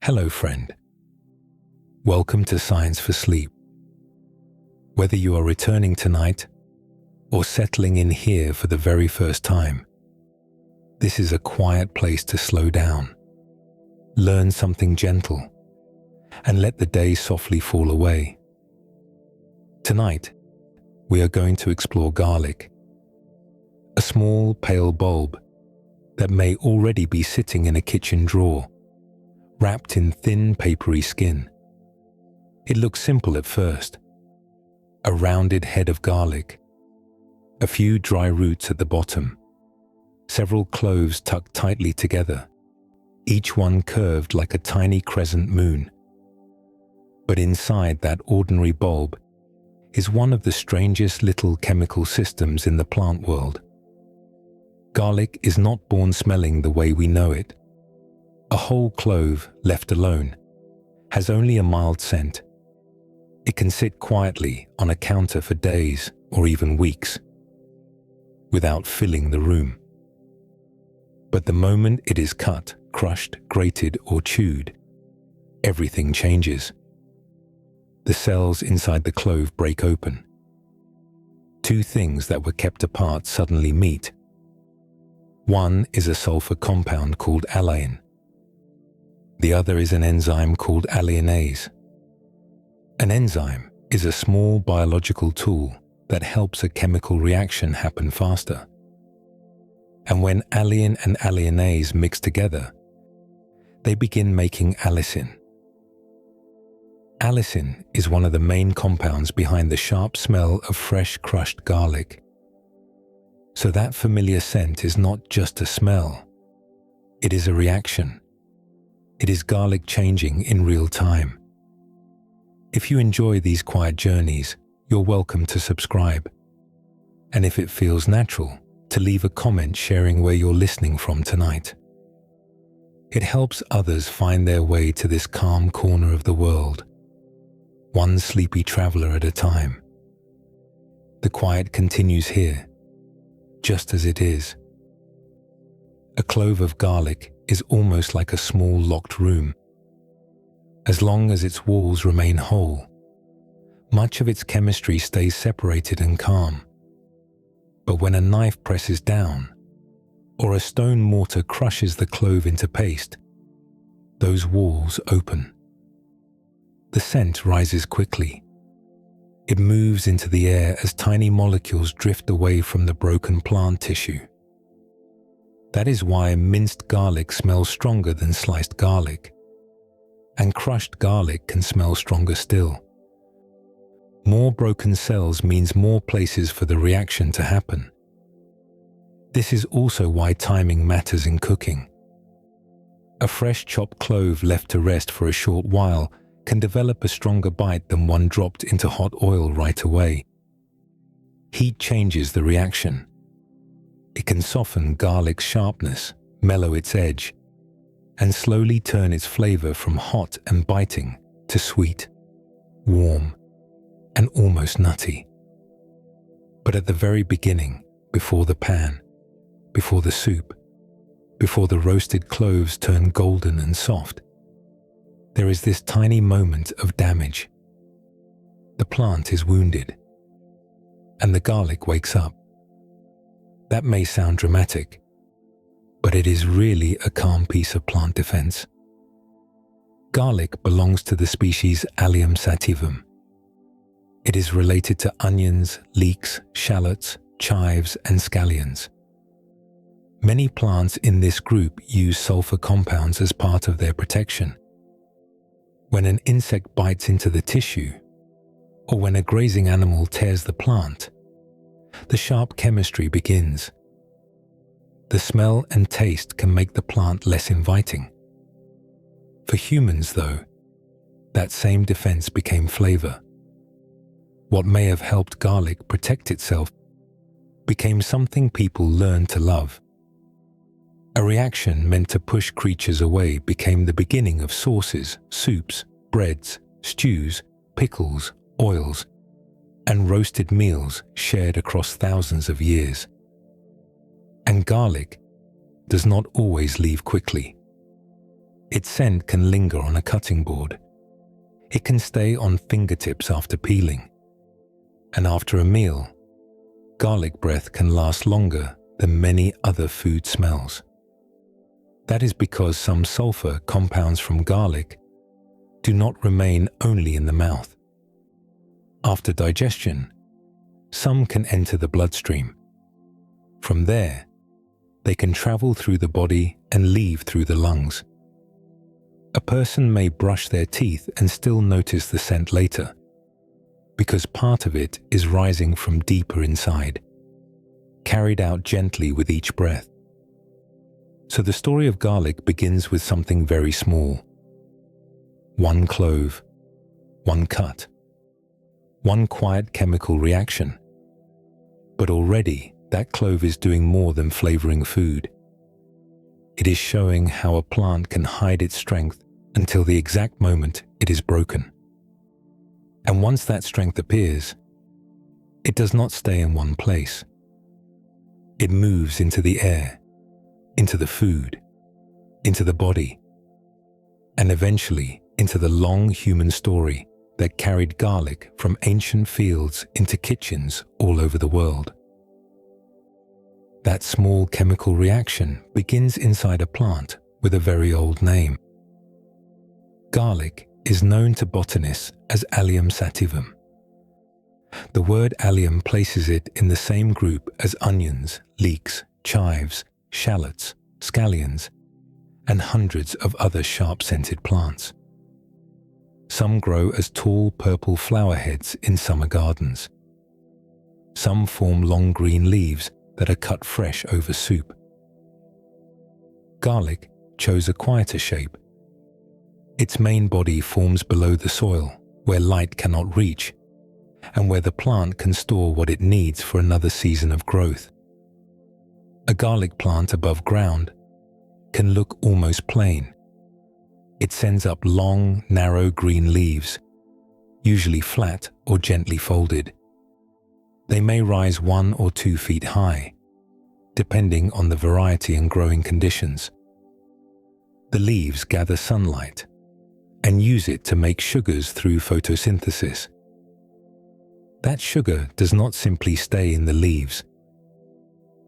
Hello, friend. Welcome to Science for Sleep. Whether you are returning tonight or settling in here for the very first time, this is a quiet place to slow down, learn something gentle, and let the day softly fall away. Tonight, we are going to explore garlic, a small pale bulb that may already be sitting in a kitchen drawer, wrapped in thin papery skin. It looks simple at first. A rounded head of garlic, a few dry roots at the bottom, several cloves tucked tightly together, each one curved like a tiny crescent moon. But inside that ordinary bulb is one of the strangest little chemical systems in the plant world. Garlic is not born smelling the way we know it. A whole clove, left alone, has only a mild scent. It can sit quietly on a counter for days or even weeks, without filling the room. But the moment it is cut, crushed, grated, or chewed, everything changes. The cells inside the clove break open. Two things that were kept apart suddenly meet. One is a sulfur compound called alliin. The other is an enzyme called alliinase. An enzyme is a small biological tool that helps a chemical reaction happen faster. And when alliin and alliinase mix together, they begin making allicin. Allicin is one of the main compounds behind the sharp smell of fresh crushed garlic. So that familiar scent is not just a smell, it is a reaction. It is garlic changing in real time. If you enjoy these quiet journeys, you're welcome to subscribe. And if it feels natural, to leave a comment sharing where you're listening from tonight. It helps others find their way to this calm corner of the world, one sleepy traveler at a time. The quiet continues here, just as it is. A clove of garlic is almost like a small locked room. As long as its walls remain whole, much of its chemistry stays separated and calm. But when a knife presses down, or a stone mortar crushes the clove into paste, those walls open. The scent rises quickly. It moves into the air as tiny molecules drift away from the broken plant tissue. That is why minced garlic smells stronger than sliced garlic, and crushed garlic can smell stronger still. More broken cells means more places for the reaction to happen. This is also why timing matters in cooking. A fresh chopped clove left to rest for a short while can develop a stronger bite than one dropped into hot oil right away. Heat changes the reaction. It can soften garlic's sharpness, mellow its edge, and slowly turn its flavor from hot and biting to sweet, warm, and almost nutty. But at the very beginning, before the pan, before the soup, before the roasted cloves turn golden and soft, there is this tiny moment of damage. The plant is wounded, and the garlic wakes up. That may sound dramatic, but it is really a calm piece of plant defense. Garlic belongs to the species Allium sativum. It is related to onions, leeks, shallots, chives, and scallions. Many plants in this group use sulfur compounds as part of their protection. When an insect bites into the tissue, or when a grazing animal tears the plant, the sharp chemistry begins. The smell and taste can make the plant less inviting. For humans, though, that same defense became flavor. What may have helped garlic protect itself became something people learned to love. A reaction meant to push creatures away became the beginning of sauces, soups, breads, stews, pickles, oils, and roasted meals shared across thousands of years. And garlic does not always leave quickly. Its scent can linger on a cutting board. It can stay on fingertips after peeling. And after a meal, garlic breath can last longer than many other food smells. That is because some sulfur compounds from garlic do not remain only in the mouth. After digestion, some can enter the bloodstream. From there, they can travel through the body and leave through the lungs. A person may brush their teeth and still notice the scent later, because part of it is rising from deeper inside, carried out gently with each breath. So the story of garlic begins with something very small. One clove, one cut, one quiet chemical reaction. But already that clove is doing more than flavoring food. It is showing how a plant can hide its strength until the exact moment it is broken. And once that strength appears, it does not stay in one place. It moves into the air, into the food, into the body, and eventually into the long human story that carried garlic from ancient fields into kitchens all over the world. That small chemical reaction begins inside a plant with a very old name. Garlic is known to botanists as Allium sativum. The word allium places it in the same group as onions, leeks, chives, shallots, scallions, and hundreds of other sharp-scented plants. Some grow as tall purple flower heads in summer gardens. Some form long green leaves that are cut fresh over soup. Garlic chose a quieter shape. Its main body forms below the soil, where light cannot reach, and where the plant can store what it needs for another season of growth. A garlic plant above ground can look almost plain. It sends up long, narrow green leaves, usually flat or gently folded. They may rise 1 or 2 feet high, depending on the variety and growing conditions. The leaves gather sunlight and use it to make sugars through photosynthesis. That sugar does not simply stay in the leaves.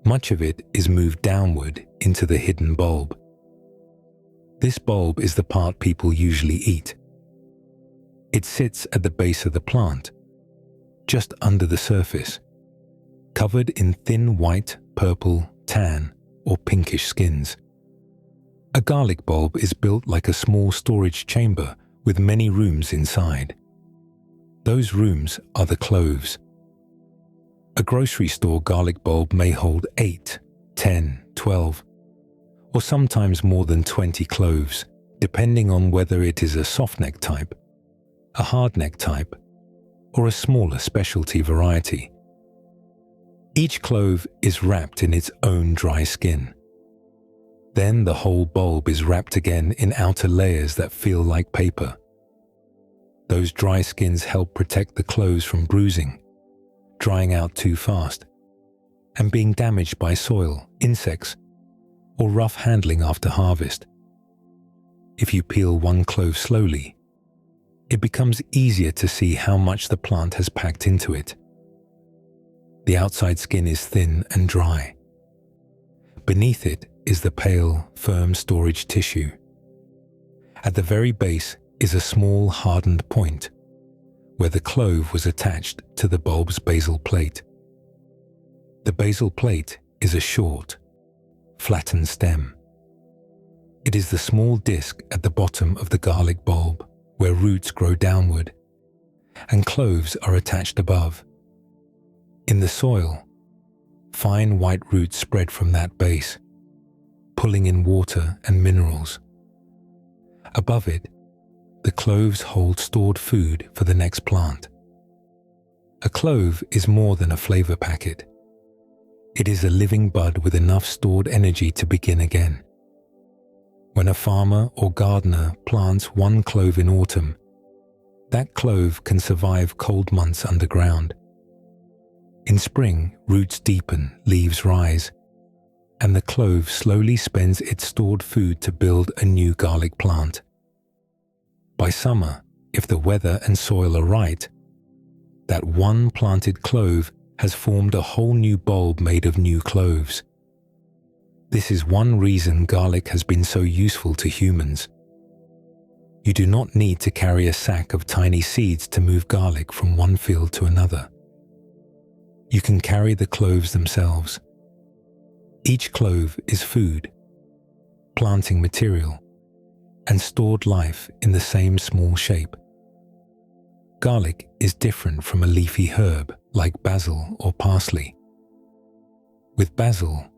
Much of it is moved downward into the hidden bulb. This bulb is the part people usually eat. It sits at the base of the plant, just under the surface, covered in thin white, purple, tan, or pinkish skins. A garlic bulb is built like a small storage chamber with many rooms inside. Those rooms are the cloves. A grocery store garlic bulb may hold 8, 10, 12, or sometimes more than 20 cloves, depending on whether it is a soft neck type, a hard neck type, or a smaller specialty variety. Each clove is wrapped in its own dry skin. Then the whole bulb is wrapped again in outer layers that feel like paper. Those dry skins help protect the cloves from bruising, drying out too fast, and being damaged by soil, insects, or rough handling after harvest. If you peel one clove slowly, it becomes easier to see how much the plant has packed into it. The outside skin is thin and dry. Beneath it is the pale, firm storage tissue. At the very base is a small hardened point, where the clove was attached to the bulb's basal plate. The basal plate is a short, flattened stem. It is the small disc at the bottom of the garlic bulb where roots grow downward, and cloves are attached above. In the soil, fine white roots spread from that base, pulling in water and minerals. Above it, the cloves hold stored food for the next plant. A clove is more than a flavor packet. It is a living bud with enough stored energy to begin again. When a farmer or gardener plants one clove in autumn, that clove can survive cold months underground. In spring, roots deepen, leaves rise, and the clove slowly spends its stored food to build a new garlic plant. By summer, if the weather and soil are right, that one planted clove has formed a whole new bulb made of new cloves. This is one reason garlic has been so useful to humans. You do not need to carry a sack of tiny seeds to move garlic from one field to another. You can carry the cloves themselves. Each clove is food, planting material, and stored life in the same small shape. Garlic is different from a leafy herb like basil or parsley. With basil,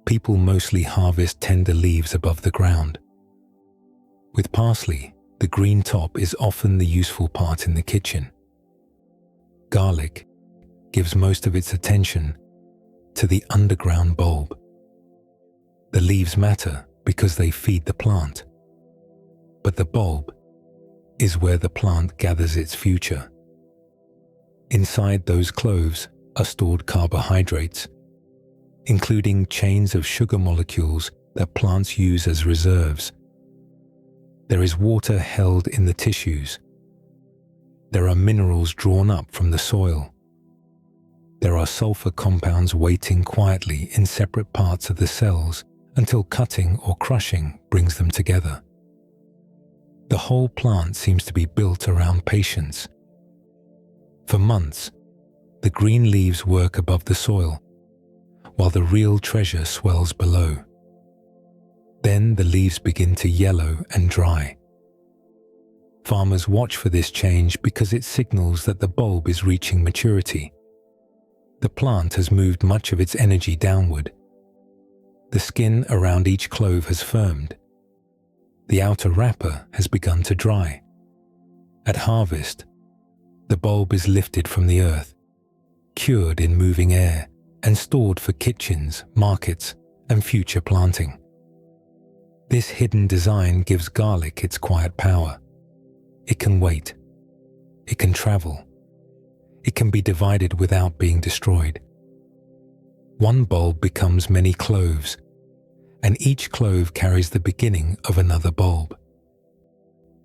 people mostly harvest tender leaves above the ground. With parsley, the green top is often the useful part in the kitchen. Garlic gives most of its attention to the underground bulb. The leaves matter because they feed the plant, but the bulb is where the plant gathers its future. Inside those cloves are stored carbohydrates, including chains of sugar molecules that plants use as reserves. There is water held in the tissues. There are minerals drawn up from the soil. There are sulfur compounds waiting quietly in separate parts of the cells until cutting or crushing brings them together. The whole plant seems to be built around patience. For months, the green leaves work above the soil, while the real treasure swells below. Then the leaves begin to yellow and dry. Farmers watch for this change because it signals that the bulb is reaching maturity. The plant has moved much of its energy downward. The skin around each clove has firmed. The outer wrapper has begun to dry. At harvest, the bulb is lifted from the earth, cured in moving air, and stored for kitchens, markets, and future planting. This hidden design gives garlic its quiet power. It can wait. It can travel. It can be divided without being destroyed. One bulb becomes many cloves, and each clove carries the beginning of another bulb.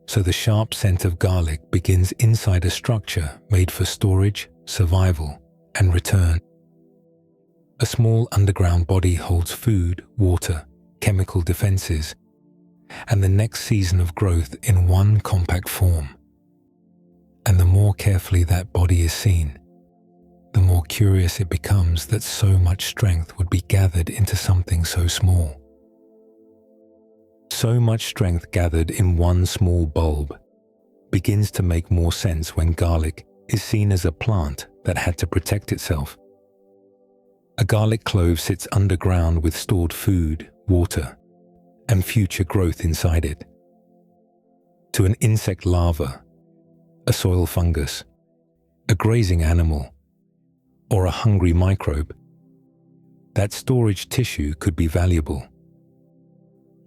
So the sharp scent of garlic begins inside a structure made for storage, survival, and return. A small underground body holds food, water, chemical defenses, and the next season of growth in one compact form. And the more carefully that body is seen, the more curious it becomes that so much strength would be gathered into something so small. So much strength gathered in one small bulb begins to make more sense when garlic is seen as a plant that had to protect itself. A garlic clove sits underground with stored food, water, and future growth inside it. To an insect larva, a soil fungus, a grazing animal, or a hungry microbe, that storage tissue could be valuable.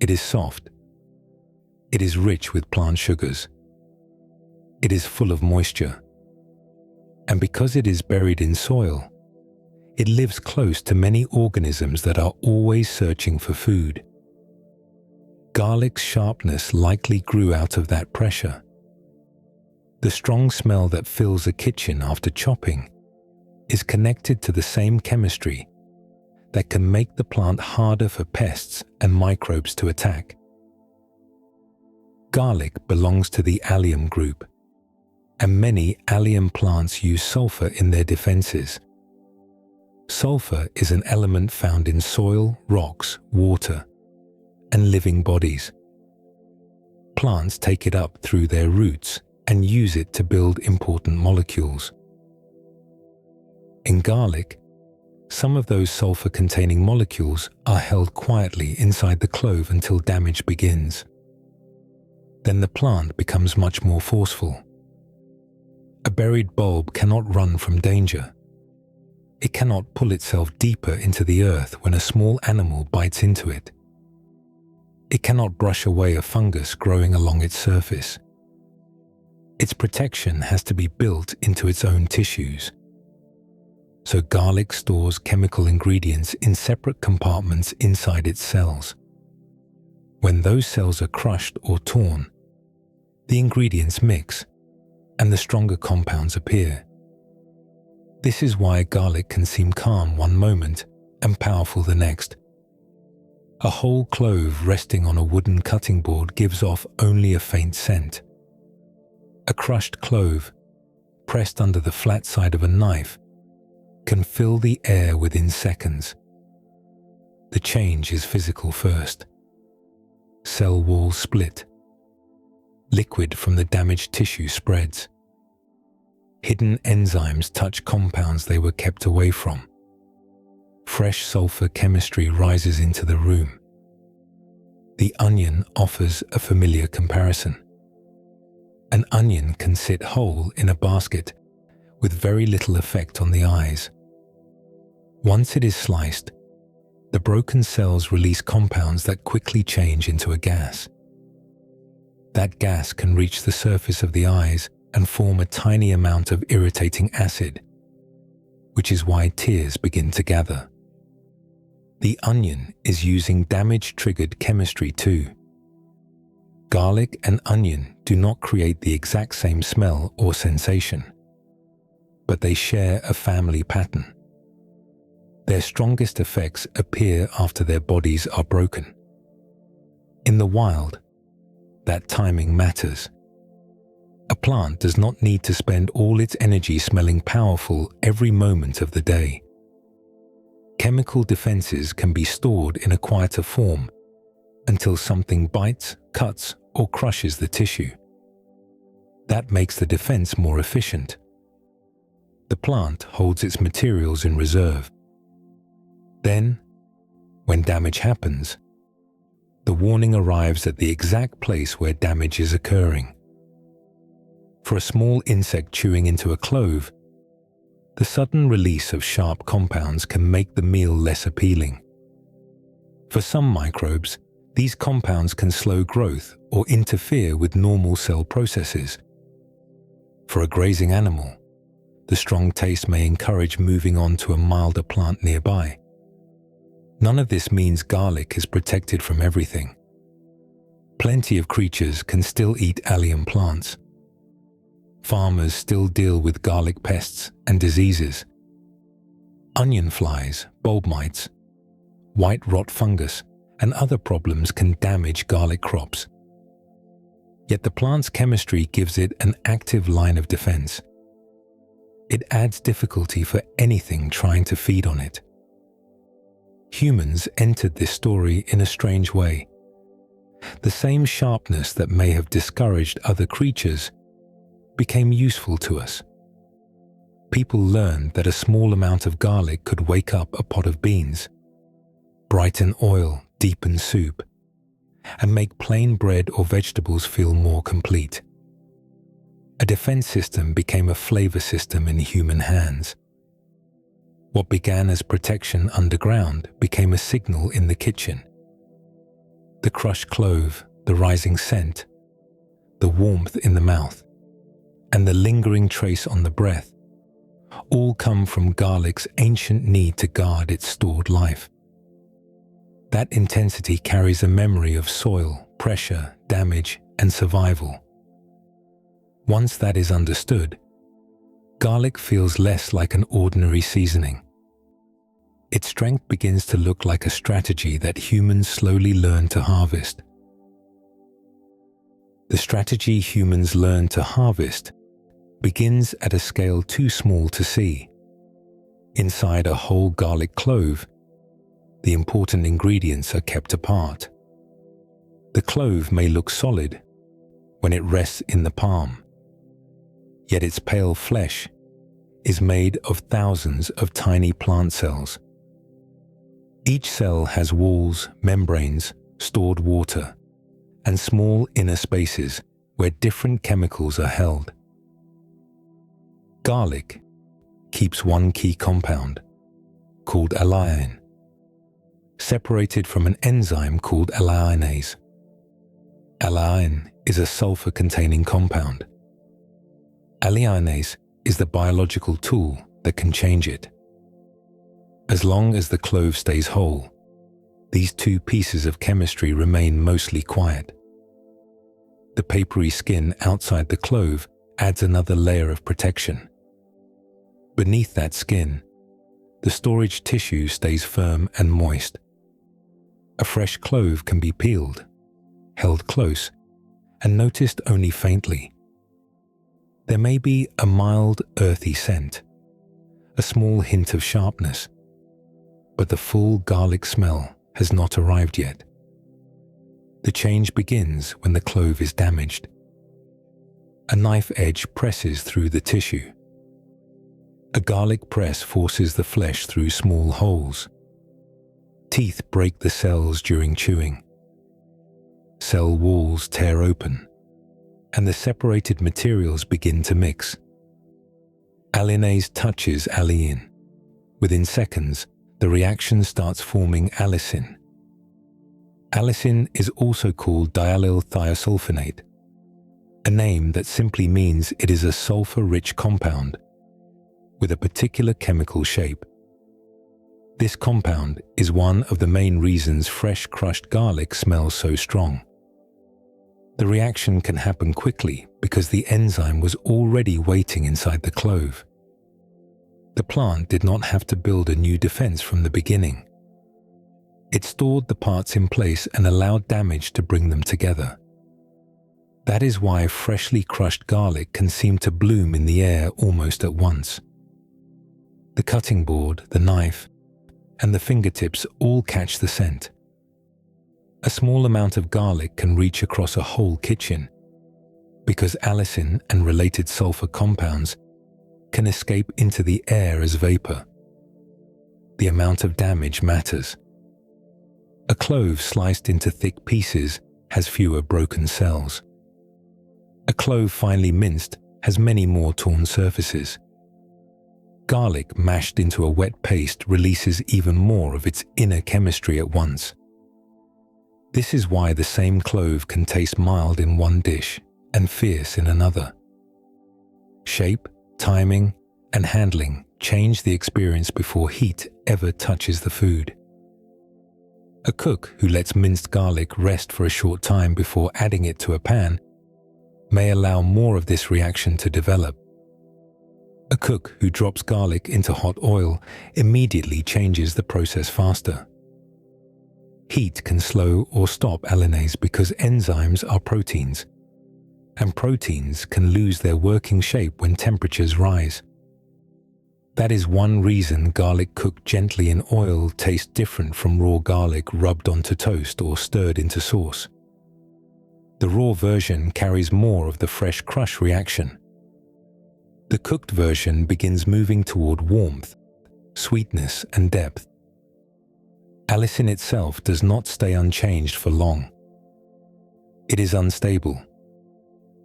It is soft. It is rich with plant sugars. It is full of moisture. And because it is buried in soil, it lives close to many organisms that are always searching for food. Garlic's sharpness likely grew out of that pressure. The strong smell that fills a kitchen after chopping is connected to the same chemistry that can make the plant harder for pests and microbes to attack. Garlic belongs to the allium group, and many allium plants use sulfur in their defenses. Sulfur is an element found in soil, rocks, water, and living bodies. Plants take it up through their roots and use it to build important molecules. In garlic, some of those sulfur-containing molecules are held quietly inside the clove until damage begins. Then the plant becomes much more forceful. A buried bulb cannot run from danger. It cannot pull itself deeper into the earth when a small animal bites into it. It cannot brush away a fungus growing along its surface. Its protection has to be built into its own tissues. So garlic stores chemical ingredients in separate compartments inside its cells. When those cells are crushed or torn, the ingredients mix and the stronger compounds appear. This is why garlic can seem calm one moment and powerful the next. A whole clove resting on a wooden cutting board gives off only a faint scent. A crushed clove, pressed under the flat side of a knife, can fill the air within seconds. The change is physical first. Cell walls split. Liquid from the damaged tissue spreads. Hidden enzymes touch compounds they were kept away from. Fresh sulfur chemistry rises into the room. The onion offers a familiar comparison. An onion can sit whole in a basket with very little effect on the eyes. Once it is sliced, the broken cells release compounds that quickly change into a gas. That gas can reach the surface of the eyes and form a tiny amount of irritating acid, which is why tears begin to gather. The onion is using damage-triggered chemistry too. Garlic and onion do not create the exact same smell or sensation, but they share a family pattern. Their strongest effects appear after their bodies are broken. In the wild, that timing matters. A plant does not need to spend all its energy smelling powerful every moment of the day. Chemical defenses can be stored in a quieter form until something bites, cuts, or crushes the tissue. That makes the defense more efficient. The plant holds its materials in reserve. Then, when damage happens, the warning arrives at the exact place where damage is occurring. For a small insect chewing into a clove, the sudden release of sharp compounds can make the meal less appealing. For some microbes, these compounds can slow growth or interfere with normal cell processes. For a grazing animal, the strong taste may encourage moving on to a milder plant nearby. None of this means garlic is protected from everything. Plenty of creatures can still eat allium plants. Farmers still deal with garlic pests and diseases. Onion flies, bulb mites, white rot fungus, and other problems can damage garlic crops. Yet the plant's chemistry gives it an active line of defense. It adds difficulty for anything trying to feed on it. Humans entered this story in a strange way. The same sharpness that may have discouraged other creatures became useful to us. People learned that a small amount of garlic could wake up a pot of beans, brighten oil, deepen soup, and make plain bread or vegetables feel more complete. A defense system became a flavor system in human hands. What began as protection underground became a signal in the kitchen. The crushed clove, the rising scent, the warmth in the mouth, and the lingering trace on the breath all come from garlic's ancient need to guard its stored life. That intensity carries a memory of soil, pressure, damage, and survival. Once that is understood, garlic feels less like an ordinary seasoning. Its strength begins to look like a strategy that humans slowly learn to harvest. The strategy humans learn to harvest begins at a scale too small to see. Inside a whole garlic clove, the important ingredients are kept apart. The clove may look solid when it rests in the palm, yet its pale flesh is made of thousands of tiny plant cells. Each cell has walls, membranes, stored water, and small inner spaces where different chemicals are held. Garlic keeps one key compound, called alliin, separated from an enzyme called alliinase. Alliin is a sulfur-containing compound. Alliinase is the biological tool that can change it. As long as the clove stays whole, these two pieces of chemistry remain mostly quiet. The papery skin outside the clove adds another layer of protection. Beneath that skin, the storage tissue stays firm and moist. A fresh clove can be peeled, held close, and noticed only faintly. There may be a mild, earthy scent, a small hint of sharpness, but the full garlic smell has not arrived yet. The change begins when the clove is damaged. A knife edge presses through the tissue. A garlic press forces the flesh through small holes. Teeth break the cells during chewing. Cell walls tear open, and the separated materials begin to mix. Allinase touches allicin. Within seconds, the reaction starts forming allicin. Allicin is also called diallyl thiosulfonate, a name that simply means it is a sulfur-rich compound with a particular chemical shape. This compound is one of the main reasons fresh crushed garlic smells so strong. The reaction can happen quickly because the enzyme was already waiting inside the clove. The plant did not have to build a new defense from the beginning. It stored the parts in place and allowed damage to bring them together. That is why freshly crushed garlic can seem to bloom in the air almost at once. The cutting board, the knife, and the fingertips all catch the scent. A small amount of garlic can reach across a whole kitchen because allicin and related sulfur compounds can escape into the air as vapor. The amount of damage matters. A clove sliced into thick pieces has fewer broken cells. A clove finely minced has many more torn surfaces. Garlic mashed into a wet paste releases even more of its inner chemistry at once. This is why the same clove can taste mild in one dish and fierce in another. Shape, timing, and handling change the experience before heat ever touches the food. A cook who lets minced garlic rest for a short time before adding it to a pan may allow more of this reaction to develop. A cook who drops garlic into hot oil immediately changes the process faster. Heat can slow or stop allinase because enzymes are proteins, and proteins can lose their working shape when temperatures rise. That is one reason garlic cooked gently in oil tastes different from raw garlic rubbed onto toast or stirred into sauce. The raw version carries more of the fresh crush reaction. The cooked version begins moving toward warmth, sweetness, and depth. Allicin itself does not stay unchanged for long. It is unstable,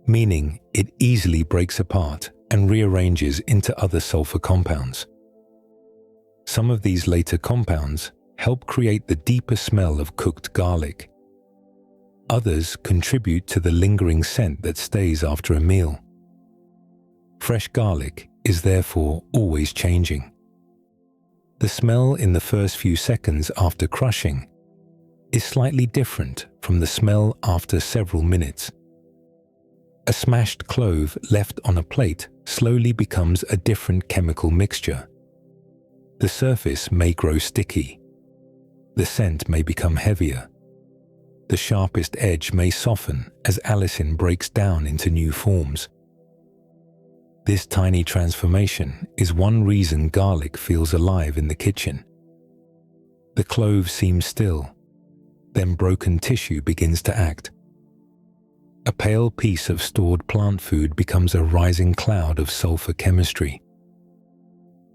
meaning it easily breaks apart and rearranges into other sulfur compounds. Some of these later compounds help create the deeper smell of cooked garlic. Others contribute to the lingering scent that stays after a meal. Fresh garlic is therefore always changing. The smell in the first few seconds after crushing is slightly different from the smell after several minutes. A smashed clove left on a plate slowly becomes a different chemical mixture. The surface may grow sticky. The scent may become heavier. The sharpest edge may soften as allicin breaks down into new forms. This tiny transformation is one reason garlic feels alive in the kitchen. The clove seems still, then broken tissue begins to act. A pale piece of stored plant food becomes a rising cloud of sulfur chemistry.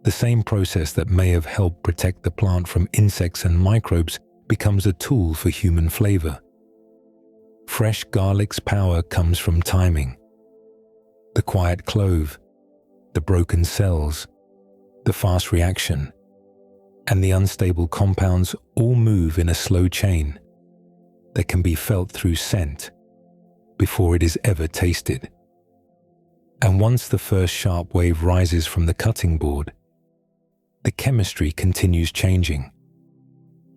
The same process that may have helped protect the plant from insects and microbes becomes a tool for human flavor. Fresh garlic's power comes from timing. The quiet clove, the broken cells, the fast reaction, and the unstable compounds all move in a slow chain that can be felt through scent before it is ever tasted. And once the first sharp wave rises from the cutting board, The chemistry continues changing,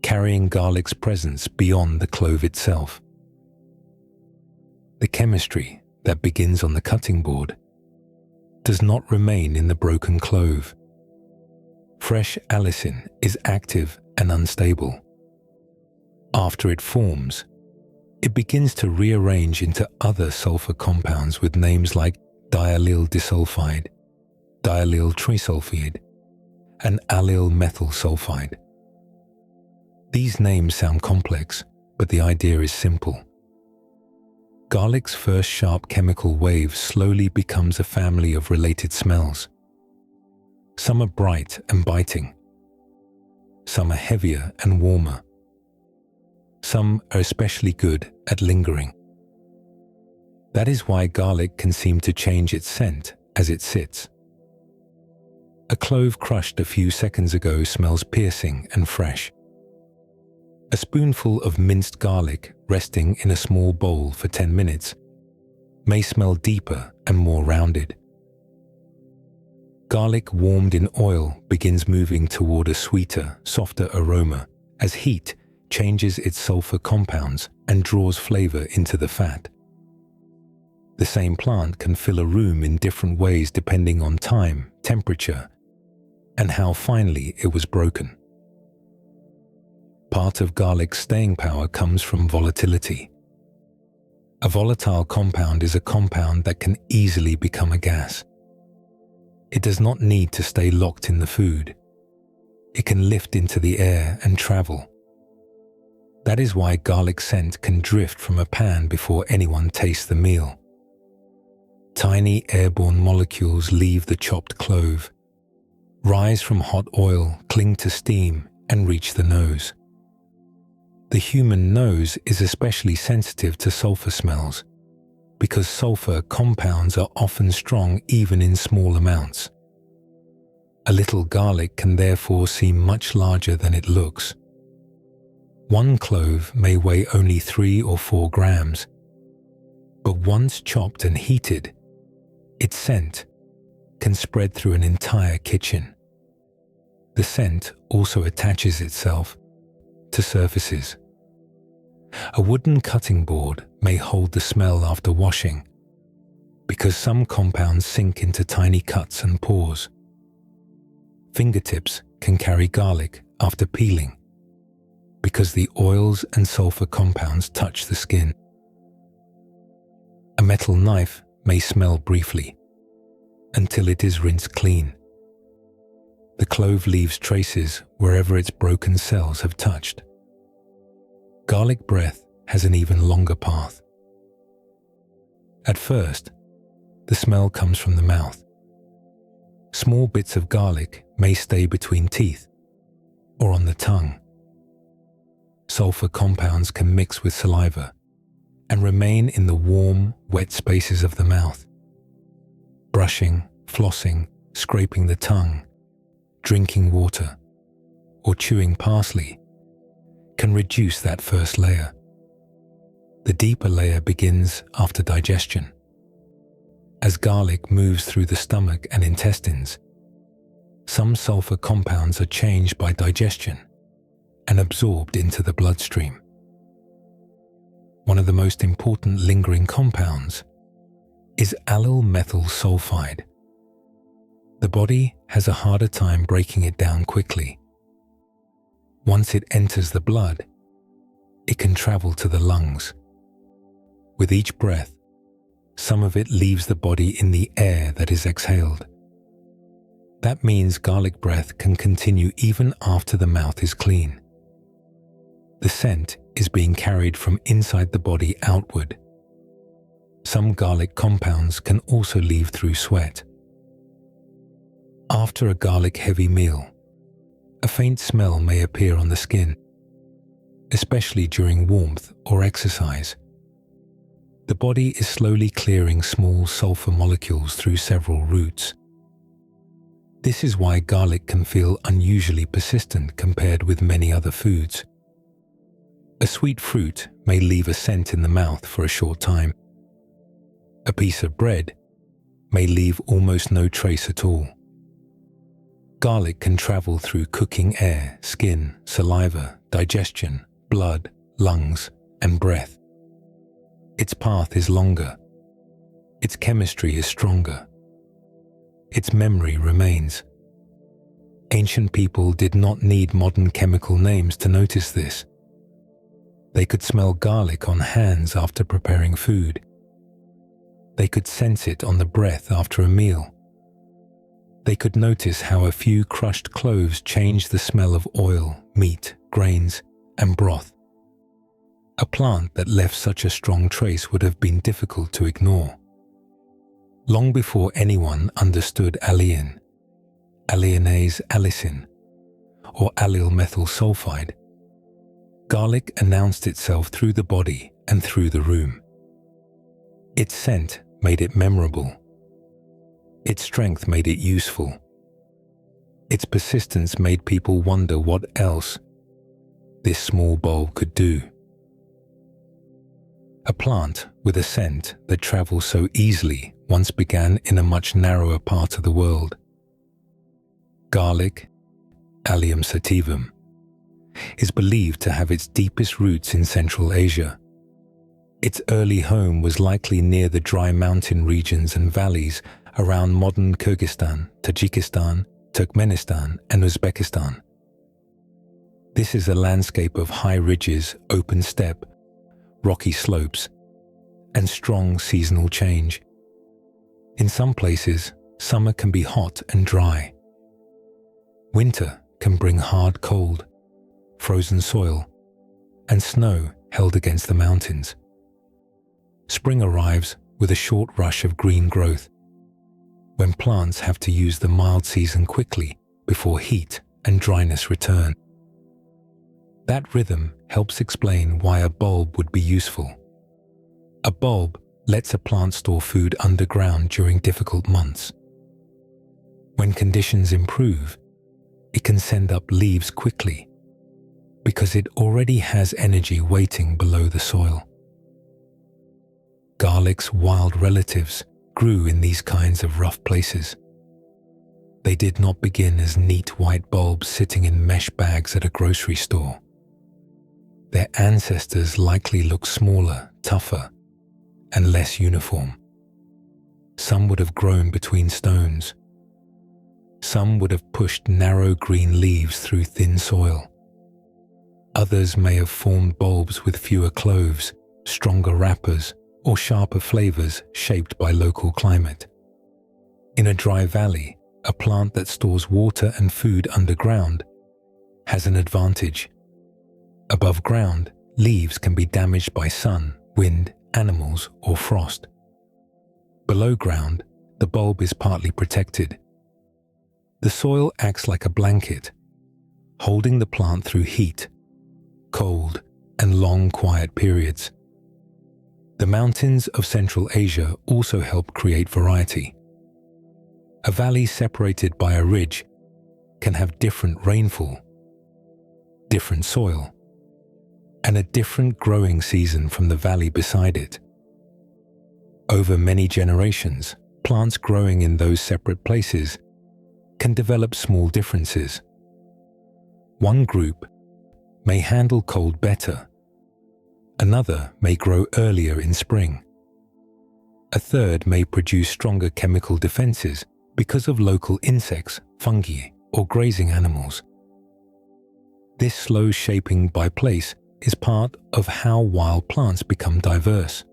carrying garlic's presence beyond the clove itself. The chemistry that begins on the cutting board does not remain in the broken clove. Fresh allicin is active and unstable. After it forms, it begins to rearrange into other sulfur compounds with names like diallyl disulfide, diallyl trisulfide, and allyl methyl sulfide. These names sound complex, but the idea is simple. Garlic's first sharp chemical wave slowly becomes a family of related smells. Some are bright and biting. Some are heavier and warmer. Some are especially good at lingering. That is why garlic can seem to change its scent as it sits. A clove crushed a few seconds ago smells piercing and fresh. A spoonful of minced garlic resting in a small bowl for 10 minutes may smell deeper and more rounded. Garlic warmed in oil begins moving toward a sweeter, softer aroma as heat changes its sulfur compounds and draws flavor into the fat. The same plant can fill a room in different ways depending on time, temperature, and how finely it was broken. Part of garlic's staying power comes from volatility. A volatile compound is a compound that can easily become a gas. It does not need to stay locked in the food. It can lift into the air and travel. That is why garlic scent can drift from a pan before anyone tastes the meal. Tiny airborne molecules leave the chopped clove, rise from hot oil, cling to steam, and reach the nose. The human nose is especially sensitive to sulfur smells because sulfur compounds are often strong even in small amounts. A little garlic can therefore seem much larger than it looks. One clove may weigh only 3 or 4 grams, but once chopped and heated, its scent can spread through an entire kitchen. The scent also attaches itself to surfaces. A wooden cutting board may hold the smell after washing because some compounds sink into tiny cuts and pores. Fingertips can carry garlic after peeling because the oils and sulfur compounds touch the skin. A metal knife may smell briefly until it is rinsed clean. The clove leaves traces wherever its broken cells have touched. Garlic breath has an even longer path. At first, the smell comes from the mouth. Small bits of garlic may stay between teeth or on the tongue. Sulfur compounds can mix with saliva and remain in the warm, wet spaces of the mouth. Brushing, flossing, scraping the tongue, drinking water, or chewing parsley can reduce that first layer. The deeper layer begins after digestion. As garlic moves through the stomach and intestines, some sulfur compounds are changed by digestion and absorbed into the bloodstream. One of the most important lingering compounds is allyl methyl sulfide. The body has a harder time breaking it down quickly. Once it enters the blood, it can travel to the lungs. With each breath, some of it leaves the body in the air that is exhaled. That means garlic breath can continue even after the mouth is clean. The scent is being carried from inside the body outward. Some garlic compounds can also leave through sweat. After a garlic-heavy meal, a faint smell may appear on the skin, especially during warmth or exercise. The body is slowly clearing small sulfur molecules through several routes. This is why garlic can feel unusually persistent compared with many other foods. A sweet fruit may leave a scent in the mouth for a short time. A piece of bread may leave almost no trace at all. Garlic can travel through cooking air, skin, saliva, digestion, blood, lungs, and breath. Its path is longer. Its chemistry is stronger. Its memory remains. Ancient people did not need modern chemical names to notice this. They could smell garlic on hands after preparing food. They could sense it on the breath after a meal. They could notice how a few crushed cloves changed the smell of oil, meat, grains, and broth. A plant that left such a strong trace would have been difficult to ignore. Long before anyone understood alleine, alliinase allicin, or allyl methyl sulfide, garlic announced itself through the body and through the room. Its scent made it memorable. Its strength made it useful. Its persistence made people wonder what else this small bulb could do. A plant with a scent that travels so easily once began in a much narrower part of the world. Garlic, Allium sativum, is believed to have its deepest roots in Central Asia. Its early home was likely near the dry mountain regions and valleys around modern Kyrgyzstan, Tajikistan, Turkmenistan, and Uzbekistan. This is a landscape of high ridges, open steppe, rocky slopes, and strong seasonal change. In some places, summer can be hot and dry. Winter can bring hard cold, frozen soil, and snow held against the mountains. Spring arrives with a short rush of green growth, when plants have to use the mild season quickly before heat and dryness return. That rhythm helps explain why a bulb would be useful. A bulb lets a plant store food underground during difficult months. When conditions improve, it can send up leaves quickly because it already has energy waiting below the soil. Garlic's wild relatives grew in these kinds of rough places. They did not begin as neat white bulbs sitting in mesh bags at a grocery store. Their ancestors likely looked smaller, tougher, and less uniform. Some would have grown between stones. Some would have pushed narrow green leaves through thin soil. Others may have formed bulbs with fewer cloves, stronger wrappers, or sharper flavors shaped by local climate. In a dry valley, a plant that stores water and food underground has an advantage. Above ground, leaves can be damaged by sun, wind, animals, or frost. Below ground, the bulb is partly protected. The soil acts like a blanket, holding the plant through heat, cold, and long quiet periods. The mountains of Central Asia also help create variety. A valley separated by a ridge can have different rainfall, different soil, and a different growing season from the valley beside it. Over many generations, plants growing in those separate places can develop small differences. One group may handle cold better. Another may grow earlier in spring. A third may produce stronger chemical defenses because of local insects, fungi, or grazing animals. This slow shaping by place is part of how wild plants become diverse.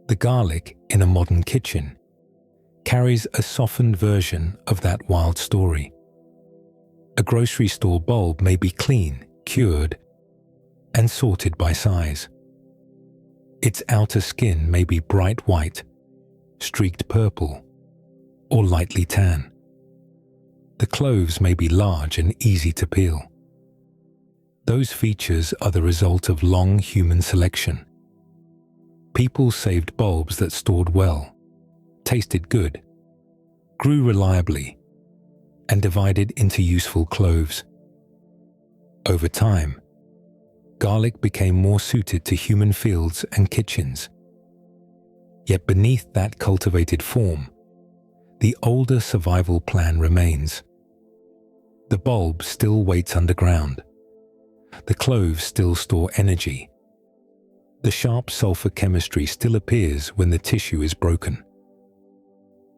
The garlic in a modern kitchen carries a softened version of that wild story. A grocery store bulb may be clean, cured, and sorted by size. Its outer skin may be bright white, streaked purple, or lightly tan. The cloves may be large and easy to peel. Those features are the result of long human selection. People saved bulbs that stored well, tasted good, grew reliably, and divided into useful cloves. Over time, garlic became more suited to human fields and kitchens. Yet beneath that cultivated form, the older survival plan remains. The bulb still waits underground. The cloves still store energy. The sharp sulfur chemistry still appears when the tissue is broken.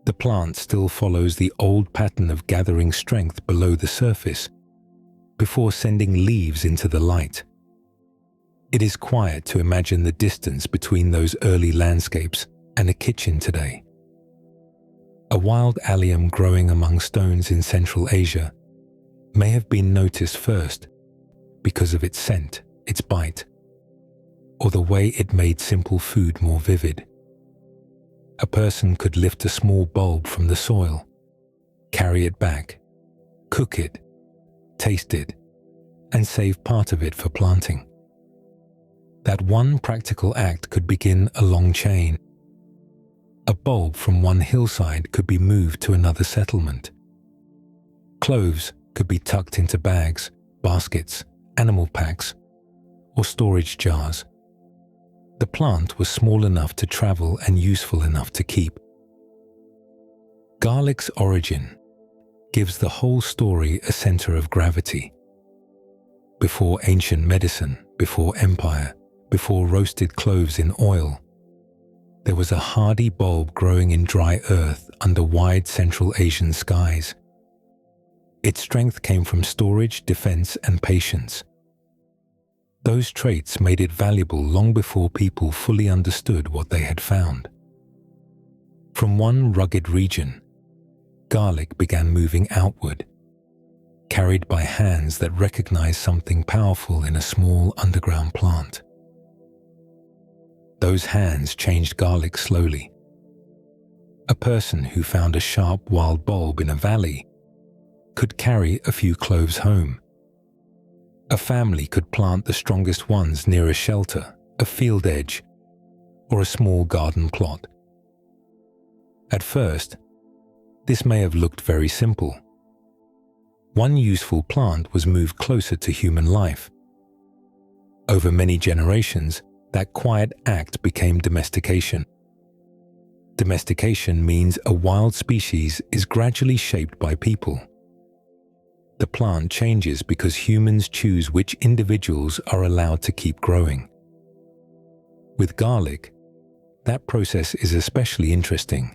The plant still follows the old pattern of gathering strength below the surface before sending leaves into the light. It is quiet to imagine the distance between those early landscapes and a kitchen today. A wild allium growing among stones in Central Asia may have been noticed first because of its scent, its bite, or the way it made simple food more vivid. A person could lift a small bulb from the soil, carry it back, cook it, taste it, and save part of it for planting. That one practical act could begin a long chain. A bulb from one hillside could be moved to another settlement. Cloves could be tucked into bags, baskets, animal packs, or storage jars. The plant was small enough to travel and useful enough to keep. Garlic's origin gives the whole story a center of gravity. Before ancient medicine, before empire, before roasted cloves in oil, there was a hardy bulb growing in dry earth under wide Central Asian skies. Its strength came from storage, defense, and patience. Those traits made it valuable long before people fully understood what they had found. From one rugged region, garlic began moving outward, carried by hands that recognized something powerful in a small underground plant. Those hands changed garlic slowly. A person who found a sharp wild bulb in a valley could carry a few cloves home. A family could plant the strongest ones near a shelter, a field edge, or a small garden plot. At first, this may have looked very simple. One useful plant was moved closer to human life. Over many generations, that quiet act became domestication. Domestication means a wild species is gradually shaped by people. The plant changes because humans choose which individuals are allowed to keep growing. With garlic, that process is especially interesting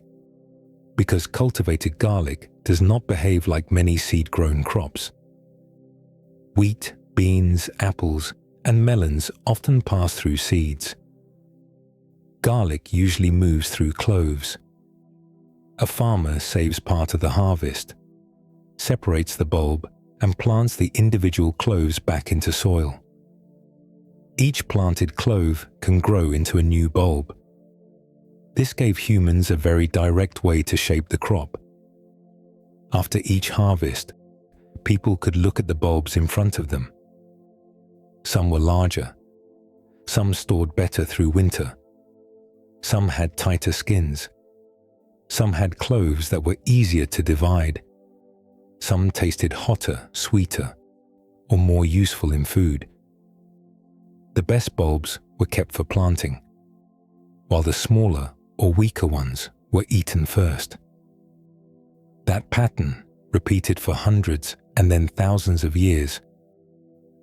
because cultivated garlic does not behave like many seed-grown crops. Wheat, beans, apples, and melons often pass through seeds. Garlic usually moves through cloves. A farmer saves part of the harvest, separates the bulb, and plants the individual cloves back into soil. Each planted clove can grow into a new bulb. This gave humans a very direct way to shape the crop. After each harvest, people could look at the bulbs in front of them. Some were larger. Some stored better through winter. Some had tighter skins. Some had cloves that were easier to divide. Some tasted hotter, sweeter, or more useful in food. The best bulbs were kept for planting, while the smaller or weaker ones were eaten first. That pattern, repeated for hundreds and then thousands of years,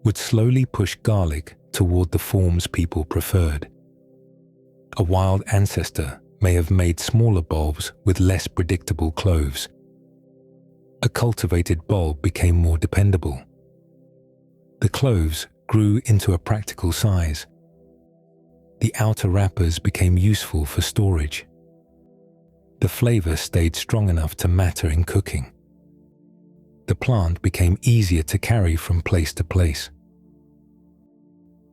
would slowly push garlic toward the forms people preferred. A wild ancestor may have made smaller bulbs with less predictable cloves. A cultivated bulb became more dependable. The cloves grew into a practical size. The outer wrappers became useful for storage. The flavor stayed strong enough to matter in cooking. The plant became easier to carry from place to place.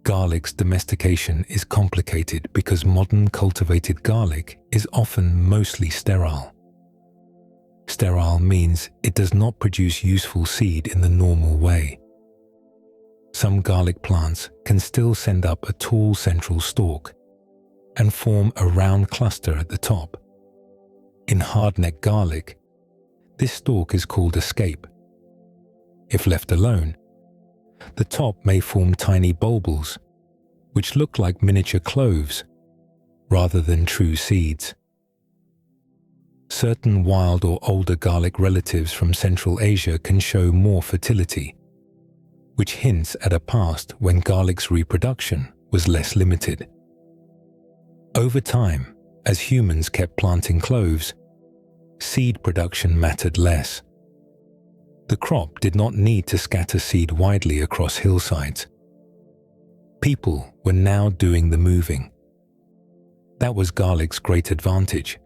Garlic's domestication is complicated because modern cultivated garlic is often mostly sterile. Sterile means it does not produce useful seed in the normal way. Some garlic plants can still send up a tall central stalk and form a round cluster at the top. In hardneck garlic, this stalk is called a scape. If left alone, the top may form tiny bulbils, which look like miniature cloves rather than true seeds. certain wild or older garlic relatives from Central Asia can show more fertility, which hints at a past when garlic's reproduction was less limited. Over time, as humans kept planting cloves, seed production mattered less. The crop did not need to scatter seed widely across hillsides. People were now doing the moving. That was garlic's great advantage.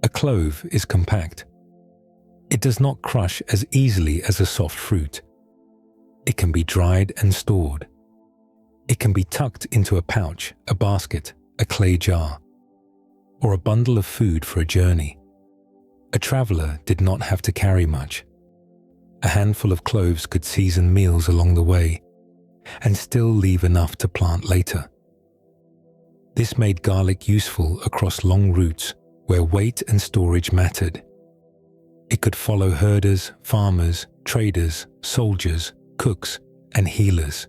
A clove is compact. It does not crush as easily as a soft fruit. It can be dried and stored. It can be tucked into a pouch, a basket, a clay jar, or a bundle of food for a journey. A traveler did not have to carry much. A handful of cloves could season meals along the way and still leave enough to plant later. This made garlic useful across long routes where weight and storage mattered. It could follow herders, farmers, traders, soldiers, cooks, and healers.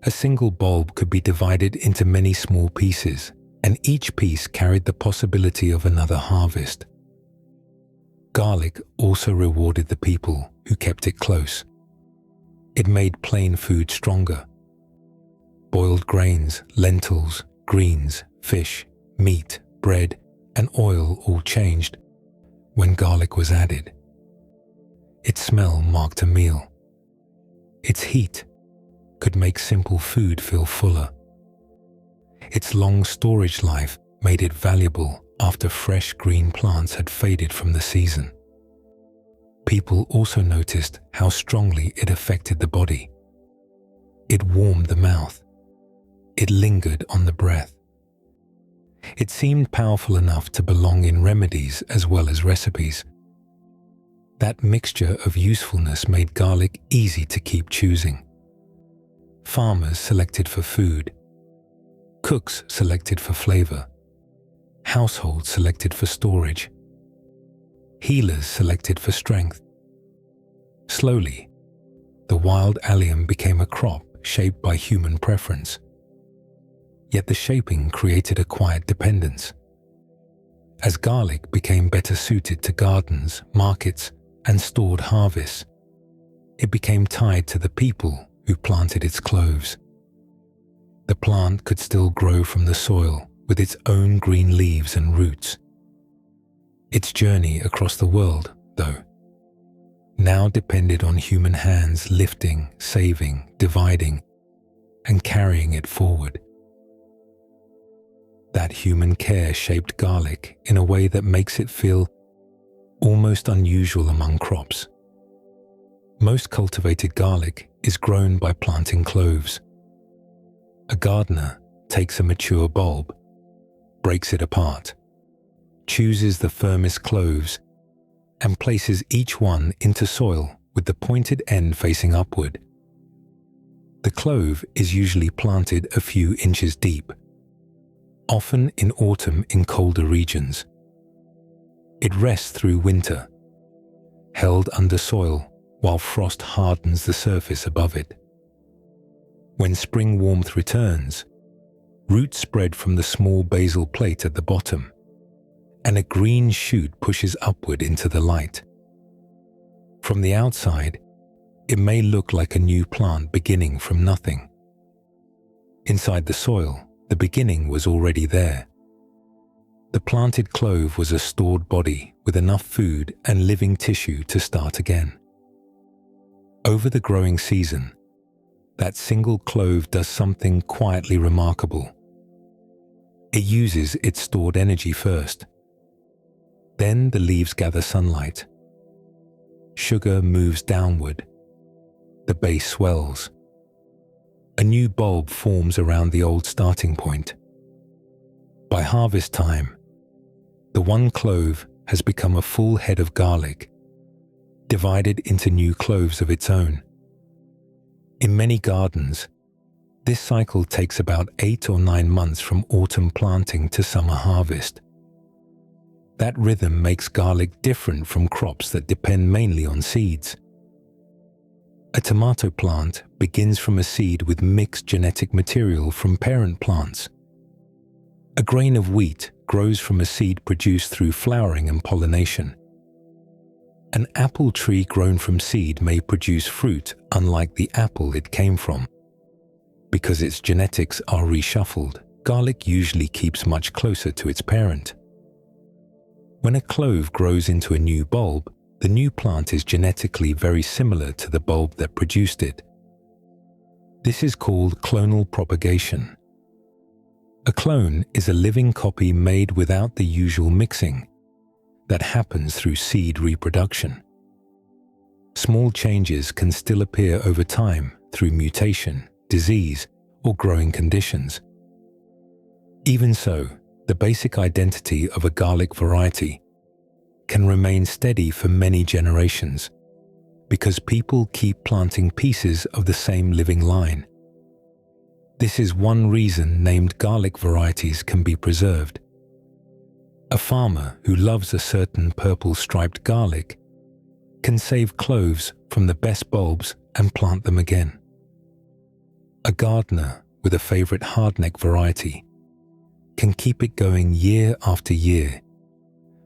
A single bulb could be divided into many small pieces, and each piece carried the possibility of another harvest. Garlic also rewarded the people who kept it close. It made plain food stronger. Boiled grains, lentils, greens, fish, meat, bread, and oil all changed when garlic was added. Its smell marked a meal. Its heat could make simple food feel fuller. Its long storage life made it valuable after fresh green plants had faded from the season. People also noticed how strongly it affected the body. It warmed the mouth. It lingered on the breath. It seemed powerful enough to belong in remedies as well as recipes. That mixture of usefulness made garlic easy to keep choosing. Farmers selected for food. Cooks selected for flavor. Households selected for storage. Healers selected for strength. Slowly, the wild allium became a crop shaped by human preference. Yet the shaping created a quiet dependence. As garlic became better suited to gardens, markets, and stored harvests, it became tied to the people who planted its cloves. The plant could still grow from the soil with its own green leaves and roots. Its journey across the world, though, now depended on human hands lifting, saving, dividing, and carrying it forward. That human care shaped garlic in a way that makes it feel almost unusual among crops. Most cultivated garlic is grown by planting cloves. A gardener takes a mature bulb, breaks it apart, chooses the firmest cloves, and places each one into soil with the pointed end facing upward. The clove is usually planted a few inches deep, often in autumn in colder regions. It rests through winter, held under soil while frost hardens the surface above it. When spring warmth returns, roots spread from the small basal plate at the bottom, and a green shoot pushes upward into the light. From the outside, it may look like a new plant beginning from nothing. Inside the soil, the beginning was already there. The planted clove was a stored body with enough food and living tissue to start again. Over the growing season, that single clove does something quietly remarkable. It uses its stored energy first. Then the leaves gather sunlight. Sugar moves downward. The base swells. A new bulb forms around the old starting point. By harvest time, the one clove has become a full head of garlic, divided into new cloves of its own. In many gardens, this cycle takes about 8 or 9 months from autumn planting to summer harvest. That rhythm makes garlic different from crops that depend mainly on seeds. A tomato plant begins from a seed with mixed genetic material from parent plants. A grain of wheat grows from a seed produced through flowering and pollination. An apple tree grown from seed may produce fruit unlike the apple it came from. Because its genetics are reshuffled, garlic usually keeps much closer to its parent. When a clove grows into a new bulb, the new plant is genetically very similar to the bulb that produced it. This is called clonal propagation. A clone is a living copy made without the usual mixing that happens through seed reproduction. Small changes can still appear over time through mutation, disease, or growing conditions. Even so, the basic identity of a garlic variety can remain steady for many generations because people keep planting pieces of the same living line. This is one reason named garlic varieties can be preserved. A farmer who loves a certain purple striped garlic can save cloves from the best bulbs and plant them again. A gardener with a favorite hardneck variety can keep it going year after year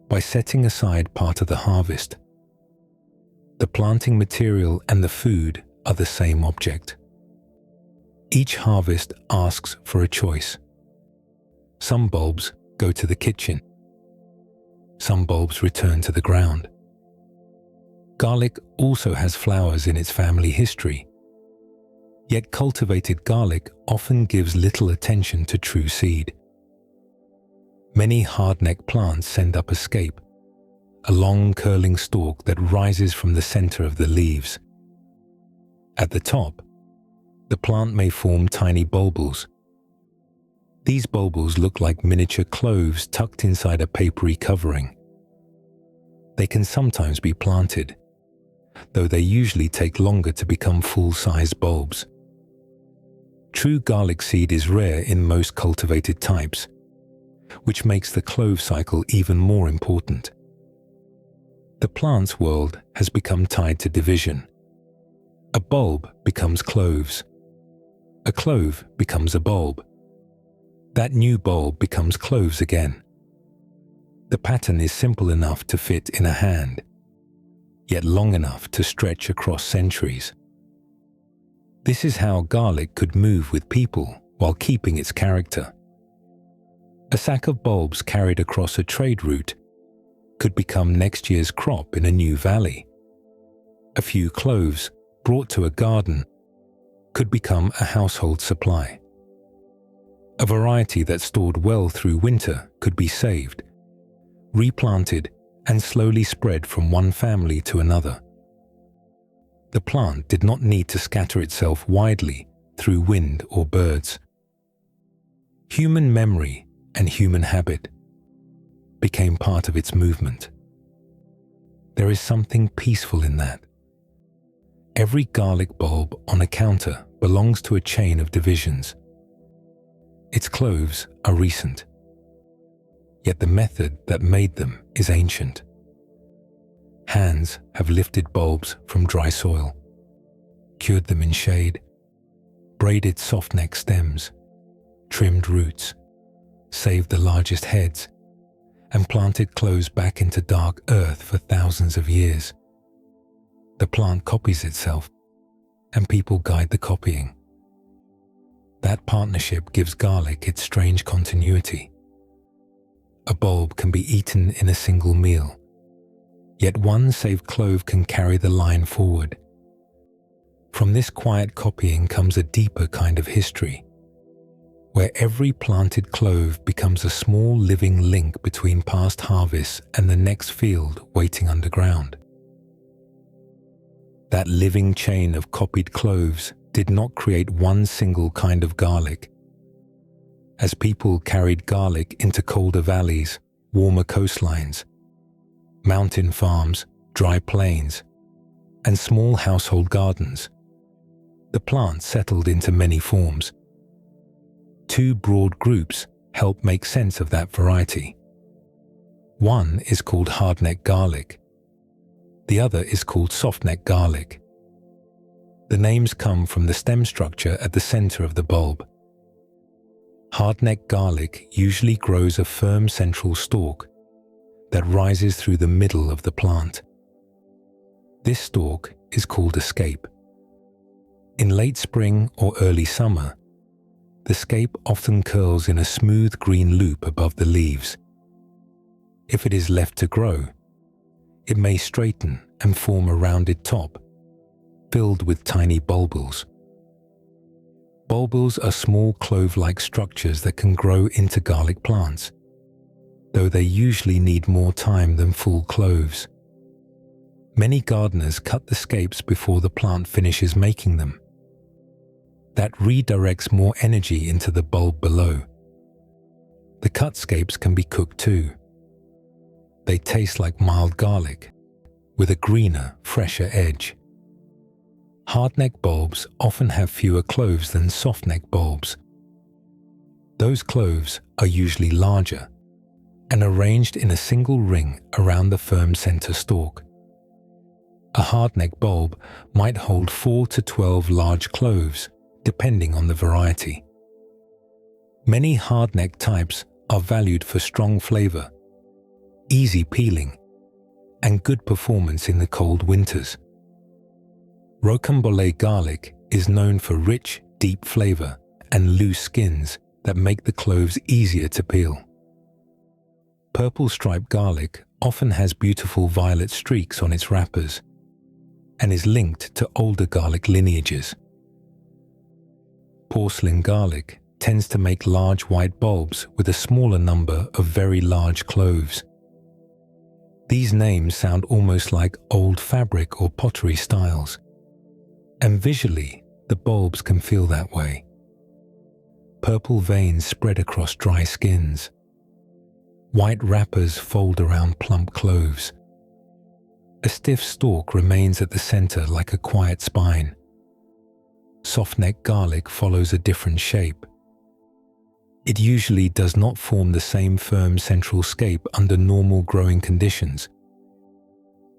by setting aside part of the harvest. The planting material and the food are the same object. Each harvest asks for a choice. Some bulbs go to the kitchen. Some bulbs return to the ground. Garlic also has flowers in its family history. Yet cultivated garlic often gives little attention to true seed. Many hardneck plants send up a scape, a long curling stalk that rises from the center of the leaves. At the top, the plant may form tiny bulbils. These bulbils look like miniature cloves tucked inside a papery covering. They can sometimes be planted, though they usually take longer to become full-sized bulbs. True garlic seed is rare in most cultivated types, which makes the clove cycle even more important. The plant's world has become tied to division. A bulb becomes cloves. A clove becomes a bulb. That new bulb becomes cloves again. The pattern is simple enough to fit in a hand, yet long enough to stretch across centuries. This is how garlic could move with people while keeping its character. A sack of bulbs carried across a trade route could become next year's crop in a new valley. A few cloves brought to a garden could become a household supply. A variety that stored well through winter could be saved, replanted, and slowly spread from one family to another. The plant did not need to scatter itself widely through wind or birds. Human memory and human habit became part of its movement. There is something peaceful in that. Every garlic bulb on a counter belongs to a chain of divisions. Its cloves are recent, yet the method that made them is ancient. Hands have lifted bulbs from dry soil, cured them in shade, braided soft-neck stems, trimmed roots, saved the largest heads, and planted cloves back into dark earth for thousands of years. The plant copies itself, and people guide the copying. That partnership gives garlic its strange continuity. A bulb can be eaten in a single meal, yet one saved clove can carry the line forward. From this quiet copying comes a deeper kind of history, where every planted clove becomes a small living link between past harvests and the next field waiting underground. That living chain of copied cloves did not create one single kind of garlic. As people carried garlic into colder valleys, warmer coastlines, mountain farms, dry plains, and small household gardens, the plant settled into many forms. Two broad groups help make sense of that variety. One is called hardneck garlic. The other is called softneck garlic. The names come from the stem structure at the center of the bulb. Hardneck garlic usually grows a firm central stalk that rises through the middle of the plant. This stalk is called a scape. In late spring or early summer, the scape often curls in a smooth green loop above the leaves. If it is left to grow, it may straighten and form a rounded top, filled with tiny bulbils. Bulbils are small clove-like structures that can grow into garlic plants, though they usually need more time than full cloves. Many gardeners cut the scapes before the plant finishes making them. That redirects more energy into the bulb below. The cut scapes can be cooked too. They taste like mild garlic, with a greener, fresher edge. Hardneck bulbs often have fewer cloves than softneck bulbs. Those cloves are usually larger and arranged in a single ring around the firm center stalk. A hardneck bulb might hold 4 to 12 large cloves, depending on the variety. Many hardneck types are valued for strong flavor, easy peeling, and good performance in the cold winters. Rocambole garlic is known for rich, deep flavor and loose skins that make the cloves easier to peel. Purple striped garlic often has beautiful violet streaks on its wrappers and is linked to older garlic lineages. Porcelain garlic tends to make large white bulbs with a smaller number of very large cloves. These names sound almost like old fabric or pottery styles, and visually the bulbs can feel that way. Purple veins spread across dry skins. White wrappers fold around plump cloves. A stiff stalk remains at the center like a quiet spine. Softneck garlic follows a different shape. It usually does not form the same firm central scape under normal growing conditions.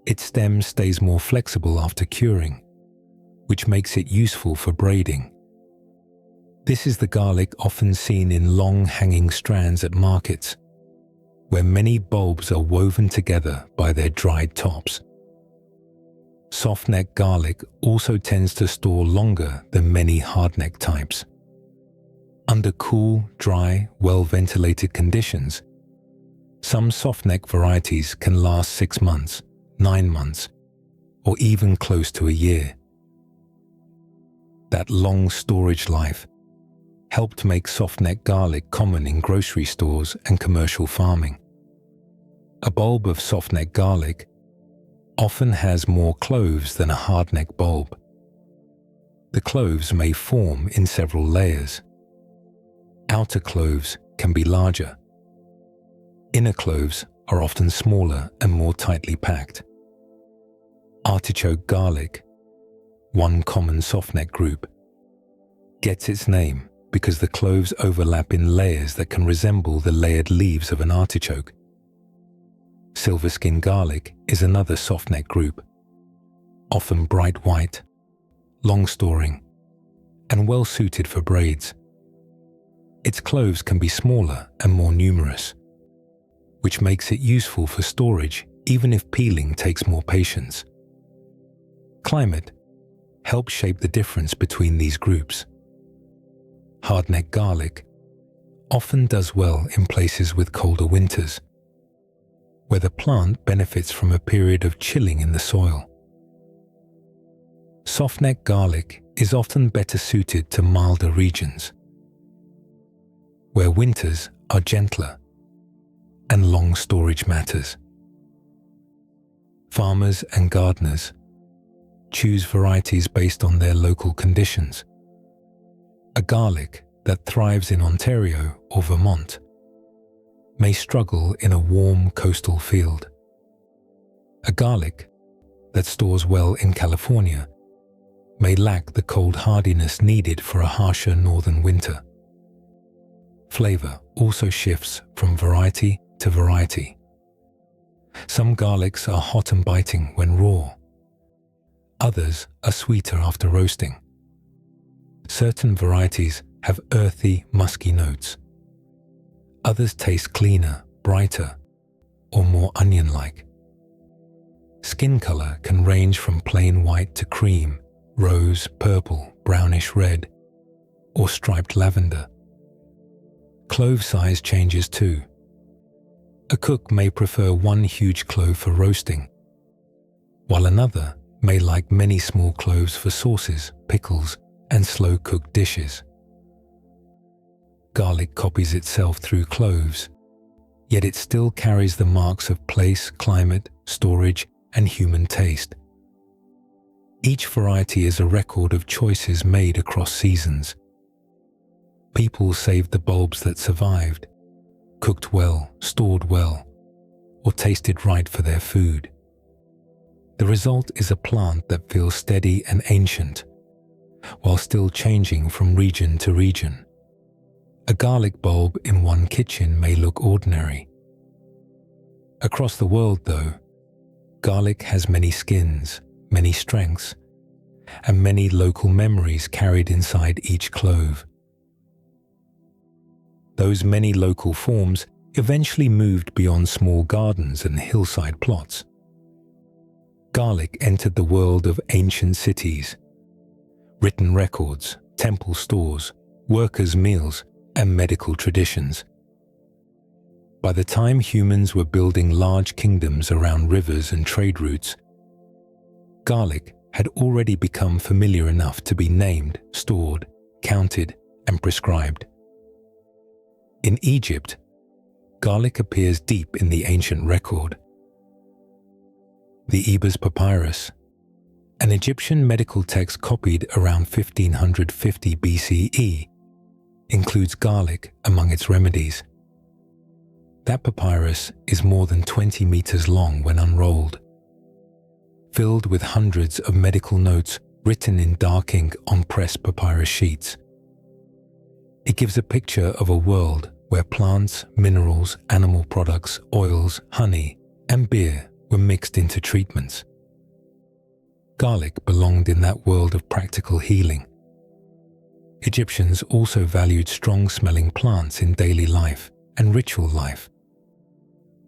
Its stem stays more flexible after curing, which makes it useful for braiding. This is the garlic often seen in long hanging strands at markets, where many bulbs are woven together by their dried tops. Softneck garlic also tends to store longer than many hardneck types. Under cool, dry, well-ventilated conditions, some softneck varieties can last 6 months, 9 months, or even close to a year. That long storage life helped make softneck garlic common in grocery stores and commercial farming. A bulb of softneck garlic often has more cloves than a hardneck bulb. The cloves may form in several layers. Outer cloves can be larger. Inner cloves are often smaller and more tightly packed. Artichoke garlic, one common softneck group, gets its name because the cloves overlap in layers that can resemble the layered leaves of an artichoke. Silver skin garlic is another softneck group, often bright white, long storing, and well suited for braids. Its cloves can be smaller and more numerous, which makes it useful for storage even if peeling takes more patience. Climate helps shape the difference between these groups. Hardneck garlic often does well in places with colder winters, where the plant benefits from a period of chilling in the soil. Softneck garlic is often better suited to milder regions, where winters are gentler and long storage matters. Farmers and gardeners choose varieties based on their local conditions. A garlic that thrives in Ontario or Vermont may struggle in a warm coastal field. A garlic that stores well in California may lack the cold hardiness needed for a harsher northern winter. Flavor also shifts from variety to variety. Some garlics are hot and biting when raw. Others are sweeter after roasting. Certain varieties have earthy, musky notes. Others taste cleaner, brighter, or more onion-like. Skin color can range from plain white to cream, rose, purple, brownish red, or striped lavender. Clove size changes too. A cook may prefer one huge clove for roasting, while another may like many small cloves for sauces, pickles, and slow-cooked dishes. Garlic copies itself through cloves, yet it still carries the marks of place, climate, storage, and human taste. Each variety is a record of choices made across seasons. People saved the bulbs that survived, cooked well, stored well, or tasted right for their food. The result is a plant that feels steady and ancient, while still changing from region to region. A garlic bulb in one kitchen may look ordinary. Across the world, though, garlic has many skins, many strengths, and many local memories carried inside each clove. Those many local forms eventually moved beyond small gardens and hillside plots. Garlic entered the world of ancient cities, written records, temple stores, workers' meals, and medical traditions. By the time humans were building large kingdoms around rivers and trade routes, garlic had already become familiar enough to be named, stored, counted, and prescribed. In Egypt, garlic appears deep in the ancient record. The Ebers Papyrus, an Egyptian medical text copied around 1550 BCE, includes garlic among its remedies. That papyrus is more than 20 meters long when unrolled, filled with hundreds of medical notes written in dark ink on pressed papyrus sheets. It gives a picture of a world where plants, minerals, animal products, oils, honey, and beer were mixed into treatments. Garlic belonged in that world of practical healing. Egyptians also valued strong-smelling plants in daily life and ritual life.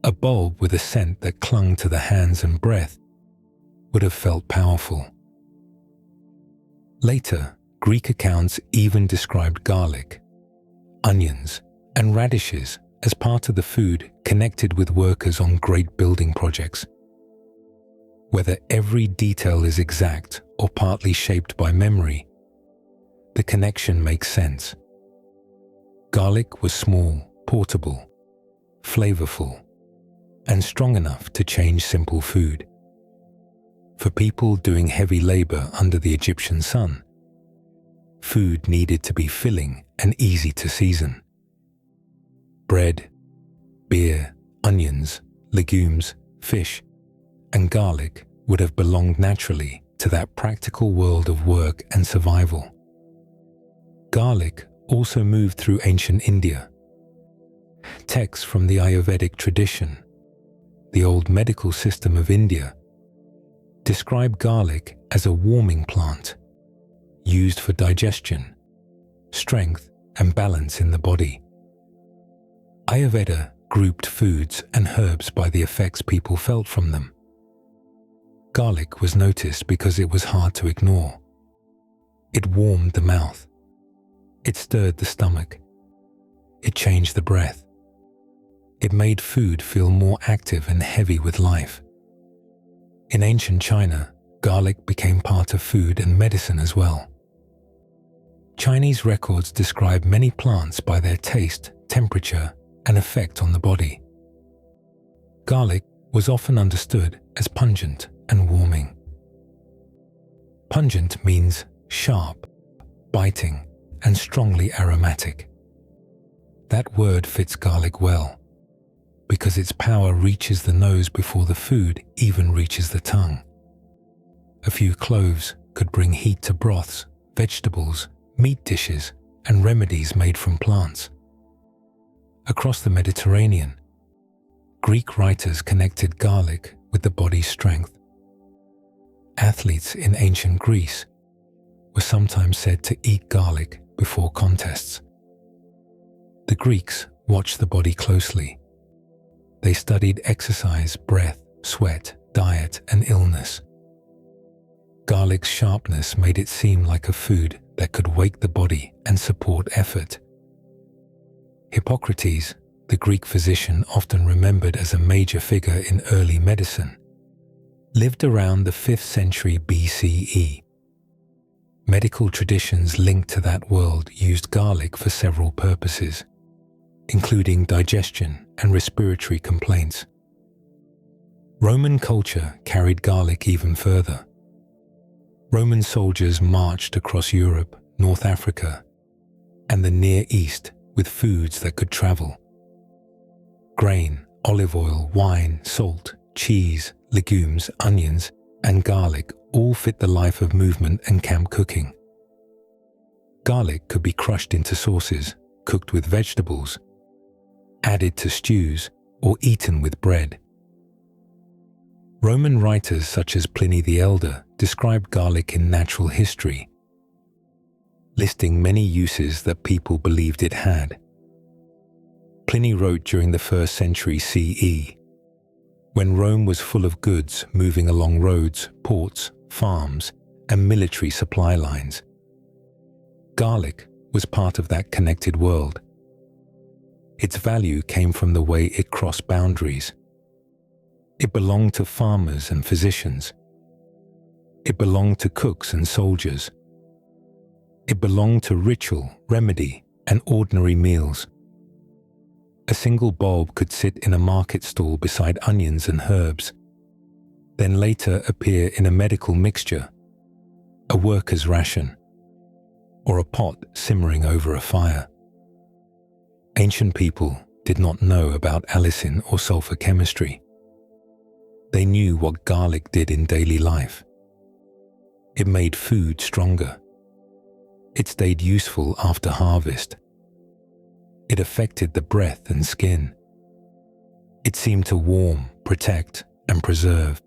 A bulb with a scent that clung to the hands and breath would have felt powerful. Later, Greek accounts even described garlic, onions, and radishes as part of the food connected with workers on great building projects. Whether every detail is exact or partly shaped by memory, the connection makes sense. Garlic was small, portable, flavorful, and strong enough to change simple food. For people doing heavy labor under the Egyptian sun, food needed to be filling and easy to season. Bread, beer, onions, legumes, fish, and garlic would have belonged naturally to that practical world of work and survival. Garlic also moved through ancient India. Texts from the Ayurvedic tradition, the old medical system of India, describe garlic as a warming plant, used for digestion, strength, and balance in the body. Ayurveda grouped foods and herbs by the effects people felt from them. Garlic was noticed because it was hard to ignore. It warmed the mouth. It stirred the stomach. It changed the breath. It made food feel more active and heavy with life. In ancient China, garlic became part of food and medicine as well. Chinese records describe many plants by their taste, temperature, and effect on the body. Garlic was often understood as pungent and warming. Pungent means sharp, biting, and strongly aromatic. That word fits garlic well, because its power reaches the nose before the food even reaches the tongue. A few cloves could bring heat to broths, vegetables, meat dishes, and remedies made from plants. Across the Mediterranean, Greek writers connected garlic with the body's strength. Athletes in ancient Greece were sometimes said to eat garlic before contests. The Greeks watched the body closely. They studied exercise, breath, sweat, diet, and illness. Garlic's sharpness made it seem like a food that could wake the body and support effort. Hippocrates, the Greek physician often remembered as a major figure in early medicine, lived around the 5th century BCE. Medical traditions linked to that world used garlic for several purposes, including digestion and respiratory complaints. Roman culture carried garlic even further. Roman soldiers marched across Europe, North Africa, and the Near East with foods that could travel. Grain, olive oil, wine, salt, cheese, legumes, onions, and garlic all fit the life of movement and camp cooking. Garlic could be crushed into sauces, cooked with vegetables, added to stews, or eaten with bread. Roman writers such as Pliny the Elder described garlic in Natural History, listing many uses that people believed it had. Pliny wrote during the 1st century CE, when Rome was full of goods moving along roads, ports, farms, and military supply lines. Garlic was part of that connected world. Its value came from the way it crossed boundaries. It belonged to farmers and physicians. It belonged to cooks and soldiers. It belonged to ritual, remedy, and ordinary meals. A single bulb could sit in a market stall beside onions and herbs, then later appear in a medical mixture, a worker's ration, or a pot simmering over a fire. Ancient people did not know about allicin or sulfur chemistry. They knew what garlic did in daily life. It made food stronger. It stayed useful after harvest. It affected the breath and skin. It seemed to warm, protect, and preserve.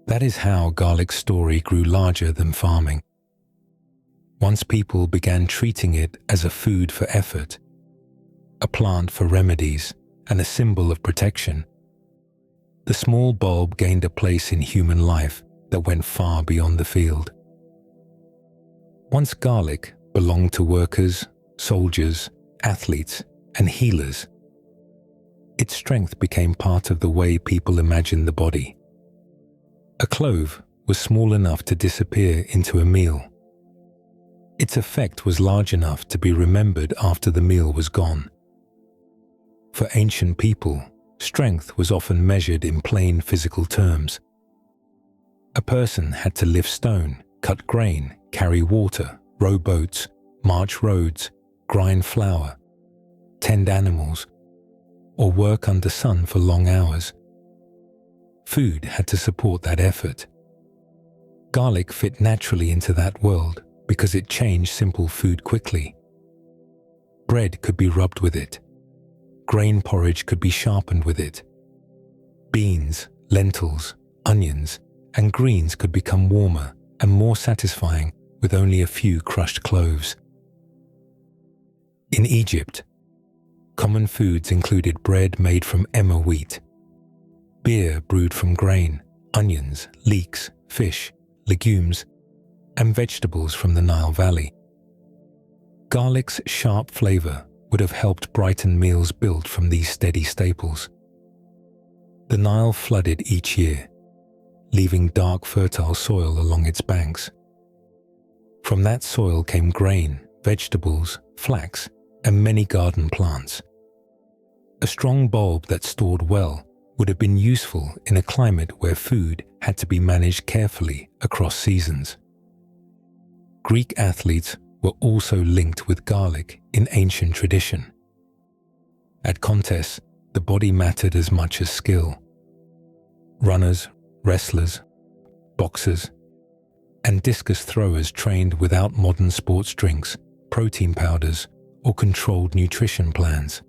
That is how garlic's story grew larger than farming. Once people began treating it as a food for effort, a plant for remedies, and a symbol of protection, the small bulb gained a place in human life that went far beyond the field. Once garlic belonged to workers, soldiers, athletes, and healers. Its strength became part of the way people imagined the body. A clove was small enough to disappear into a meal. Its effect was large enough to be remembered after the meal was gone. For ancient people, strength was often measured in plain physical terms. A person had to lift stone, cut grain, carry water, row boats, march roads, grind flour, tend animals, or work under sun for long hours. Food had to support that effort. Garlic fit naturally into that world because it changed simple food quickly. Bread could be rubbed with it. Grain porridge could be sharpened with it. Beans, lentils, onions, and greens could become warmer and more satisfying with only a few crushed cloves. In Egypt, common foods included bread made from emmer wheat, beer brewed from grain, onions, leeks, fish, legumes, and vegetables from the Nile Valley. Garlic's sharp flavor would have helped brighten meals built from these steady staples. The Nile flooded each year, leaving dark, fertile soil along its banks. From that soil came grain, vegetables, flax, and many garden plants. A strong bulb that stored well would have been useful in a climate where food had to be managed carefully across seasons. Greek athletes were also linked with garlic in ancient tradition. At contests, the body mattered as much as skill. Runners, wrestlers, boxers, and discus throwers trained without modern sports drinks, protein powders, or controlled nutrition plans.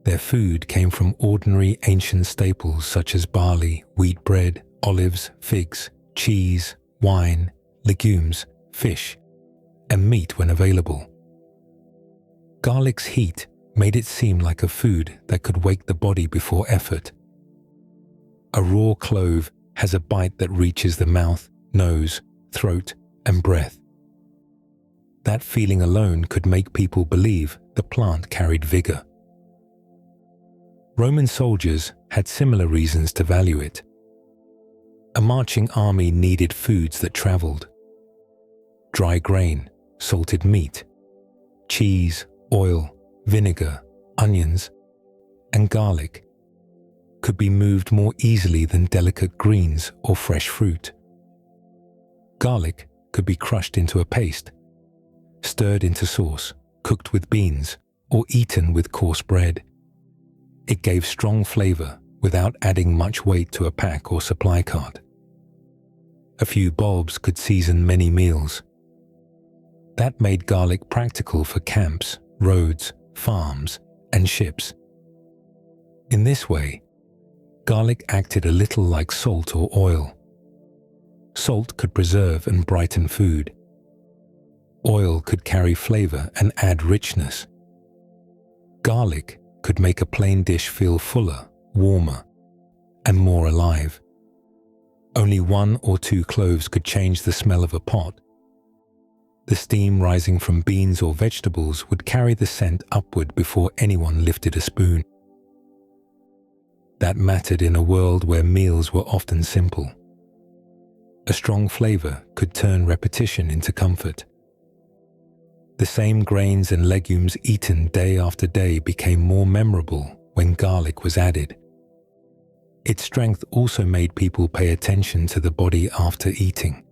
Their food came from ordinary ancient staples such as barley, wheat bread, olives, figs, cheese, wine, legumes, fish, and meat when available. Garlic's heat made it seem like a food that could wake the body before effort. A raw clove has a bite that reaches the mouth, nose, throat, and breath. That feeling alone could make people believe the plant carried vigor. Roman soldiers had similar reasons to value it. A marching army needed foods that traveled. Dry grain, salted meat, cheese, oil, vinegar, onions, and garlic could be moved more easily than delicate greens or fresh fruit. Garlic could be crushed into a paste, stirred into sauce, cooked with beans, or eaten with coarse bread. It gave strong flavor without adding much weight to a pack or supply cart. A few bulbs could season many meals. That made garlic practical for camps, roads, farms, and ships. In this way, garlic acted a little like salt or oil. Salt could preserve and brighten food. Oil could carry flavor and add richness. Garlic could make a plain dish feel fuller, warmer, and more alive. Only 1 or 2 cloves could change the smell of a pot. The steam rising from beans or vegetables would carry the scent upward before anyone lifted a spoon. That mattered in a world where meals were often simple. A strong flavor could turn repetition into comfort. The same grains and legumes eaten day after day became more memorable when garlic was added. Its strength also made people pay attention to the body after eating.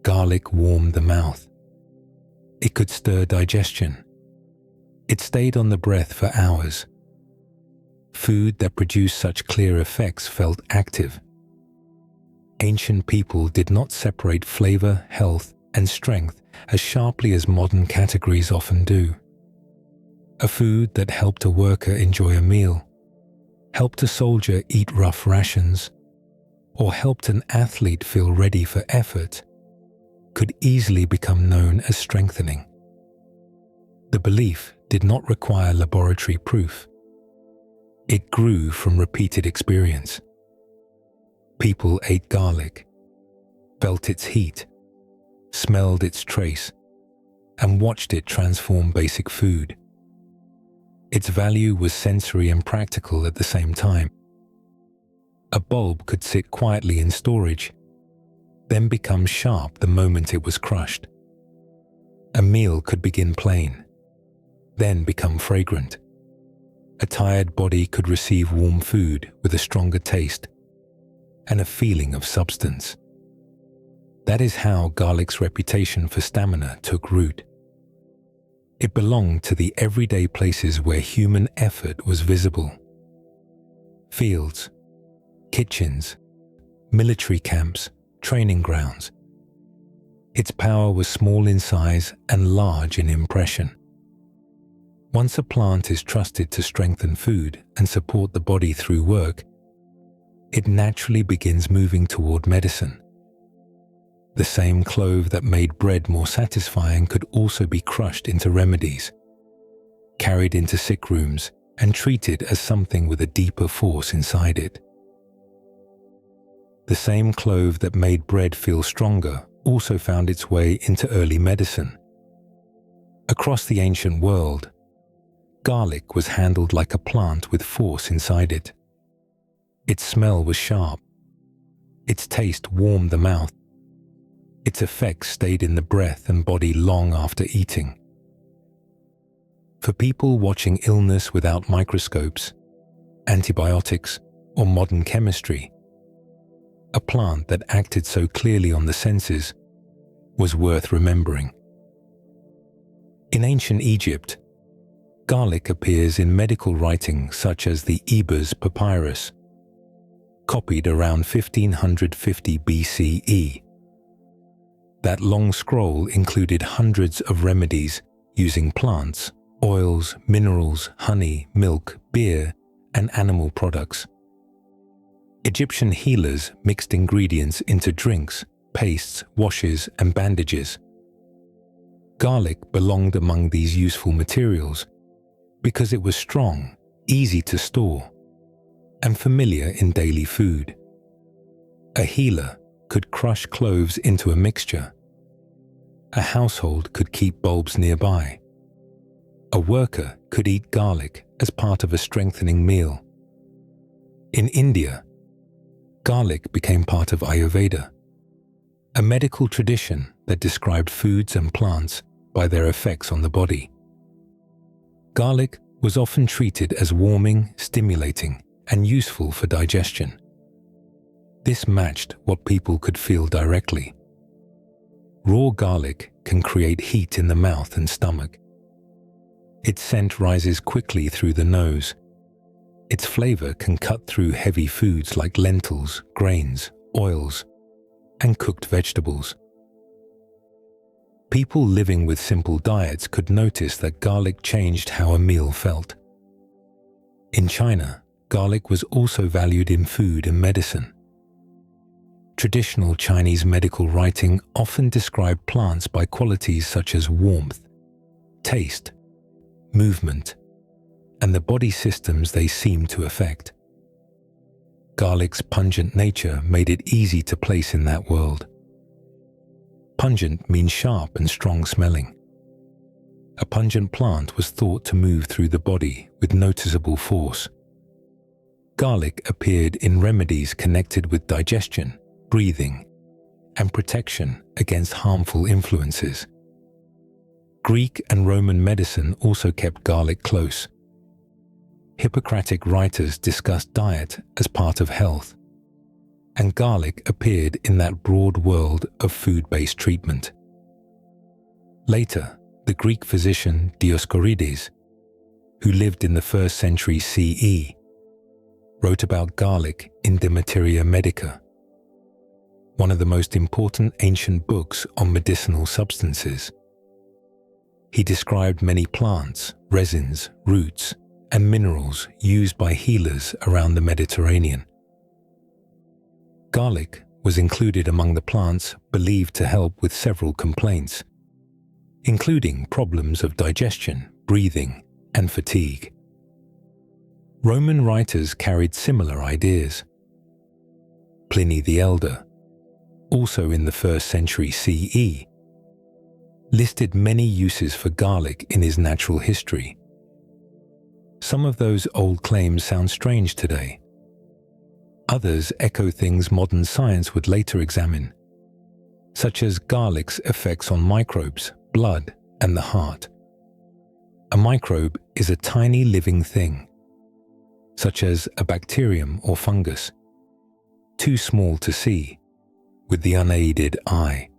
Garlic warmed the mouth. It could stir digestion. It stayed on the breath for hours. Food that produced such clear effects felt active. Ancient people did not separate flavor, health, and strength as sharply as modern categories often do. A food that helped a worker enjoy a meal, helped a soldier eat rough rations, or helped an athlete feel ready for effort could easily become known as strengthening. The belief did not require laboratory proof. It grew from repeated experience. People ate garlic, felt its heat, smelled its trace, and watched it transform basic food. Its value was sensory and practical at the same time. A bulb could sit quietly in storage, then become sharp the moment it was crushed. A meal could begin plain, then become fragrant. A tired body could receive warm food with a stronger taste and a feeling of substance. That is how garlic's reputation for stamina took root. It belonged to the everyday places where human effort was visible. Fields, kitchens, military camps, training grounds. Its power was small in size and large in impression. Once a plant is trusted to strengthen food and support the body through work, it naturally begins moving toward medicine. The same clove that made bread more satisfying could also be crushed into remedies, carried into sick rooms, and treated as something with a deeper force inside it. The same clove that made bread feel stronger also found its way into early medicine. Across the ancient world, garlic was handled like a plant with force inside it. Its smell was sharp. Its taste warmed the mouth. Its effects stayed in the breath and body long after eating. For people watching illness without microscopes, antibiotics, or modern chemistry, a plant that acted so clearly on the senses was worth remembering. In ancient Egypt, garlic appears in medical writing such as the Ebers Papyrus, copied around 1550 BCE. That long scroll included hundreds of remedies using plants, oils, minerals, honey, milk, beer, and animal products. Egyptian healers mixed ingredients into drinks, pastes, washes, and bandages. Garlic belonged among these useful materials because it was strong, easy to store, and familiar in daily food. A healer could crush cloves into a mixture. A household could keep bulbs nearby. A worker could eat garlic as part of a strengthening meal. In India, garlic became part of Ayurveda, a medical tradition that described foods and plants by their effects on the body. Garlic was often treated as warming, stimulating, and useful for digestion. This matched what people could feel directly. Raw garlic can create heat in the mouth and stomach. Its scent rises quickly through the nose. Its flavor can cut through heavy foods like lentils, grains, oils, and cooked vegetables. People living with simple diets could notice that garlic changed how a meal felt. In China, garlic was also valued in food and medicine. Traditional Chinese medical writing often described plants by qualities such as warmth, taste, movement, and the body systems they seem to affect. Garlic's pungent nature made it easy to place in that world. Pungent means sharp and strong smelling. A pungent plant was thought to move through the body with noticeable force. Garlic appeared in remedies connected with digestion, breathing, and protection against harmful influences. Greek and Roman medicine also kept garlic close. Hippocratic writers discussed diet as part of health, and garlic appeared in that broad world of food-based treatment. Later, the Greek physician Dioscorides, who lived in the 1st century CE, wrote about garlic in De Materia Medica, one of the most important ancient books on medicinal substances. He described many plants, resins, roots, and minerals used by healers around the Mediterranean. Garlic was included among the plants believed to help with several complaints, including problems of digestion, breathing, and fatigue. Roman writers carried similar ideas. Pliny the Elder, also in the 1st century CE, listed many uses for garlic in his Natural History. Some of those old claims sound strange today. Others echo things modern science would later examine, such as garlic's effects on microbes, blood, and the heart. A microbe is a tiny living thing, such as a bacterium or fungus, too small to see with the unaided eye.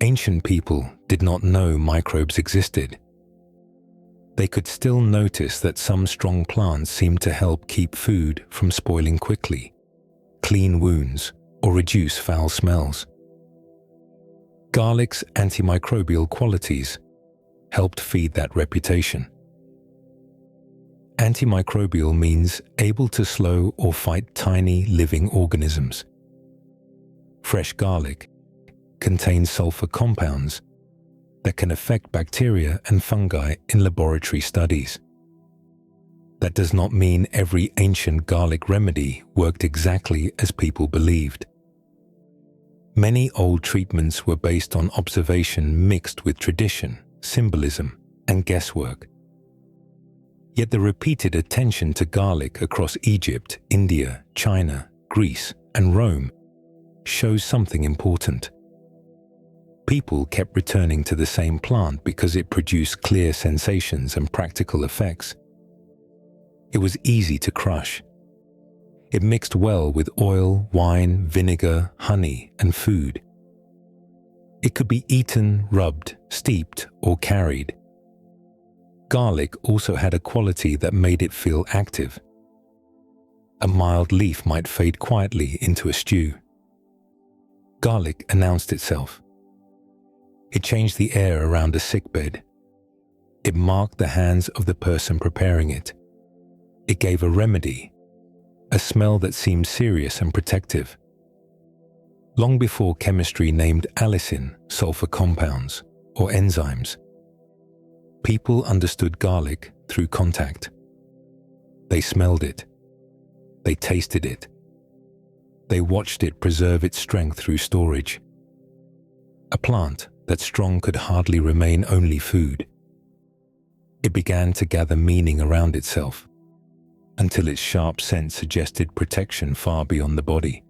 Ancient people did not know microbes existed. They could still notice that some strong plants seemed to help keep food from spoiling quickly, clean wounds, or reduce foul smells. Garlic's antimicrobial qualities helped feed that reputation. Antimicrobial means able to slow or fight tiny living organisms. Fresh garlic contains sulfur compounds that can affect bacteria and fungi in laboratory studies. That does not mean every ancient garlic remedy worked exactly as people believed. Many old treatments were based on observation mixed with tradition, symbolism, and guesswork. Yet the repeated attention to garlic across Egypt, India, China, Greece, and Rome shows something important. People kept returning to the same plant because it produced clear sensations and practical effects. It was easy to crush. It mixed well with oil, wine, vinegar, honey, and food. It could be eaten, rubbed, steeped, or carried. Garlic also had a quality that made it feel active. A mild leaf might fade quietly into a stew. Garlic announced itself. It changed the air around a sickbed. It marked the hands of the person preparing it. It gave a remedy, a smell that seemed serious and protective. Long before chemistry named allicin sulfur compounds or enzymes, people understood garlic through contact. They smelled it. They tasted it. They watched it preserve its strength through storage. A plant that strong could hardly remain only food. It began to gather meaning around itself, until its sharp scent suggested protection far beyond the body.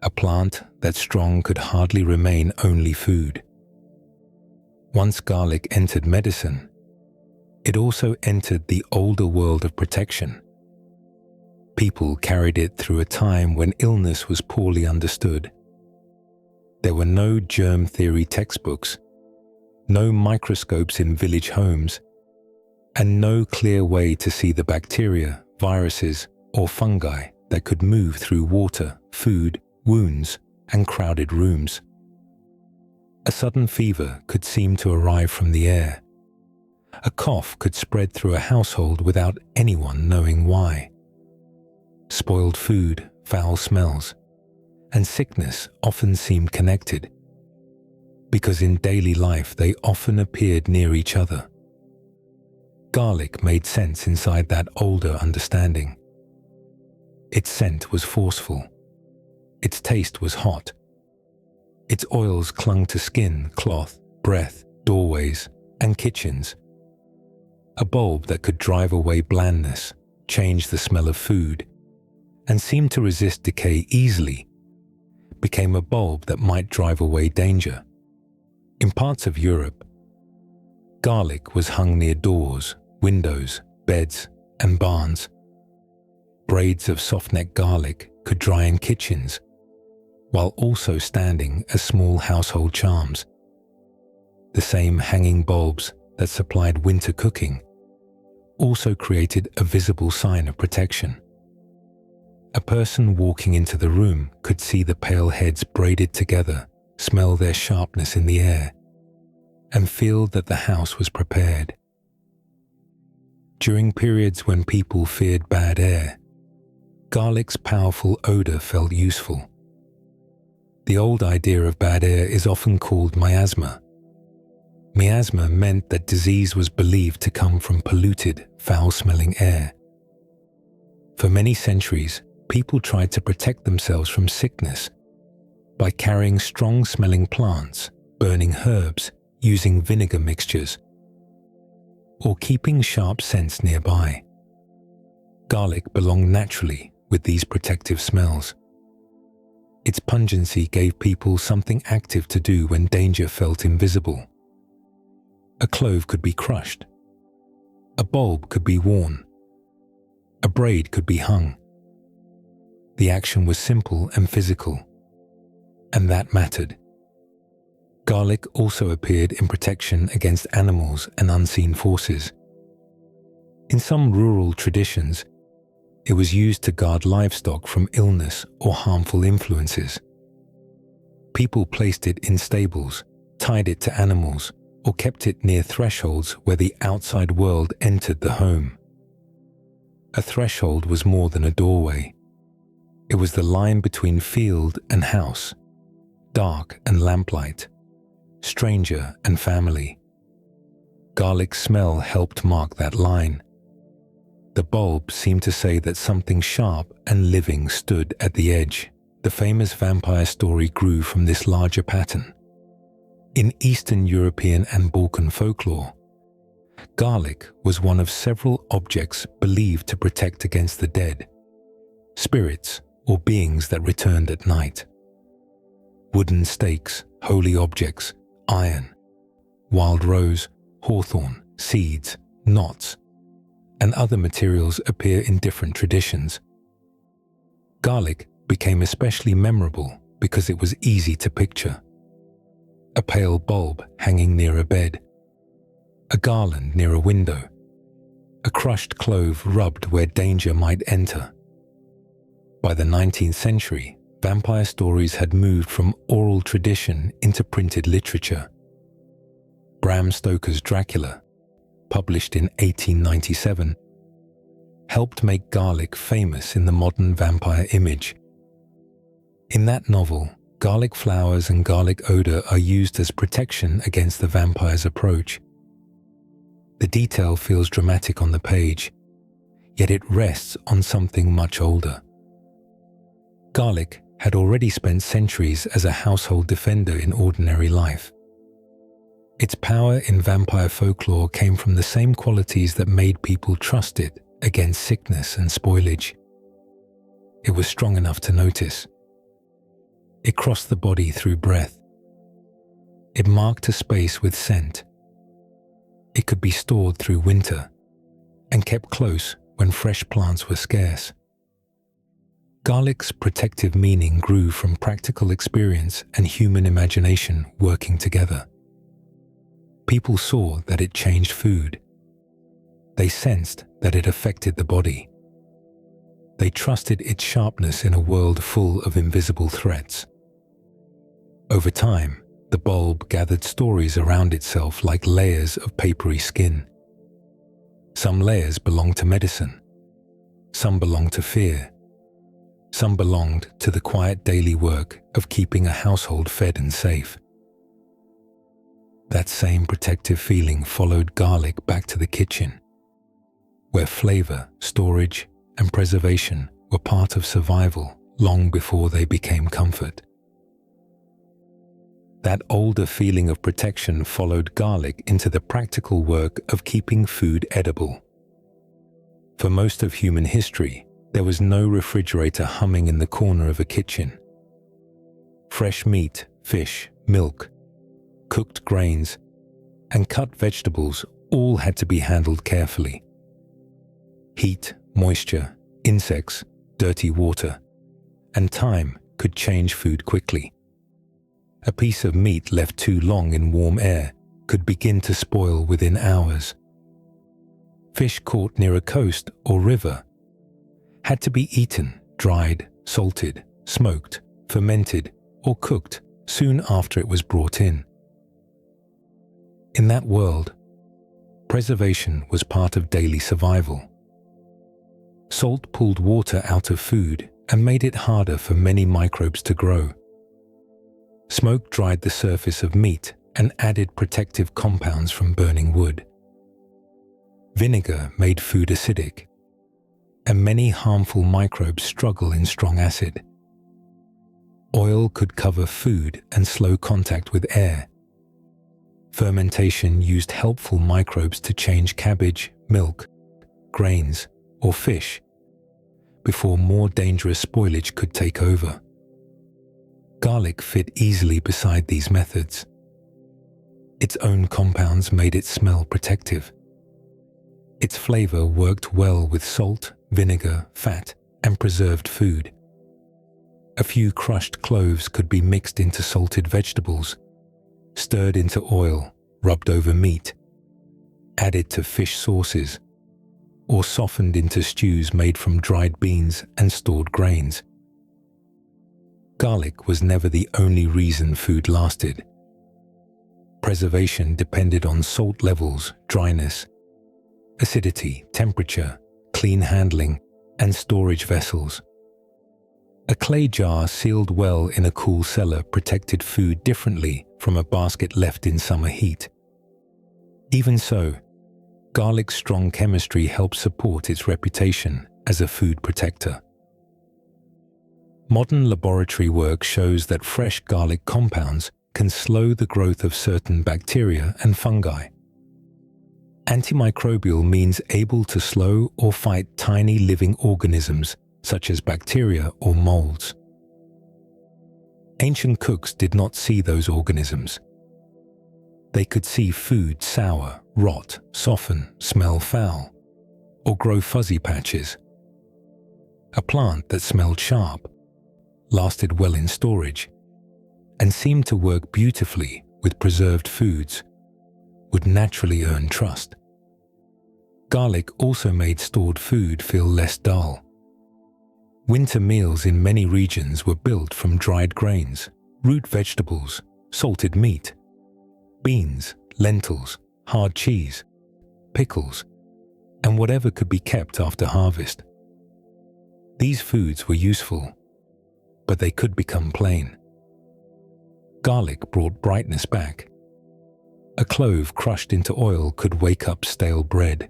A plant that strong could hardly remain only food. Once garlic entered medicine, it also entered the older world of protection. People carried it through a time when illness was poorly understood. There were no germ theory textbooks, no microscopes in village homes, and no clear way to see the bacteria, viruses, or fungi that could move through water, food, wounds, and crowded rooms. A sudden fever could seem to arrive from the air. A cough could spread through a household without anyone knowing why. Spoiled food, foul smells, and sickness often seemed connected, because in daily life they often appeared near each other. Garlic made sense inside that older understanding. Its scent was forceful. Its taste was hot. Its oils clung to skin, cloth, breath, doorways, and kitchens. A bulb that could drive away blandness, change the smell of food, and seem to resist decay easily, became a bulb that might drive away danger. In parts of Europe, garlic was hung near doors, windows, beds, and barns. Braids of soft-neck garlic could dry in kitchens, while also standing as small household charms. The same hanging bulbs that supplied winter cooking also created a visible sign of protection. A person walking into the room could see the pale heads braided together, smell their sharpness in the air, and feel that the house was prepared. During periods when people feared bad air, garlic's powerful odor felt useful. The old idea of bad air is often called miasma. Miasma meant that disease was believed to come from polluted, foul-smelling air. For many centuries, people tried to protect themselves from sickness by carrying strong-smelling plants, burning herbs, using vinegar mixtures, or keeping sharp scents nearby. Garlic belonged naturally with these protective smells. Its pungency gave people something active to do when danger felt invisible. A clove could be crushed. A bulb could be worn. A braid could be hung. The action was simple and physical, and that mattered. Garlic also appeared in protection against animals and unseen forces. In some rural traditions, it was used to guard livestock from illness or harmful influences. People placed it in stables, tied it to animals, or kept it near thresholds where the outside world entered the home. A threshold was more than a doorway. It was the line between field and house, dark and lamplight, stranger and family. Garlic's smell helped mark that line. The bulb seemed to say that something sharp and living stood at the edge. The famous vampire story grew from this larger pattern. In Eastern European and Balkan folklore, garlic was one of several objects believed to protect against the dead, spirits or beings that returned at night. Wooden stakes, holy objects, iron, wild rose, hawthorn, seeds, knots, and other materials appear in different traditions. Garlic became especially memorable because it was easy to picture. A pale bulb hanging near a bed, a garland near a window, a crushed clove rubbed where danger might enter. By the 19th century, vampire stories had moved from oral tradition into printed literature. Bram Stoker's Dracula, published in 1897, helped make garlic famous in the modern vampire image. In that novel, garlic flowers and garlic odor are used as protection against the vampire's approach. The detail feels dramatic on the page, yet it rests on something much older. Garlic had already spent centuries as a household defender in ordinary life. Its power in vampire folklore came from the same qualities that made people trust it against sickness and spoilage. It was strong enough to notice. It crossed the body through breath. It marked a space with scent. It could be stored through winter and kept close when fresh plants were scarce. Garlic's protective meaning grew from practical experience and human imagination working together. People saw that it changed food. They sensed that it affected the body. They trusted its sharpness in a world full of invisible threats. Over time, the bulb gathered stories around itself like layers of papery skin. Some layers belonged to medicine. Some belonged to fear. Some belonged to the quiet daily work of keeping a household fed and safe. That same protective feeling followed garlic back to the kitchen, where flavor, storage, and preservation were part of survival long before they became comfort. That older feeling of protection followed garlic into the practical work of keeping food edible. For most of human history, there was no refrigerator humming in the corner of a kitchen. Fresh meat, fish, milk, cooked grains, and cut vegetables all had to be handled carefully. Heat, moisture, insects, dirty water, and time could change food quickly. A piece of meat left too long in warm air could begin to spoil within hours. Fish caught near a coast or river had to be eaten, dried, salted, smoked, fermented, or cooked soon after it was brought in. In that world, preservation was part of daily survival. Salt pulled water out of food and made it harder for many microbes to grow. Smoke dried the surface of meat and added protective compounds from burning wood. Vinegar made food acidic, and many harmful microbes struggle in strong acid. Oil could cover food and slow contact with air. Fermentation used helpful microbes to change cabbage, milk, grains, or fish before more dangerous spoilage could take over. Garlic fit easily beside these methods. Its own compounds made it smell protective. Its flavor worked well with salt, vinegar, fat, and preserved food. A few crushed cloves could be mixed into salted vegetables, stirred into oil, rubbed over meat, added to fish sauces, or softened into stews made from dried beans and stored grains. Garlic was never the only reason food lasted. Preservation depended on salt levels, dryness, acidity, temperature, clean handling, and storage vessels. A clay jar sealed well in a cool cellar protected food differently from a basket left in summer heat. Even so, garlic's strong chemistry helped support its reputation as a food protector. Modern laboratory work shows that fresh garlic compounds can slow the growth of certain bacteria and fungi. Antimicrobial means able to slow or fight tiny living organisms such as bacteria or molds. Ancient cooks did not see those organisms. They could see food sour, rot, soften, smell foul, or grow fuzzy patches. A plant that smelled sharp, lasted well in storage, and seemed to work beautifully with preserved foods would naturally earn trust. Garlic also made stored food feel less dull. Winter meals in many regions were built from dried grains, root vegetables, salted meat, beans, lentils, hard cheese, pickles, and whatever could be kept after harvest. These foods were useful, but they could become plain. Garlic brought brightness back. A clove crushed into oil could wake up stale bread.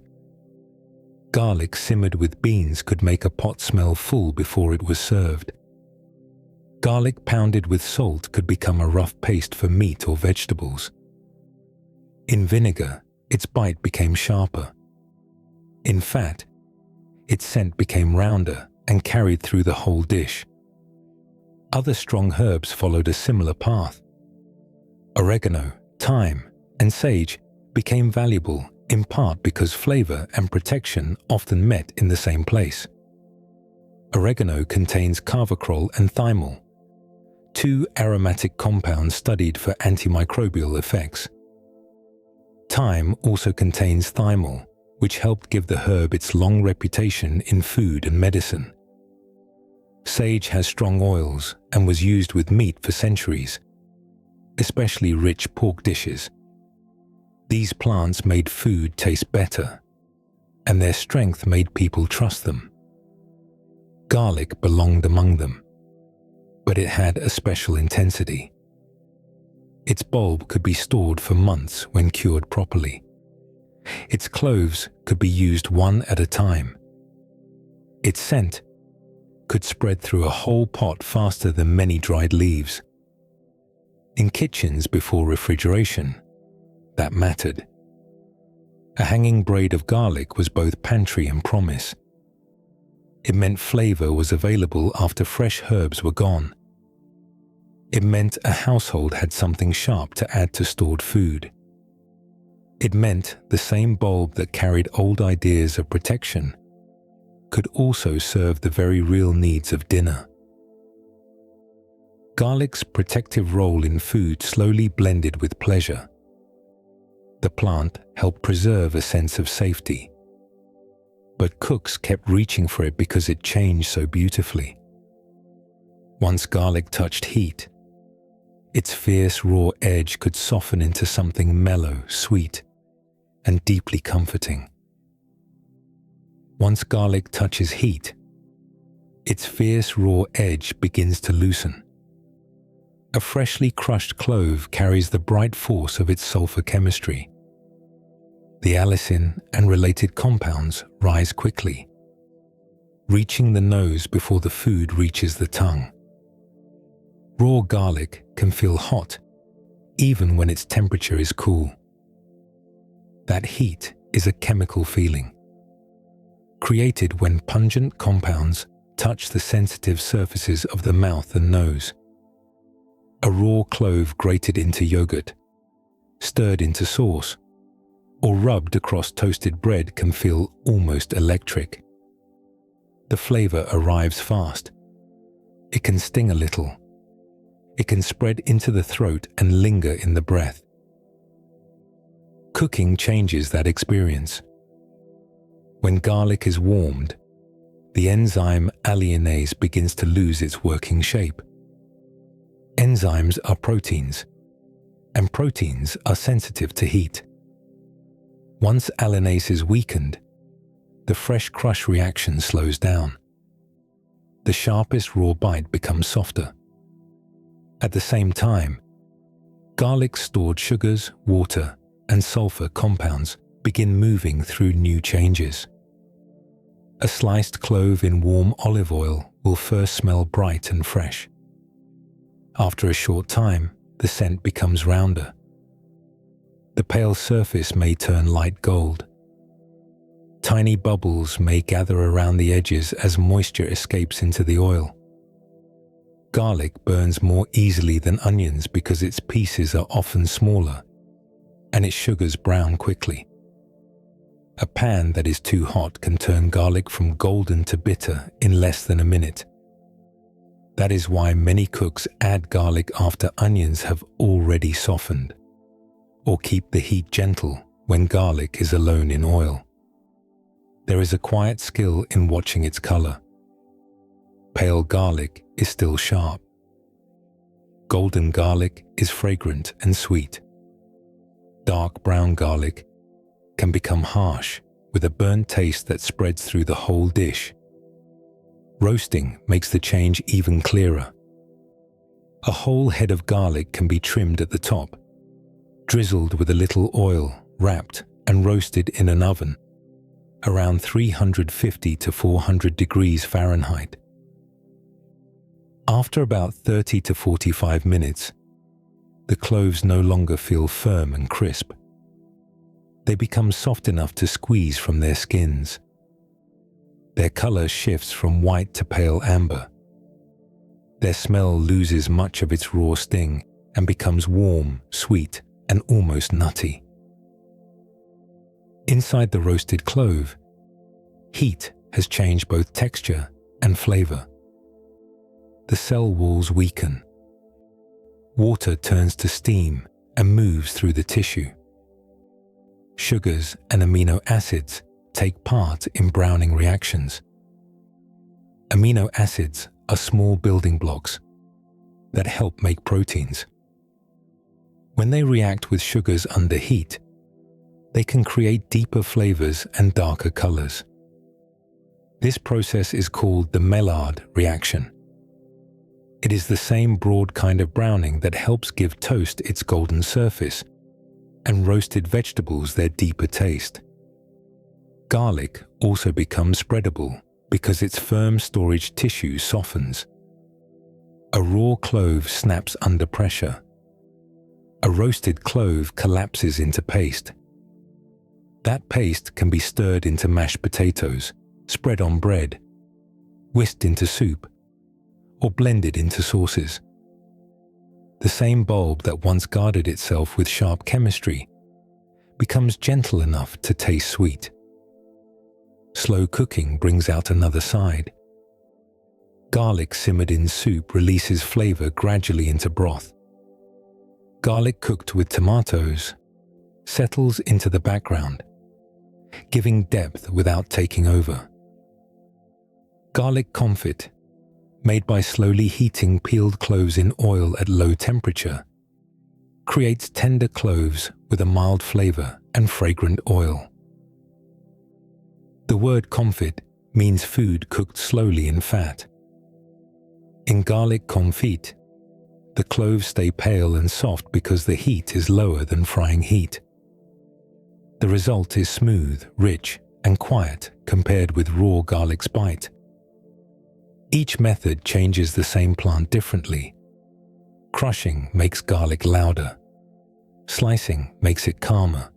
Garlic simmered with beans could make a pot smell full before it was served. Garlic pounded with salt could become a rough paste for meat or vegetables. In vinegar, its bite became sharper. In fat, its scent became rounder and carried through the whole dish. Other strong herbs followed a similar path. Oregano, thyme, and sage became valuable in part because flavor and protection often met in the same place. Oregano contains carvacrol and thymol, two aromatic compounds studied for antimicrobial effects. Thyme also contains thymol, which helped give the herb its long reputation in food and medicine. Sage has strong oils and was used with meat for centuries, especially rich pork dishes. These plants made food taste better, and their strength made people trust them. Garlic belonged among them, but it had a special intensity. Its bulb could be stored for months when cured properly. Its cloves could be used one at a time. Its scent could spread through a whole pot faster than many dried leaves. In kitchens before refrigeration, that mattered. A hanging braid of garlic was both pantry and promise. It meant flavor was available after fresh herbs were gone. It meant a household had something sharp to add to stored food. It meant the same bulb that carried old ideas of protection could also serve the very real needs of dinner. Garlic's protective role in food slowly blended with pleasure. The plant helped preserve a sense of safety, but cooks kept reaching for it because it changed so beautifully. Once garlic touched heat, its fierce raw edge could soften into something mellow, sweet, and deeply comforting. Once garlic touches heat, its fierce raw edge begins to loosen. A freshly crushed clove carries the bright force of its sulfur chemistry. The allicin and related compounds rise quickly, reaching the nose before the food reaches the tongue. Raw garlic can feel hot, even when its temperature is cool. That heat is a chemical feeling, created when pungent compounds touch the sensitive surfaces of the mouth and nose. A raw clove grated into yogurt, stirred into sauce, or rubbed across toasted bread can feel almost electric. The flavor arrives fast. It can sting a little. It can spread into the throat and linger in the breath. Cooking changes that experience. When garlic is warmed, the enzyme alliinase begins to lose its working shape. Enzymes are proteins, and proteins are sensitive to heat. Once alliinase is weakened, the fresh crush reaction slows down. The sharpest raw bite becomes softer. At the same time, garlic's stored sugars, water, and sulfur compounds begin moving through new changes. A sliced clove in warm olive oil will first smell bright and fresh. After a short time, the scent becomes rounder. The pale surface may turn light gold. Tiny bubbles may gather around the edges as moisture escapes into the oil. Garlic burns more easily than onions because its pieces are often smaller, and its sugars brown quickly. A pan that is too hot can turn garlic from golden to bitter in less than a minute. That is why many cooks add garlic after onions have already softened, or keep the heat gentle when garlic is alone in oil. There is a quiet skill in watching its color. Pale garlic is still sharp. Golden garlic is fragrant and sweet. Dark brown garlic can become harsh with a burnt taste that spreads through the whole dish. Roasting makes the change even clearer. A whole head of garlic can be trimmed at the top, drizzled with a little oil, wrapped and roasted in an oven, around 350 to 400 degrees Fahrenheit. After about 30 to 45 minutes, the cloves no longer feel firm and crisp. They become soft enough to squeeze from their skins. Their color shifts from white to pale amber. Their smell loses much of its raw sting and becomes warm, sweet, and almost nutty. Inside the roasted clove, heat has changed both texture and flavor. The cell walls weaken. Water turns to steam and moves through the tissue. Sugars and amino acids take part in browning reactions. Amino acids are small building blocks that help make proteins. When they react with sugars under heat, they can create deeper flavors and darker colors. This process is called the Maillard reaction. It is the same broad kind of browning that helps give toast its golden surface and roasted vegetables their deeper taste. Garlic also becomes spreadable because its firm storage tissue softens. A raw clove snaps under pressure. A roasted clove collapses into paste. That paste can be stirred into mashed potatoes, spread on bread, whisked into soup, or blended into sauces. The same bulb that once guarded itself with sharp chemistry becomes gentle enough to taste sweet. Slow cooking brings out another side. Garlic simmered in soup releases flavor gradually into broth. Garlic cooked with tomatoes settles into the background, giving depth without taking over. Garlic confit, made by slowly heating peeled cloves in oil at low temperature, creates tender cloves with a mild flavor and fragrant oil. The word confit means food cooked slowly in fat. In garlic confit, the cloves stay pale and soft because the heat is lower than frying heat. The result is smooth, rich, and quiet compared with raw garlic's bite. Each method changes the same plant differently. Crushing makes garlic louder. Slicing makes it calmer.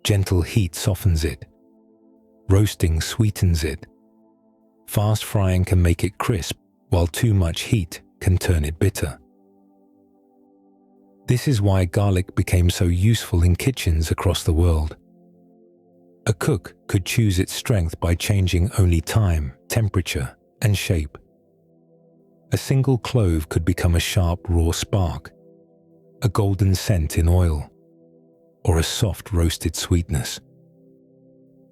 Gentle heat softens it. Roasting sweetens it. Fast frying can make it crisp, while too much heat can turn it bitter. This is why garlic became so useful in kitchens across the world. A cook could choose its strength by changing only time, temperature, and shape. A single clove could become a sharp raw spark, a golden scent in oil, or a soft roasted sweetness.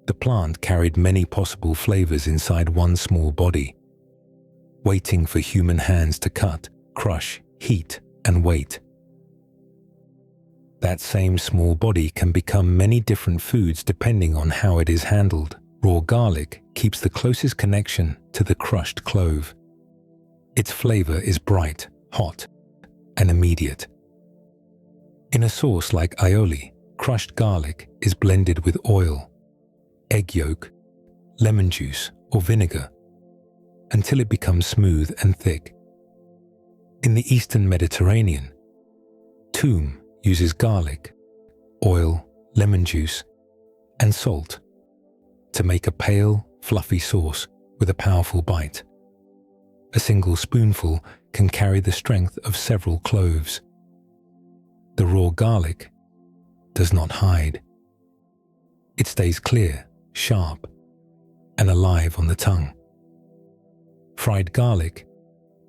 The plant carried many possible flavors inside one small body, waiting for human hands to cut, crush, heat, and wait. That same small body can become many different foods depending on how it is handled. Raw garlic keeps the closest connection to the crushed clove. Its flavor is bright, hot, and immediate. In a sauce like aioli, crushed garlic is blended with oil, egg yolk, lemon juice, or vinegar until it becomes smooth and thick. In the Eastern Mediterranean, toum uses garlic, oil, lemon juice, and salt to make a pale, fluffy sauce with a powerful bite. A single spoonful can carry the strength of several cloves. The raw garlic does not hide. It stays clear, sharp, and alive on the tongue. Fried garlic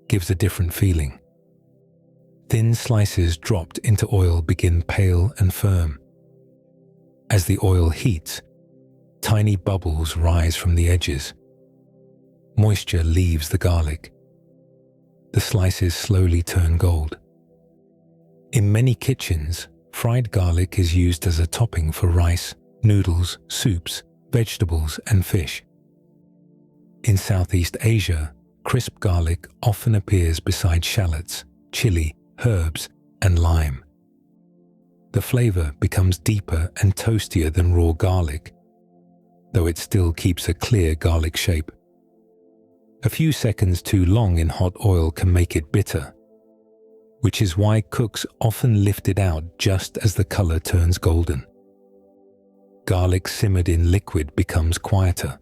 gives a different feeling. Thin slices dropped into oil begin pale and firm. As the oil heats, tiny bubbles rise from the edges. Moisture leaves the garlic. The slices slowly turn gold. In many kitchens, fried garlic is used as a topping for rice, noodles, soups, vegetables, and fish. In Southeast Asia, crisp garlic often appears beside shallots, chili, herbs, and lime. The flavor becomes deeper and toastier than raw garlic, though it still keeps a clear garlic shape. A few seconds too long in hot oil can make it bitter, which is why cooks often lift it out just as the color turns golden. Garlic simmered in liquid becomes quieter.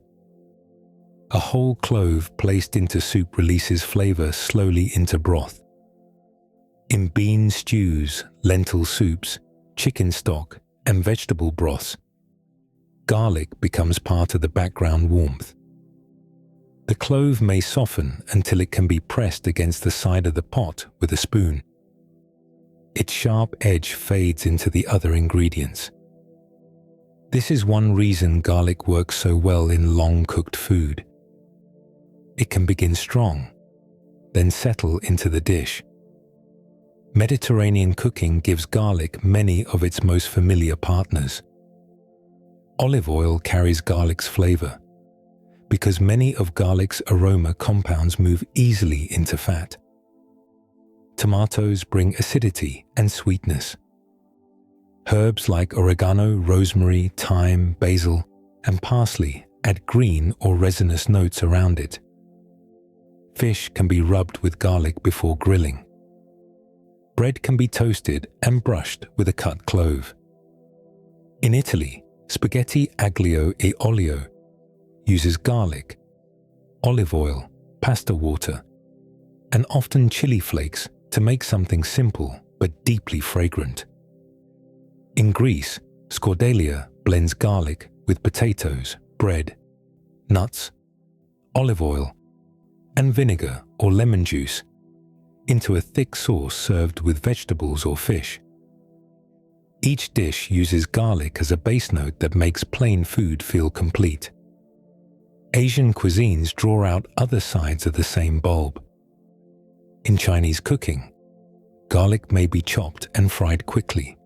A whole clove placed into soup releases flavor slowly into broth. In bean stews, lentil soups, chicken stock, and vegetable broths, garlic becomes part of the background warmth. The clove may soften until it can be pressed against the side of the pot with a spoon. Its sharp edge fades into the other ingredients. This is one reason garlic works so well in long-cooked food. It can begin strong, then settle into the dish. Mediterranean cooking gives garlic many of its most familiar partners. Olive oil carries garlic's flavor, because many of garlic's aroma compounds move easily into fat. Tomatoes bring acidity and sweetness. Herbs like oregano, rosemary, thyme, basil, and parsley add green or resinous notes around it. Fish can be rubbed with garlic before grilling. Bread can be toasted and brushed with a cut clove. In Italy, spaghetti aglio e olio uses garlic, olive oil, pasta water, and often chili flakes to make something simple but deeply fragrant. In Greece, scordalia blends garlic with potatoes, bread, nuts, olive oil, and vinegar or lemon juice into a thick sauce served with vegetables or fish. Each dish uses garlic as a base note that makes plain food feel complete. Asian cuisines draw out other sides of the same bulb. In Chinese cooking, garlic may be chopped and fried quickly,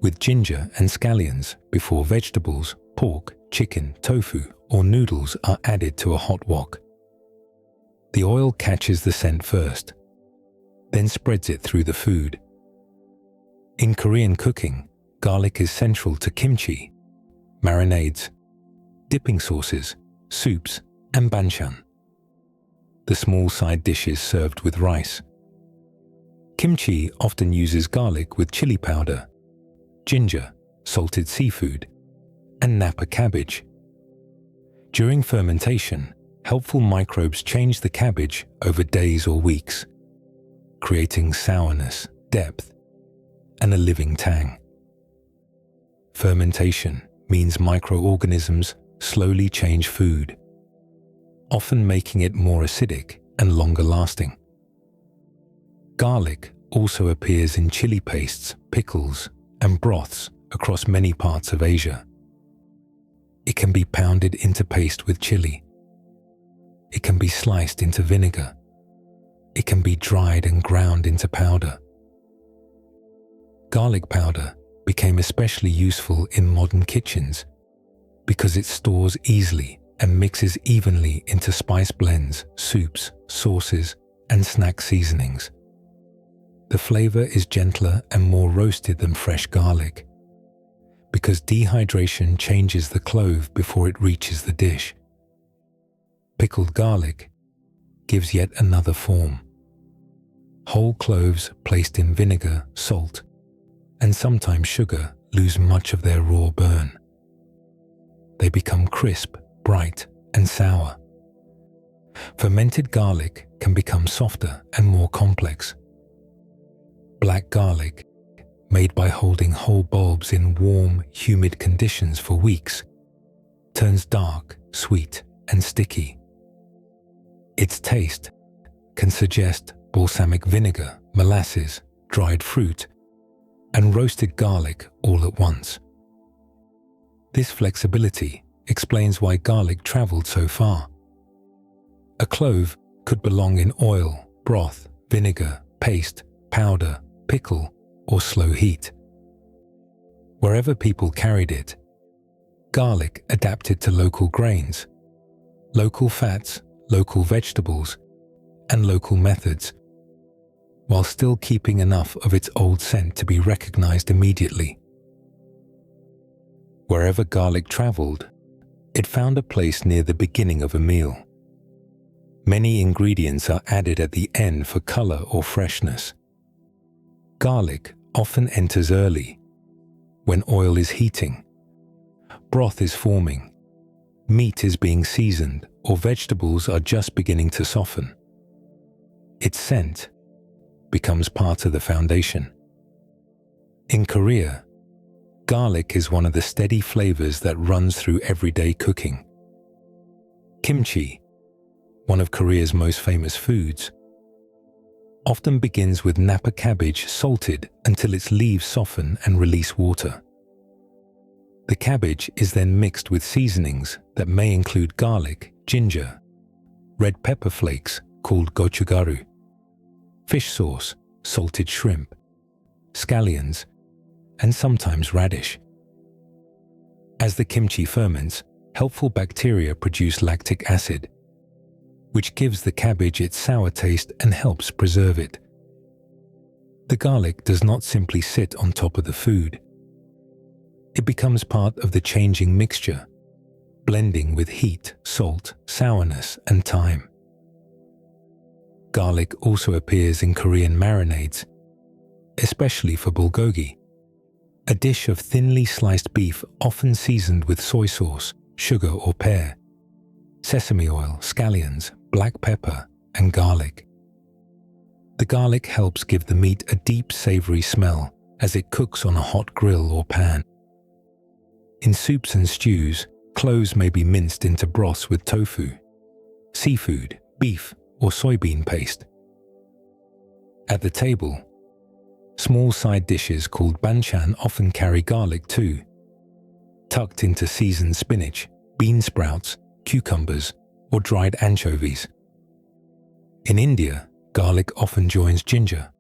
with ginger and scallions before vegetables, pork, chicken, tofu, or noodles are added to a hot wok. The oil catches the scent first, then spreads it through the food. In Korean cooking, garlic is central to kimchi, marinades, dipping sauces, soups, and banchan, the small side dishes served with rice. Kimchi often uses garlic with chili powder, ginger, salted seafood, and napa cabbage. During fermentation, helpful microbes change the cabbage over days or weeks, creating sourness, depth, and a living tang. Fermentation means microorganisms slowly change food, often making it more acidic and longer lasting. Garlic also appears in chili pastes, pickles, and broths across many parts of Asia. It can be pounded into paste with chili. It can be sliced into vinegar. It can be dried and ground into powder. Garlic powder became especially useful in modern kitchens because it stores easily and mixes evenly into spice blends, soups, sauces, and snack seasonings. The flavor is gentler and more roasted than fresh garlic because dehydration changes the clove before it reaches the dish. Pickled garlic gives yet another form. Whole cloves placed in vinegar, salt, and sometimes sugar lose much of their raw burn. They become crisp, bright, and sour. Fermented garlic can become softer and more complex. Black garlic, made by holding whole bulbs in warm, humid conditions for weeks, turns dark, sweet, and sticky. Its taste can suggest balsamic vinegar, molasses, dried fruit, and roasted garlic all at once. This flexibility explains why garlic traveled so far. A clove could belong in oil, broth, vinegar, paste, powder, pickle, or slow heat. Wherever people carried it, garlic adapted to local grains, local fats, local vegetables, and local methods. while still keeping enough of its old scent to be recognized immediately. Wherever garlic traveled, it found a place near the beginning of a meal. Many ingredients are added at the end for color or freshness. Garlic often enters early, when oil is heating, broth is forming, meat is being seasoned, or vegetables are just beginning to soften. Its scent becomes part of the foundation. In Korea, garlic is one of the steady flavors that runs through everyday cooking. Kimchi, one of Korea's most famous foods, often begins with Napa cabbage salted until its leaves soften and release water. The cabbage is then mixed with seasonings that may include garlic, ginger, red pepper flakes called gochugaru, fish sauce, salted shrimp, scallions, and sometimes radish. As the kimchi ferments, helpful bacteria produce lactic acid, which gives the cabbage its sour taste and helps preserve it. The garlic does not simply sit on top of the food. It becomes part of the changing mixture, blending with heat, salt, sourness, and thyme. Garlic also appears in Korean marinades, especially for bulgogi, a dish of thinly sliced beef often seasoned with soy sauce, sugar or pear, sesame oil, scallions, black pepper, and garlic. The garlic helps give the meat a deep savory smell as it cooks on a hot grill or pan. In soups and stews, cloves may be minced into broths with tofu, seafood, beef, or soybean paste. At the table, small side dishes called banchan often carry garlic too, tucked into seasoned spinach, bean sprouts, cucumbers, or dried anchovies. In India, garlic often joins ginger,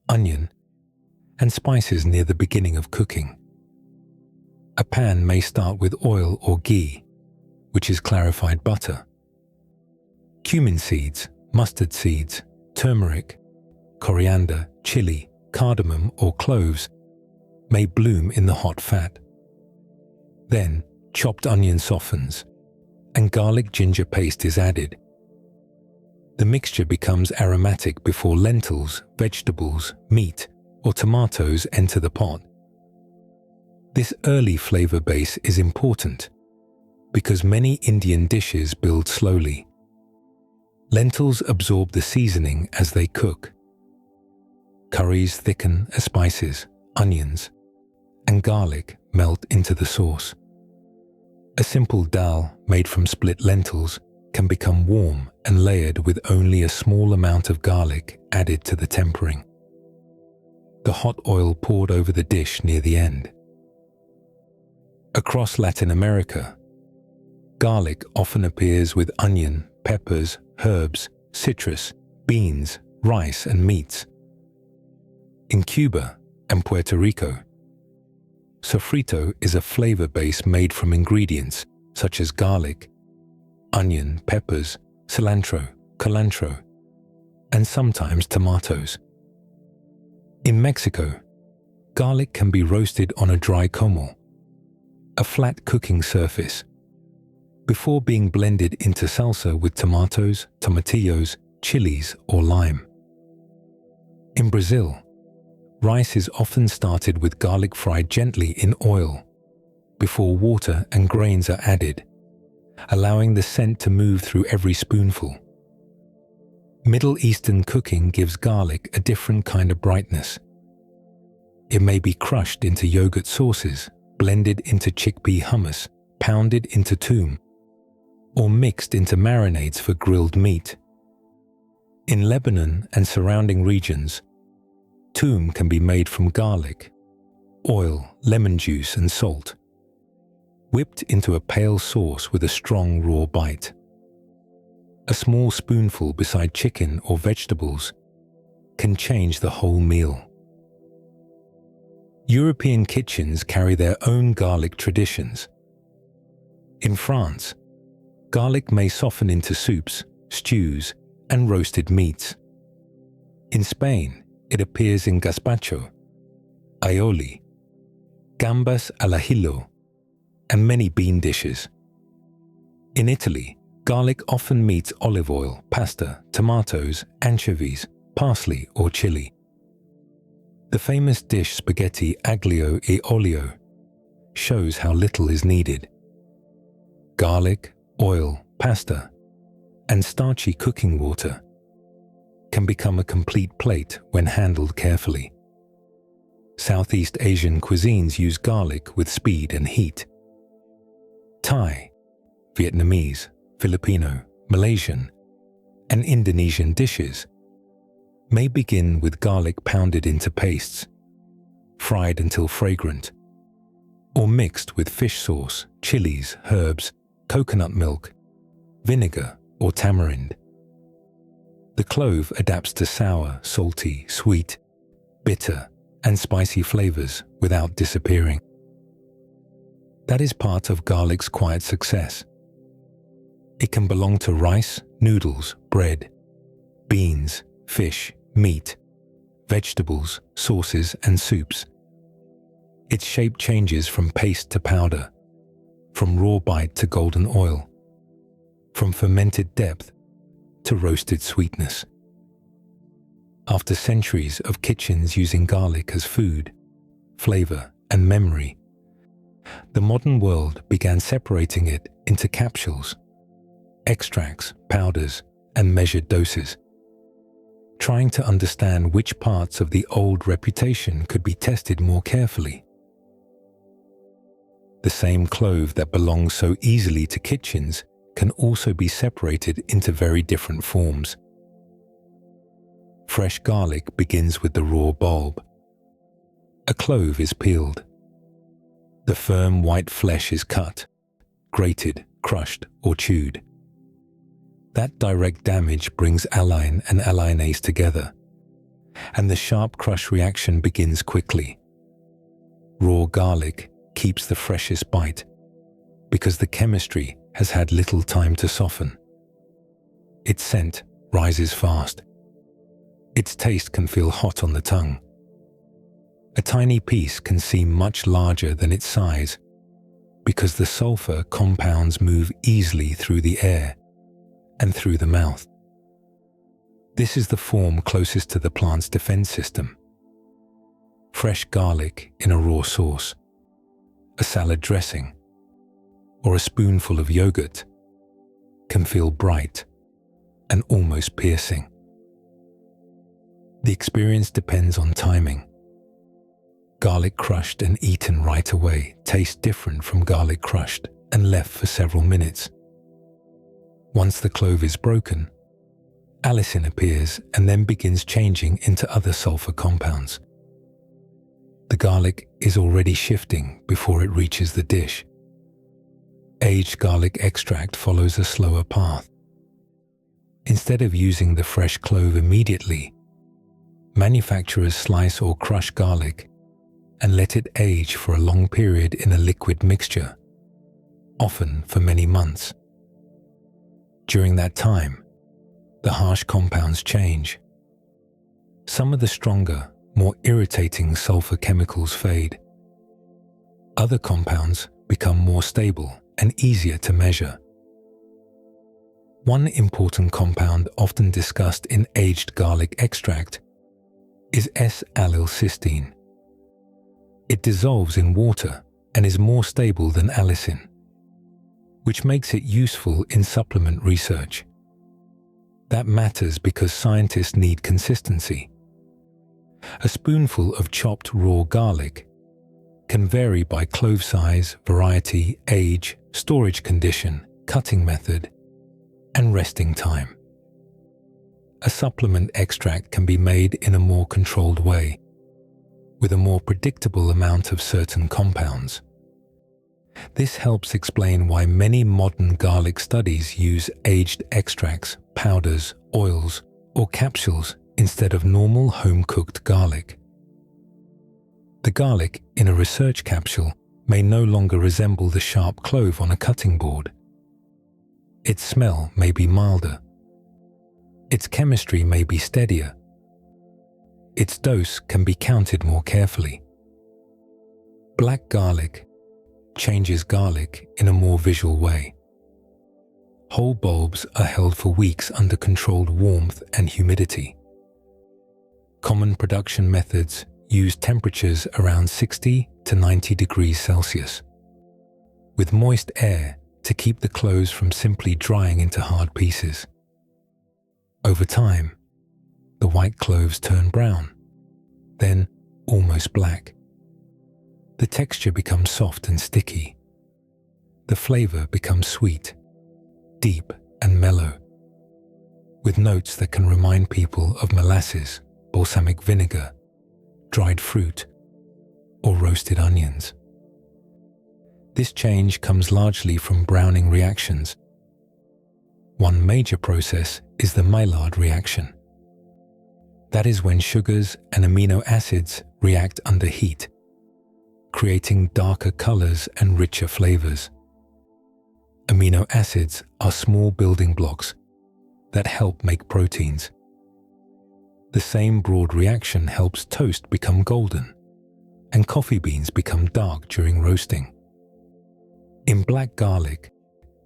onion, and spices near the beginning of cooking. A pan may start with oil or ghee, which is clarified butter. Cumin seeds, mustard seeds, turmeric, coriander, chili, cardamom, or cloves may bloom in the hot fat. Then, chopped onion softens, and garlic ginger paste is added. The mixture becomes aromatic before lentils, vegetables, meat, or tomatoes enter the pot. This early flavor base is important because many Indian dishes build slowly. Lentils absorb the seasoning as they cook. Curries thicken as spices, onions, and garlic melt into the sauce. A simple dal made from split lentils can become warm and layered with only a small amount of garlic added to the tempering. The hot oil poured over the dish near the end. Across Latin America, garlic often appears with onion, peppers, herbs, citrus, beans, rice, and meats. In Cuba and Puerto Rico, sofrito is a flavor base made from ingredients such as garlic, onion, peppers, cilantro, culantro, and sometimes tomatoes. In Mexico, garlic can be roasted on a dry comal, a flat cooking surface, before being blended into salsa with tomatoes, tomatillos, chilies, or lime. In Brazil, rice is often started with garlic fried gently in oil before water and grains are added, allowing the scent to move through every spoonful. Middle Eastern cooking gives garlic a different kind of brightness. It may be crushed into yogurt sauces, blended into chickpea hummus, pounded into toum, or mixed into marinades for grilled meat. In Lebanon and surrounding regions, toum can be made from garlic, oil, lemon juice, and salt, whipped into a pale sauce with a strong raw bite. A small spoonful beside chicken or vegetables can change the whole meal. European kitchens carry their own garlic traditions. In France, garlic may soften into soups, stews, and roasted meats. In Spain, It appears in gazpacho, aioli, gambas al ajillo, and many bean dishes. In Italy, garlic often meets olive oil, pasta, tomatoes, anchovies, parsley, or chili. The famous dish spaghetti aglio e olio shows how little is needed. Garlic, oil, pasta, and starchy cooking water can become a complete plate when handled carefully. Southeast Asian cuisines use garlic with speed and heat. Thai, Vietnamese, Filipino, Malaysian, and Indonesian dishes may begin with garlic pounded into pastes, fried until fragrant, or mixed with fish sauce, chilies, herbs, coconut milk, vinegar, or tamarind. The clove adapts to sour, salty, sweet, bitter, and spicy flavors without disappearing. That is part of garlic's quiet success. It can belong to rice, noodles, bread, beans, fish, meat, vegetables, sauces, and soups. Its shape changes from paste to powder, from raw bite to golden oil, from fermented depth to roasted sweetness. After centuries of kitchens using garlic as food, flavor, and memory, the modern world began separating it into capsules, extracts, powders, and measured doses, trying to understand which parts of the old reputation could be tested more carefully. The same clove that belongs so easily to kitchens can also be separated into very different forms. Fresh garlic begins with the raw bulb. A clove is peeled. The firm white flesh is cut, grated, crushed, or chewed. That direct damage brings align and alienase together, and the sharp crush reaction begins quickly. Raw garlic keeps the freshest bite because the chemistry has had little time to soften. Its scent rises fast. Its taste can feel hot on the tongue. A tiny piece can seem much larger than its size because the sulfur compounds move easily through the air and through the mouth. This is the form closest to the plant's defense system. Fresh garlic in a raw sauce, a salad dressing, or a spoonful of yogurt can feel bright and almost piercing. The experience depends on timing. Garlic crushed and eaten right away tastes different from garlic crushed and left for several minutes. Once the clove is broken, allicin appears and then begins changing into other sulfur compounds. The garlic is already shifting before it reaches the dish. Aged garlic extract follows a slower path. Instead of using the fresh clove immediately, manufacturers slice or crush garlic and let it age for a long period in a liquid mixture, often for many months. During that time, the harsh compounds change. Some of the stronger, more irritating sulfur chemicals fade. Other compounds become more stable and easier to measure. One important compound often discussed in aged garlic extract is S-allylcysteine. It dissolves in water and is more stable than allicin, which makes it useful in supplement research. That matters because scientists need consistency. A spoonful of chopped raw garlic can vary by clove size, variety, age, storage condition, cutting method, and resting time. A supplement extract can be made in a more controlled way, with a more predictable amount of certain compounds. This helps explain why many modern garlic studies use aged extracts, powders, oils, or capsules instead of normal home-cooked garlic. The garlic in a research capsule may no longer resemble the sharp clove on a cutting board. Its smell may be milder. Its chemistry may be steadier. its dose can be counted more carefully. Black garlic changes garlic in a more visual way. Whole bulbs are held for weeks under controlled warmth and humidity. Common production methods use temperatures around 60 to 90 degrees Celsius, with moist air to keep the cloves from simply drying into hard pieces. Over time, the white cloves turn brown, then almost black. The texture becomes soft and sticky. The flavor becomes sweet, deep and mellow, with notes that can remind people of molasses, balsamic vinegar, dried fruit, or roasted onions. This change comes largely from browning reactions. One major process is the Maillard reaction. That is when sugars and amino acids react under heat, creating darker colors and richer flavors. Amino acids are small building blocks that help make proteins. The same broad reaction helps toast become golden and coffee beans become dark during roasting. In black garlic,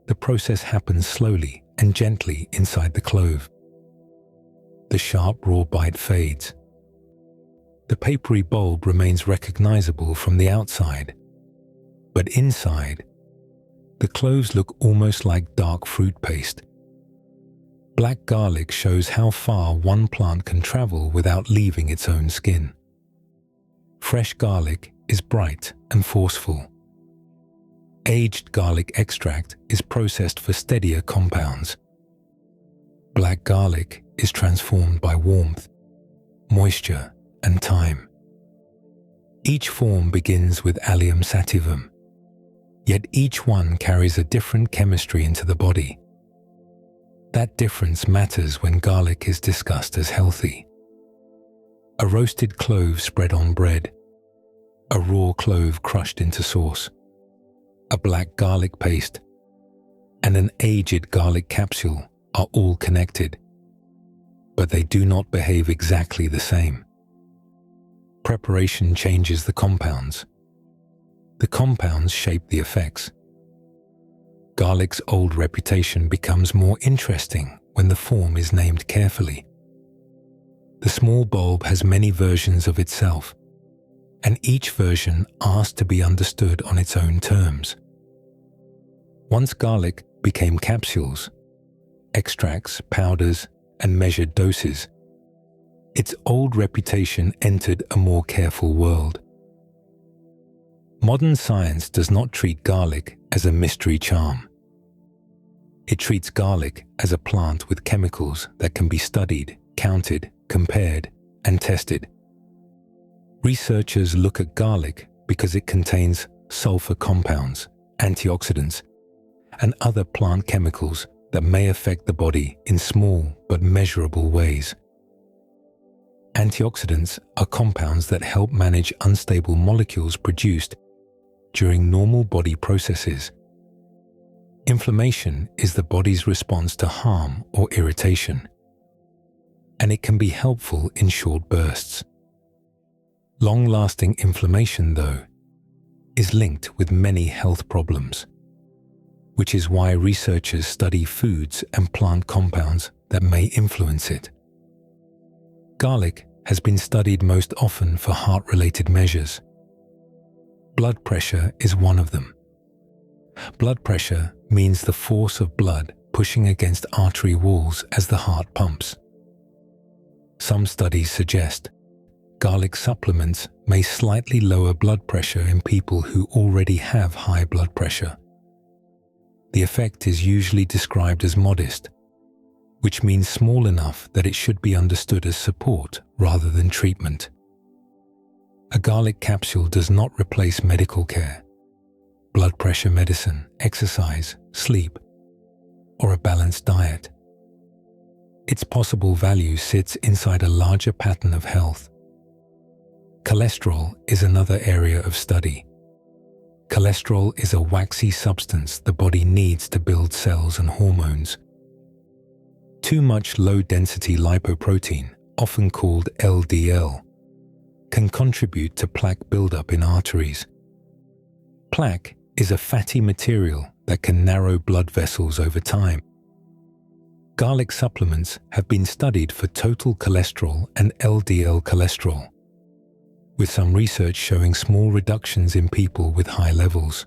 the process happens slowly and gently inside the clove. The sharp raw bite fades. The papery bulb remains recognizable from the outside, but inside, the cloves look almost like dark fruit paste. Black garlic shows how far one plant can travel without leaving its own skin. Fresh garlic is bright and forceful. Aged garlic extract is processed for steadier compounds. Black garlic is transformed by warmth, moisture, and time. Each form begins with allium sativum, yet each one carries a different chemistry into the body. That difference matters when garlic is discussed as healthy. A roasted clove spread on bread, a raw clove crushed into sauce, a black garlic paste, and an aged garlic capsule are all connected, but they do not behave exactly the same. Preparation changes the compounds. The compounds shape the effects. Garlic's old reputation becomes more interesting when the form is named carefully. The small bulb has many versions of itself, and each version asks to be understood on its own terms. Once garlic became capsules, extracts, powders, and measured doses, its old reputation entered a more careful world. Modern science does not treat garlic as a mystery charm. It treats garlic as a plant with chemicals that can be studied, counted, compared, and tested. Researchers look at garlic because it contains sulfur compounds, antioxidants, and other plant chemicals that may affect the body in small but measurable ways. Antioxidants are compounds that help manage unstable molecules produced during normal body processes. Inflammation is the body's response to harm or irritation, and it can be helpful in short bursts. Long-lasting inflammation, though, is linked with many health problems, which is why researchers study foods and plant compounds that may influence it. Garlic has been studied most often for heart-related measures. Blood pressure is one of them. Blood pressure means the force of blood pushing against artery walls as the heart pumps. Some studies suggest garlic supplements may slightly lower blood pressure in people who already have high blood pressure. The effect is usually described as modest, which means small enough that it should be understood as support rather than treatment. A garlic capsule does not replace medical care, blood pressure medicine, exercise, sleep, or a balanced diet. Its possible value sits inside a larger pattern of health. Cholesterol is another area of study. Cholesterol is a waxy substance the body needs to build cells and hormones. Too much low-density lipoprotein, often called LDL, can contribute to plaque buildup in arteries. Plaque is a fatty material that can narrow blood vessels over time. Garlic supplements have been studied for total cholesterol and LDL cholesterol, with some research showing small reductions in people with high levels.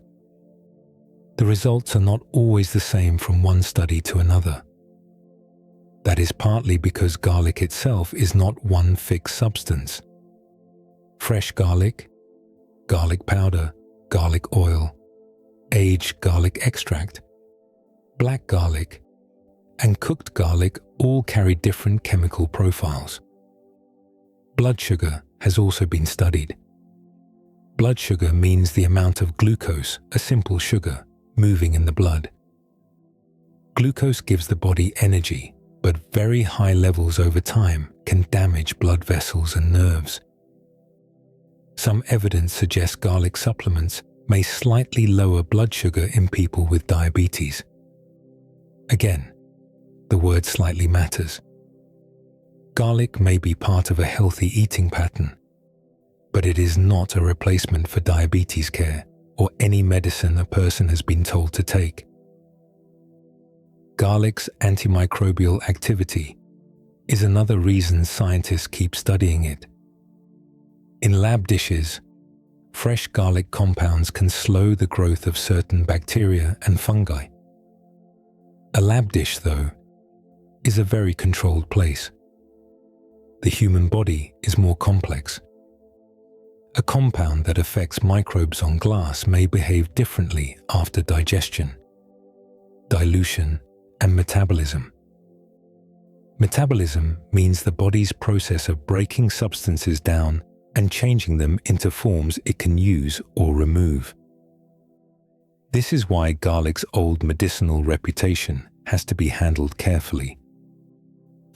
The results are not always the same from one study to another. That is partly because garlic itself is not one fixed substance. Fresh garlic, garlic powder, garlic oil, aged garlic extract, black garlic, and cooked garlic all carry different chemical profiles. Blood sugar has also been studied. Blood sugar means the amount of glucose, a simple sugar, moving in the blood. Glucose gives the body energy, but very high levels over time can damage blood vessels and nerves. Some evidence suggests garlic supplements may slightly lower blood sugar in people with diabetes. Again, the word slightly matters. Garlic may be part of a healthy eating pattern, but it is not a replacement for diabetes care or any medicine a person has been told to take. Garlic's antimicrobial activity is another reason scientists keep studying it. In lab dishes, fresh garlic compounds can slow the growth of certain bacteria and fungi. A lab dish, though, is a very controlled place. The human body is more complex. A compound that affects microbes on glass may behave differently after digestion, dilution, and metabolism. Metabolism means the body's process of breaking substances down and changing them into forms it can use or remove. This is why garlic's old medicinal reputation has to be handled carefully.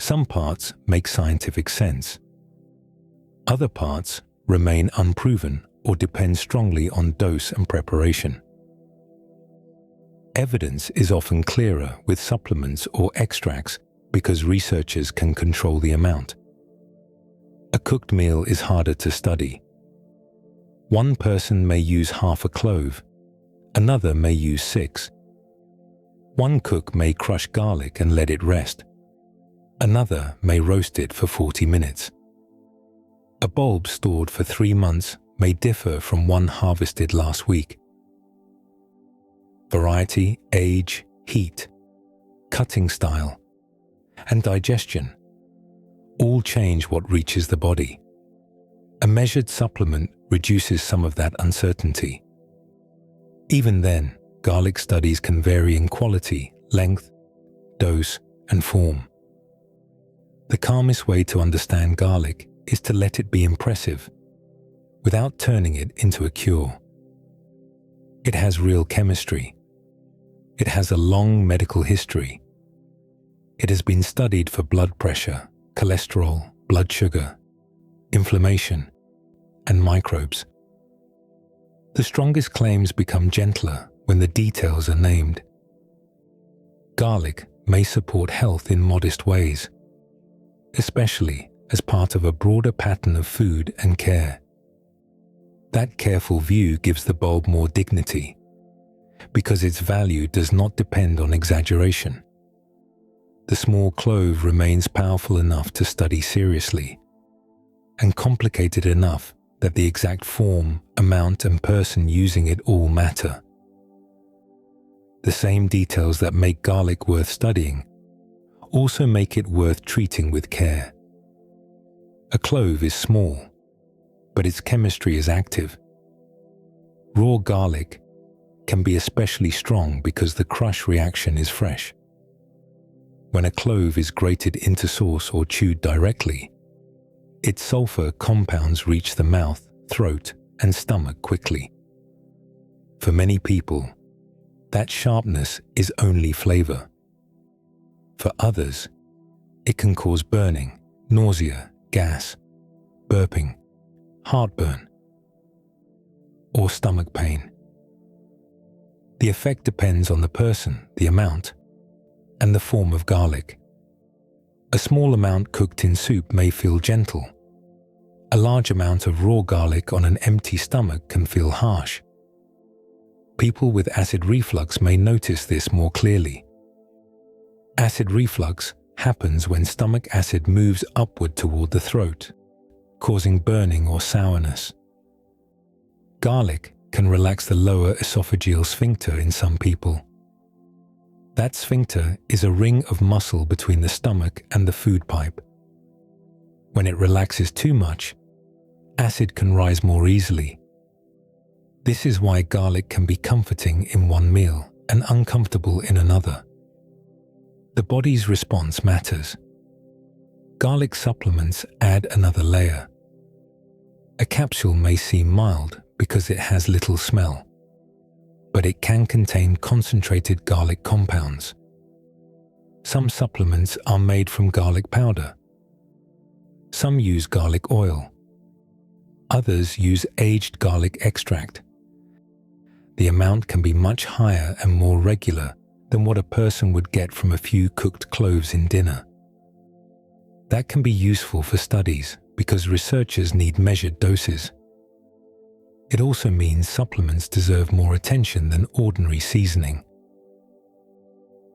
Some parts make scientific sense. Other parts remain unproven or depend strongly on dose and preparation. Evidence is often clearer with supplements or extracts because researchers can control the amount. A cooked meal is harder to study. One person may use half a clove, another may use 6. One cook may crush garlic and let it rest. Another may roast it for 40 minutes. A bulb stored for 3 months may differ from one harvested last week. Variety, age, heat, cutting style, and digestion all change what reaches the body. A measured supplement reduces some of that uncertainty. Even then, garlic studies can vary in quality, length, dose, and form. The calmest way to understand garlic is to let it be impressive, without turning it into a cure. It has real chemistry. It has a long medical history. It has been studied for blood pressure, cholesterol, blood sugar, inflammation, and microbes. The strongest claims become gentler when the details are named. Garlic may support health in modest ways, especially as part of a broader pattern of food and care. That careful view gives the bulb more dignity, because its value does not depend on exaggeration. The small clove remains powerful enough to study seriously, and complicated enough that the exact form, amount, and person using it all matter. The same details that make garlic worth studying also make it worth treating with care. A clove is small, but its chemistry is active. Raw garlic can be especially strong because the crush reaction is fresh. When a clove is grated into sauce or chewed directly, its sulfur compounds reach the mouth, throat, and stomach quickly. For many people, that sharpness is only flavor. For others, it can cause burning, nausea, gas, burping, heartburn, or stomach pain. The effect depends on the person, the amount, and the form of garlic. A small amount cooked in soup may feel gentle. A large amount of raw garlic on an empty stomach can feel harsh. People with acid reflux may notice this more clearly. Acid reflux happens when stomach acid moves upward toward the throat, causing burning or sourness. Garlic can relax the lower esophageal sphincter in some people. That sphincter is a ring of muscle between the stomach and the food pipe. When it relaxes too much, acid can rise more easily. This is why garlic can be comforting in one meal and uncomfortable in another. The body's response matters. Garlic supplements add another layer. A capsule may seem mild because it has little smell, but it can contain concentrated garlic compounds. Some supplements are made from garlic powder. Some use garlic oil. Others use aged garlic extract. The amount can be much higher and more regular than what a person would get from a few cooked cloves in dinner. That can be useful for studies because researchers need measured doses. It also means supplements deserve more attention than ordinary seasoning.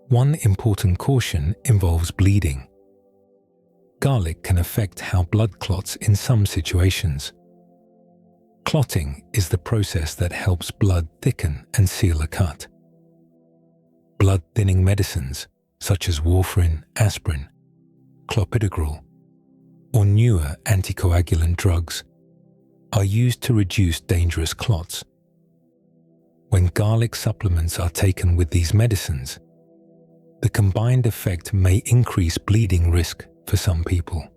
One important caution involves bleeding. Garlic can affect how blood clots in some situations. Clotting is the process that helps blood thicken and seal a cut. Blood-thinning medicines, such as warfarin, aspirin, clopidogrel, or newer anticoagulant drugs, are used to reduce dangerous clots. When garlic supplements are taken with these medicines, the combined effect may increase bleeding risk for some people.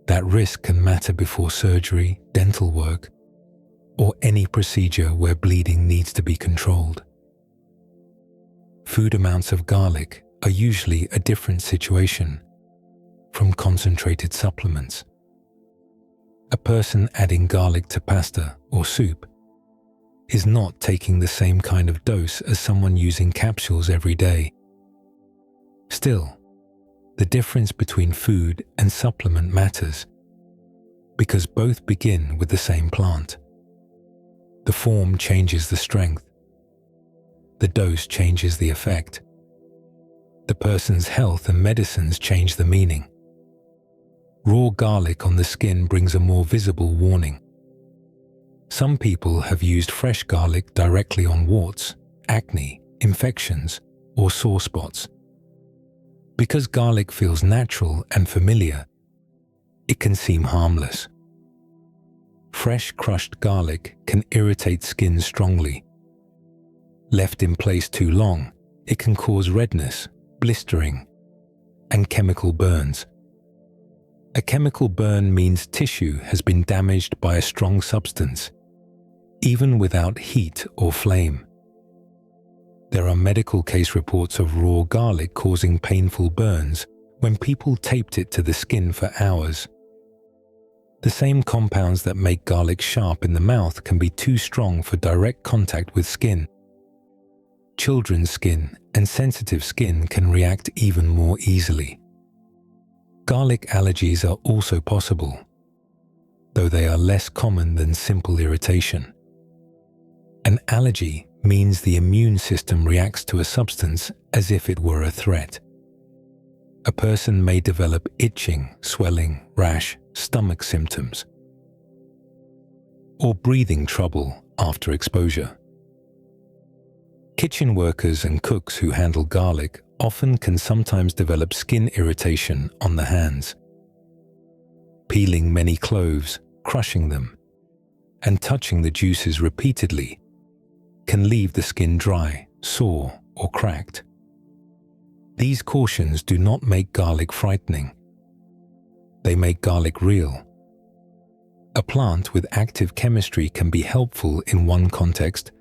That risk can matter before surgery, dental work, or any procedure where bleeding needs to be controlled. Food amounts of garlic are usually a different situation from concentrated supplements. A person adding garlic to pasta or soup is not taking the same kind of dose as someone using capsules every day. Still, the difference between food and supplement matters because both begin with the same plant. The form changes the strength. The dose changes the effect. The person's health and medicines change the meaning. Raw garlic on the skin brings a more visible warning. Some people have used fresh garlic directly on warts, acne, infections, or sore spots. Because garlic feels natural and familiar, it can seem harmless. Fresh crushed garlic can irritate skin strongly. Left in place too long, it can cause redness, blistering, and chemical burns. A chemical burn means tissue has been damaged by a strong substance, even without heat or flame. There are medical case reports of raw garlic causing painful burns when people taped it to the skin for hours. The same compounds that make garlic sharp in the mouth can be too strong for direct contact with skin. Children's skin and sensitive skin can react even more easily. Garlic allergies are also possible, though they are less common than simple irritation. An allergy means the immune system reacts to a substance as if it were a threat. A person may develop itching, swelling, rash, stomach symptoms, or breathing trouble after exposure. Kitchen workers and cooks who handle garlic often can sometimes develop skin irritation on the hands. Peeling many cloves, crushing them, and touching the juices repeatedly can leave the skin dry, sore, or cracked. These cautions do not make garlic frightening. They make garlic real. A plant with active chemistry can be helpful in one context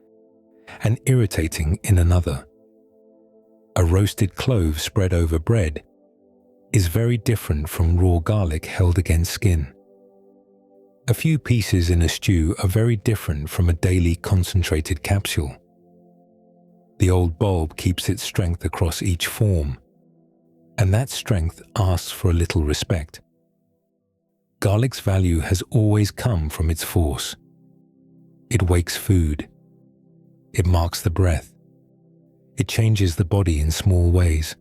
and irritating in another. A roasted clove spread over bread is very different from raw garlic held against skin. A few pieces in a stew are very different from a daily concentrated capsule. The old bulb keeps its strength across each form, and that strength asks for a little respect. garlic's value has always come from its force. It wakes food. It marks the breath. It changes the body in small ways.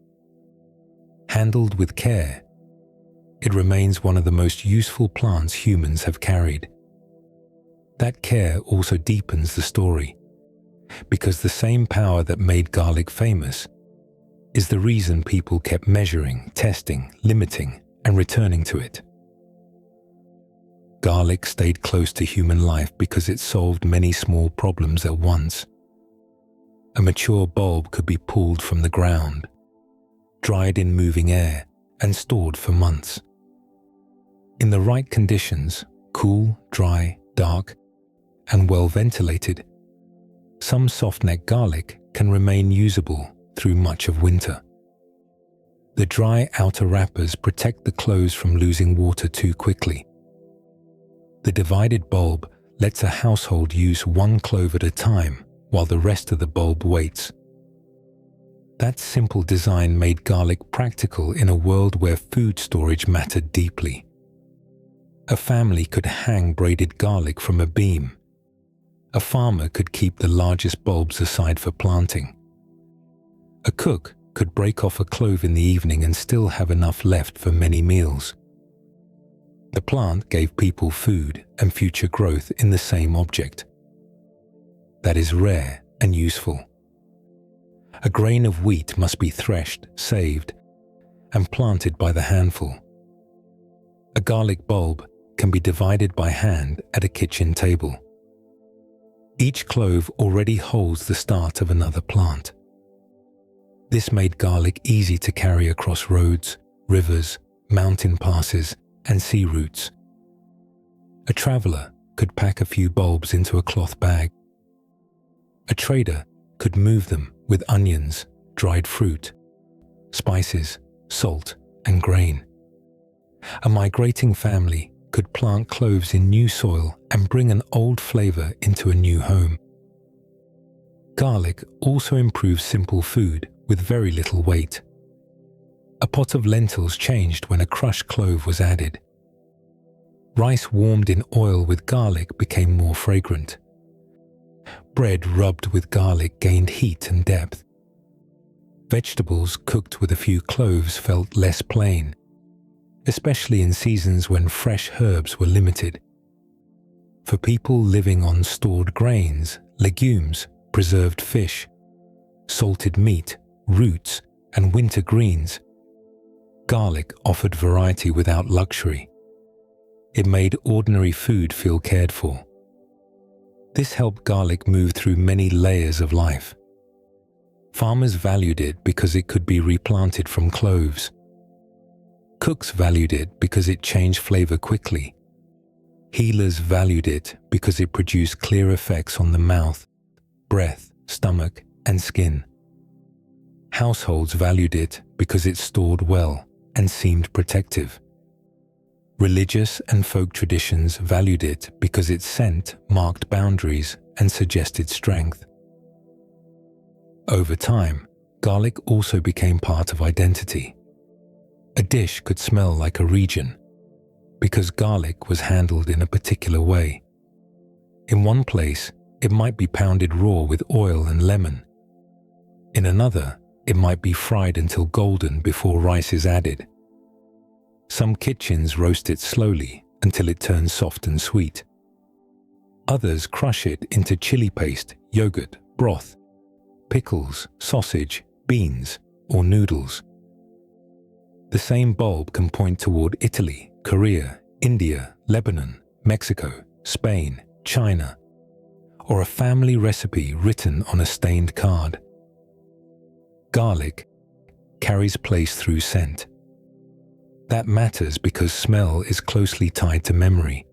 Handled with care, it remains one of the most useful plants humans have carried. That care also deepens the story, because the same power that made garlic famous is the reason people kept measuring, testing, limiting, and returning to it. Garlic stayed close to human life because it solved many small problems at once. A mature bulb could be pulled from the ground, dried in moving air, and stored for months. In the right conditions, cool, dry, dark, and well ventilated, some soft-neck garlic can remain usable through much of winter. The dry outer wrappers protect the cloves from losing water too quickly. The divided bulb lets a household use one clove at a time while the rest of the bulb waits. That simple design made garlic practical in a world where food storage mattered deeply. A family could hang braided garlic from a beam. A farmer could keep the largest bulbs aside for planting. A cook could break off a clove in the evening and still have enough left for many meals. The plant gave people food and future growth in the same object. That is rare and useful. A grain of wheat must be threshed, saved, and planted by the handful. A garlic bulb can be divided by hand at a kitchen table. Each clove already holds the start of another plant. This made garlic easy to carry across roads, rivers, mountain passes, and sea routes. A traveler could pack a few bulbs into a cloth bag. A trader could move them with onions, dried fruit, spices, salt, and grain. A migrating family could plant cloves in new soil and bring an old flavor into a new home. Garlic also improves simple food with very little weight. A pot of lentils changed when a crushed clove was added. Rice warmed in oil with garlic became more fragrant. Bread rubbed with garlic gained heat and depth. Vegetables cooked with a few cloves felt less plain, especially in seasons when fresh herbs were limited. For people living on stored grains, legumes, preserved fish, salted meat, roots, and winter greens, garlic offered variety without luxury. It made ordinary food feel cared for. This helped garlic move through many layers of life. Farmers valued it because it could be replanted from cloves. Cooks valued it because it changed flavor quickly. Healers valued it because it produced clear effects on the mouth, breath, stomach, and skin. Households valued it because it stored well and seemed protective. Religious and folk traditions valued it because its scent marked boundaries and suggested strength. Over time, garlic also became part of identity. A dish could smell like a region because garlic was handled in a particular way. In one place, it might be pounded raw with oil and lemon. In another, it might be fried until golden before rice is added. Some kitchens roast it slowly until it turns soft and sweet. Others crush it into chili paste, yogurt, broth, pickles, sausage, beans, or noodles. The same bulb can point toward Italy, Korea, India, Lebanon, Mexico, Spain, China, or a family recipe written on a stained card. Garlic carries place through scent. That matters because smell is closely tied to memory.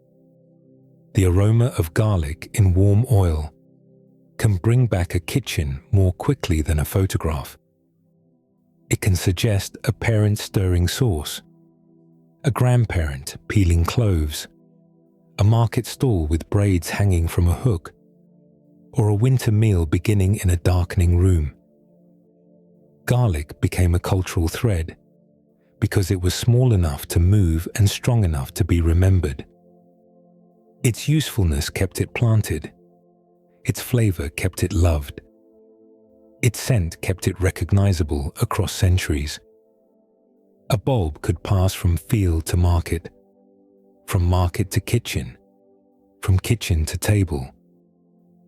The aroma of garlic in warm oil can bring back a kitchen more quickly than a photograph. It can suggest a parent stirring sauce, a grandparent peeling cloves, a market stall with braids hanging from a hook, or a winter meal beginning in a darkening room. Garlic became a cultural thread because it was small enough to move and strong enough to be remembered. Its usefulness kept it planted. Its flavor kept it loved. Its scent kept it recognizable across centuries. A bulb could pass from field to market, from market to kitchen, from kitchen to table,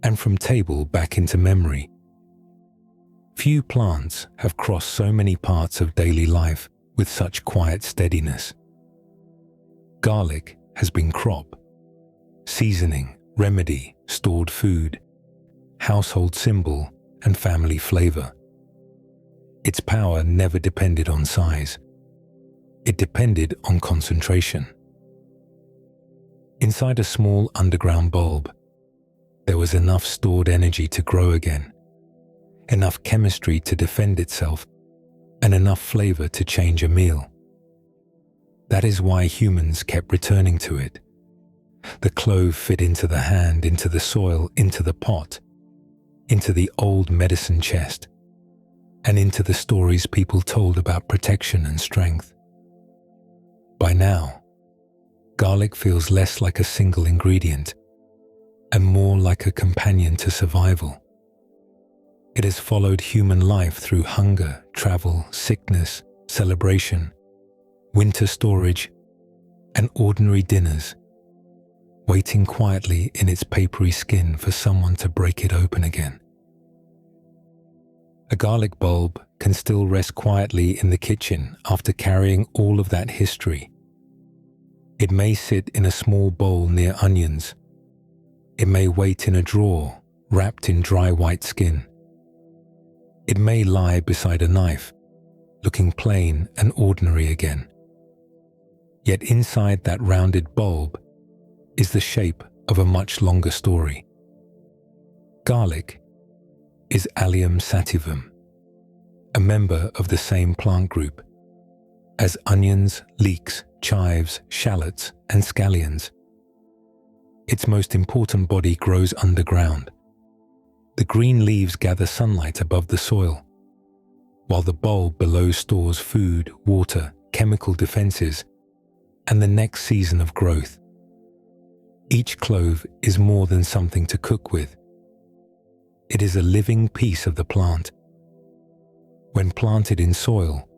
and from table back into memory. Few plants have crossed so many parts of daily life with such quiet steadiness. Garlic has been crop, seasoning, remedy, stored food, household symbol, and family flavor. Its power never depended on size. It depended on concentration. Inside a small underground bulb, there was enough stored energy to grow again, enough chemistry to defend itself, and enough flavor to change a meal. That is why humans kept returning to it. The clove fit into the hand, into the soil, into the pot, into the old medicine chest, and into the stories people told about protection and strength. By now, garlic feels less like a single ingredient and more like a companion to survival. It has followed human life through hunger, travel, sickness, celebration, winter storage, and ordinary dinners, waiting quietly in its papery skin for someone to break it open again. A garlic bulb can still rest quietly in the kitchen after carrying all of that history. It may sit in a small bowl near onions. It may wait in a drawer, wrapped in dry white skin. It may lie beside a knife, looking plain and ordinary again. Yet inside that rounded bulb is the shape of a much longer story. Garlic is Allium sativum, a member of the same plant group as onions, leeks, chives, shallots, and scallions. Its most important body grows underground. The green leaves gather sunlight above the soil, while the bulb below stores food, water, chemical defenses, and the next season of growth. Each clove is more than something to cook with. It is a living piece of the plant. When planted in soil,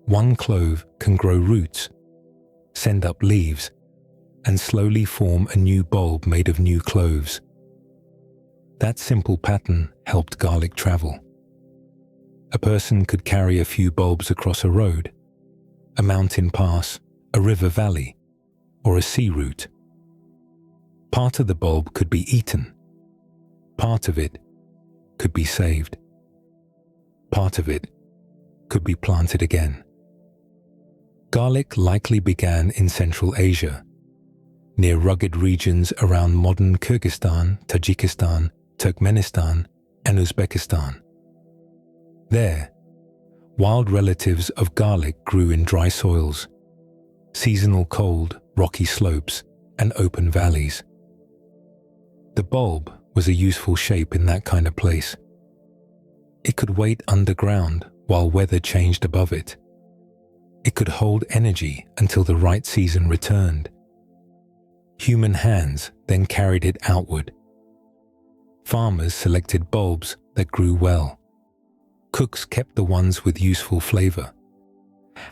one clove can grow roots, send up leaves, and slowly form a new bulb made of new cloves. That simple pattern helped garlic travel. A person could carry a few bulbs across a road, a mountain pass, a river valley, or a sea route. Part of the bulb could be eaten. Part of it could be saved. Part of it could be planted again. Garlic likely began in Central Asia, near rugged regions around modern Kyrgyzstan, Tajikistan, Turkmenistan, and Uzbekistan. There, wild relatives of garlic grew in dry soils, seasonal cold, rocky slopes, and open valleys. The bulb was a useful shape in that kind of place. It could wait underground while weather changed above it. It could hold energy until the right season returned. Human hands then carried it outward. Farmers selected bulbs that grew well. Cooks kept the ones with useful flavor.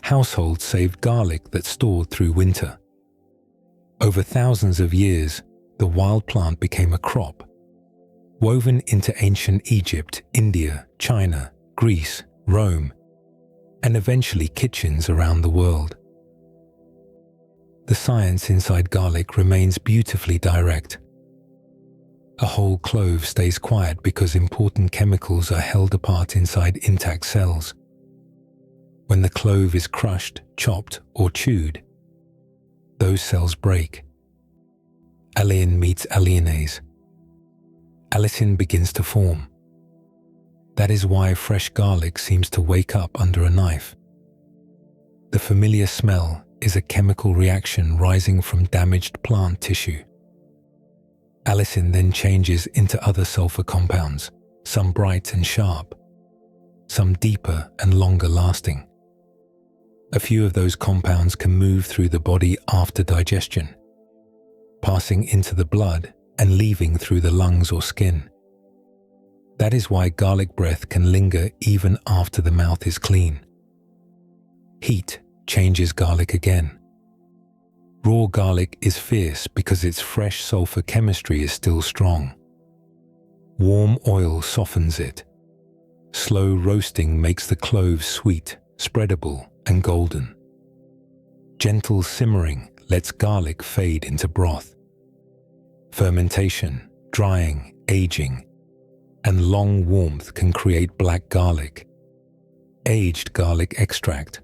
Households saved garlic that stored through winter. Over thousands of years, the wild plant became a crop, woven into ancient Egypt, India, China, Greece, Rome, and eventually kitchens around the world. The science inside garlic remains beautifully direct. A whole clove stays quiet because important chemicals are held apart inside intact cells. When the clove is crushed, chopped, or chewed, those cells break. Alliin meets alliinase. Allicin begins to form. That is why fresh garlic seems to wake up under a knife. The familiar smell is a chemical reaction rising from damaged plant tissue. Allicin then changes into other sulfur compounds, some bright and sharp, some deeper and longer lasting. A few of those compounds can move through the body after digestion, passing into the blood and leaving through the lungs or skin. That is why garlic breath can linger even after the mouth is clean. Heat changes garlic again. Raw garlic is fierce because its fresh sulfur chemistry is still strong. Warm oil softens it. Slow roasting makes the cloves sweet, spreadable, and golden. Gentle simmering lets garlic fade into broth. Fermentation, drying, aging, and long warmth can create black garlic, aged garlic extract,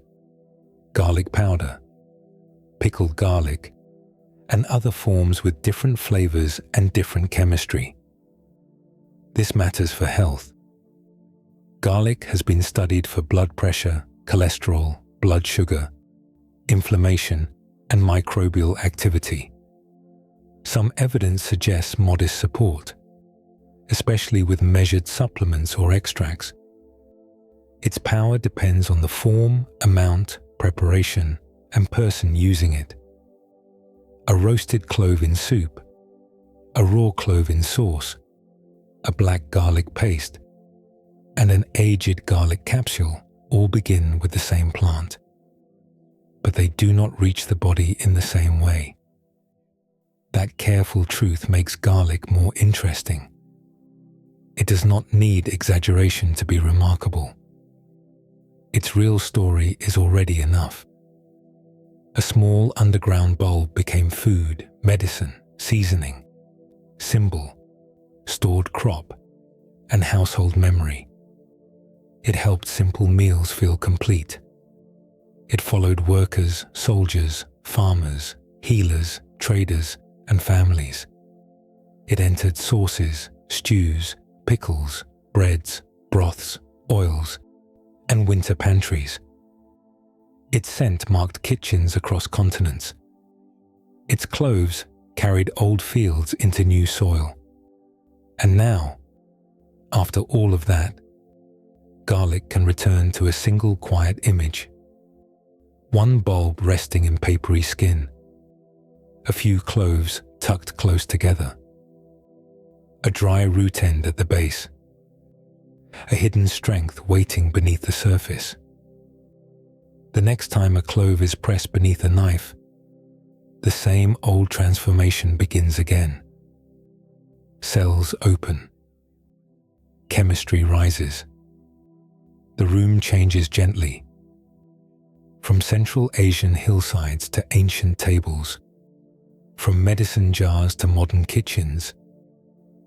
garlic powder, pickled garlic, and other forms with different flavors and different chemistry. This matters for health. Garlic has been studied for blood pressure, cholesterol, blood sugar, inflammation, and microbial activity. Some evidence suggests modest support, especially with measured supplements or extracts. Its power depends on the form, amount, preparation, and person using it. A roasted clove in soup, a raw clove in sauce, a black garlic paste, and an aged garlic capsule all begin with the same plant. But they do not reach the body in the same way. That careful truth makes garlic more interesting. It does not need exaggeration to be remarkable. Its real story is already enough. A small underground bulb became food, medicine, seasoning, symbol, stored crop, and household memory. It helped simple meals feel complete. It followed workers, soldiers, farmers, healers, traders, and families. It entered sauces, stews, pickles, breads, broths, oils, and winter pantries. Its scent marked kitchens across continents. Its cloves carried old fields into new soil. And now, after all of that, garlic can return to a single quiet image. One bulb resting in papery skin, a few cloves tucked close together, a dry root end at the base, a hidden strength waiting beneath the surface. The next time a clove is pressed beneath a knife, the same old transformation begins again. Cells open. Chemistry rises. The room changes gently. From Central Asian hillsides to ancient tables, from medicine jars to modern kitchens,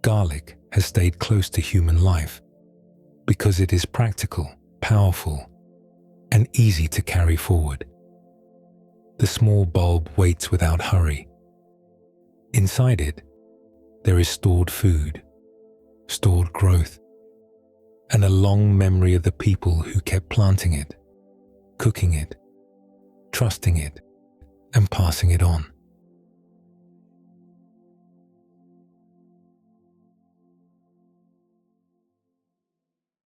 garlic has stayed close to human life because it is practical, powerful, and easy to carry forward. The small bulb waits without hurry. Inside it, there is stored food, stored growth, and a long memory of the people who kept planting it, cooking it, trusting it, and passing it on.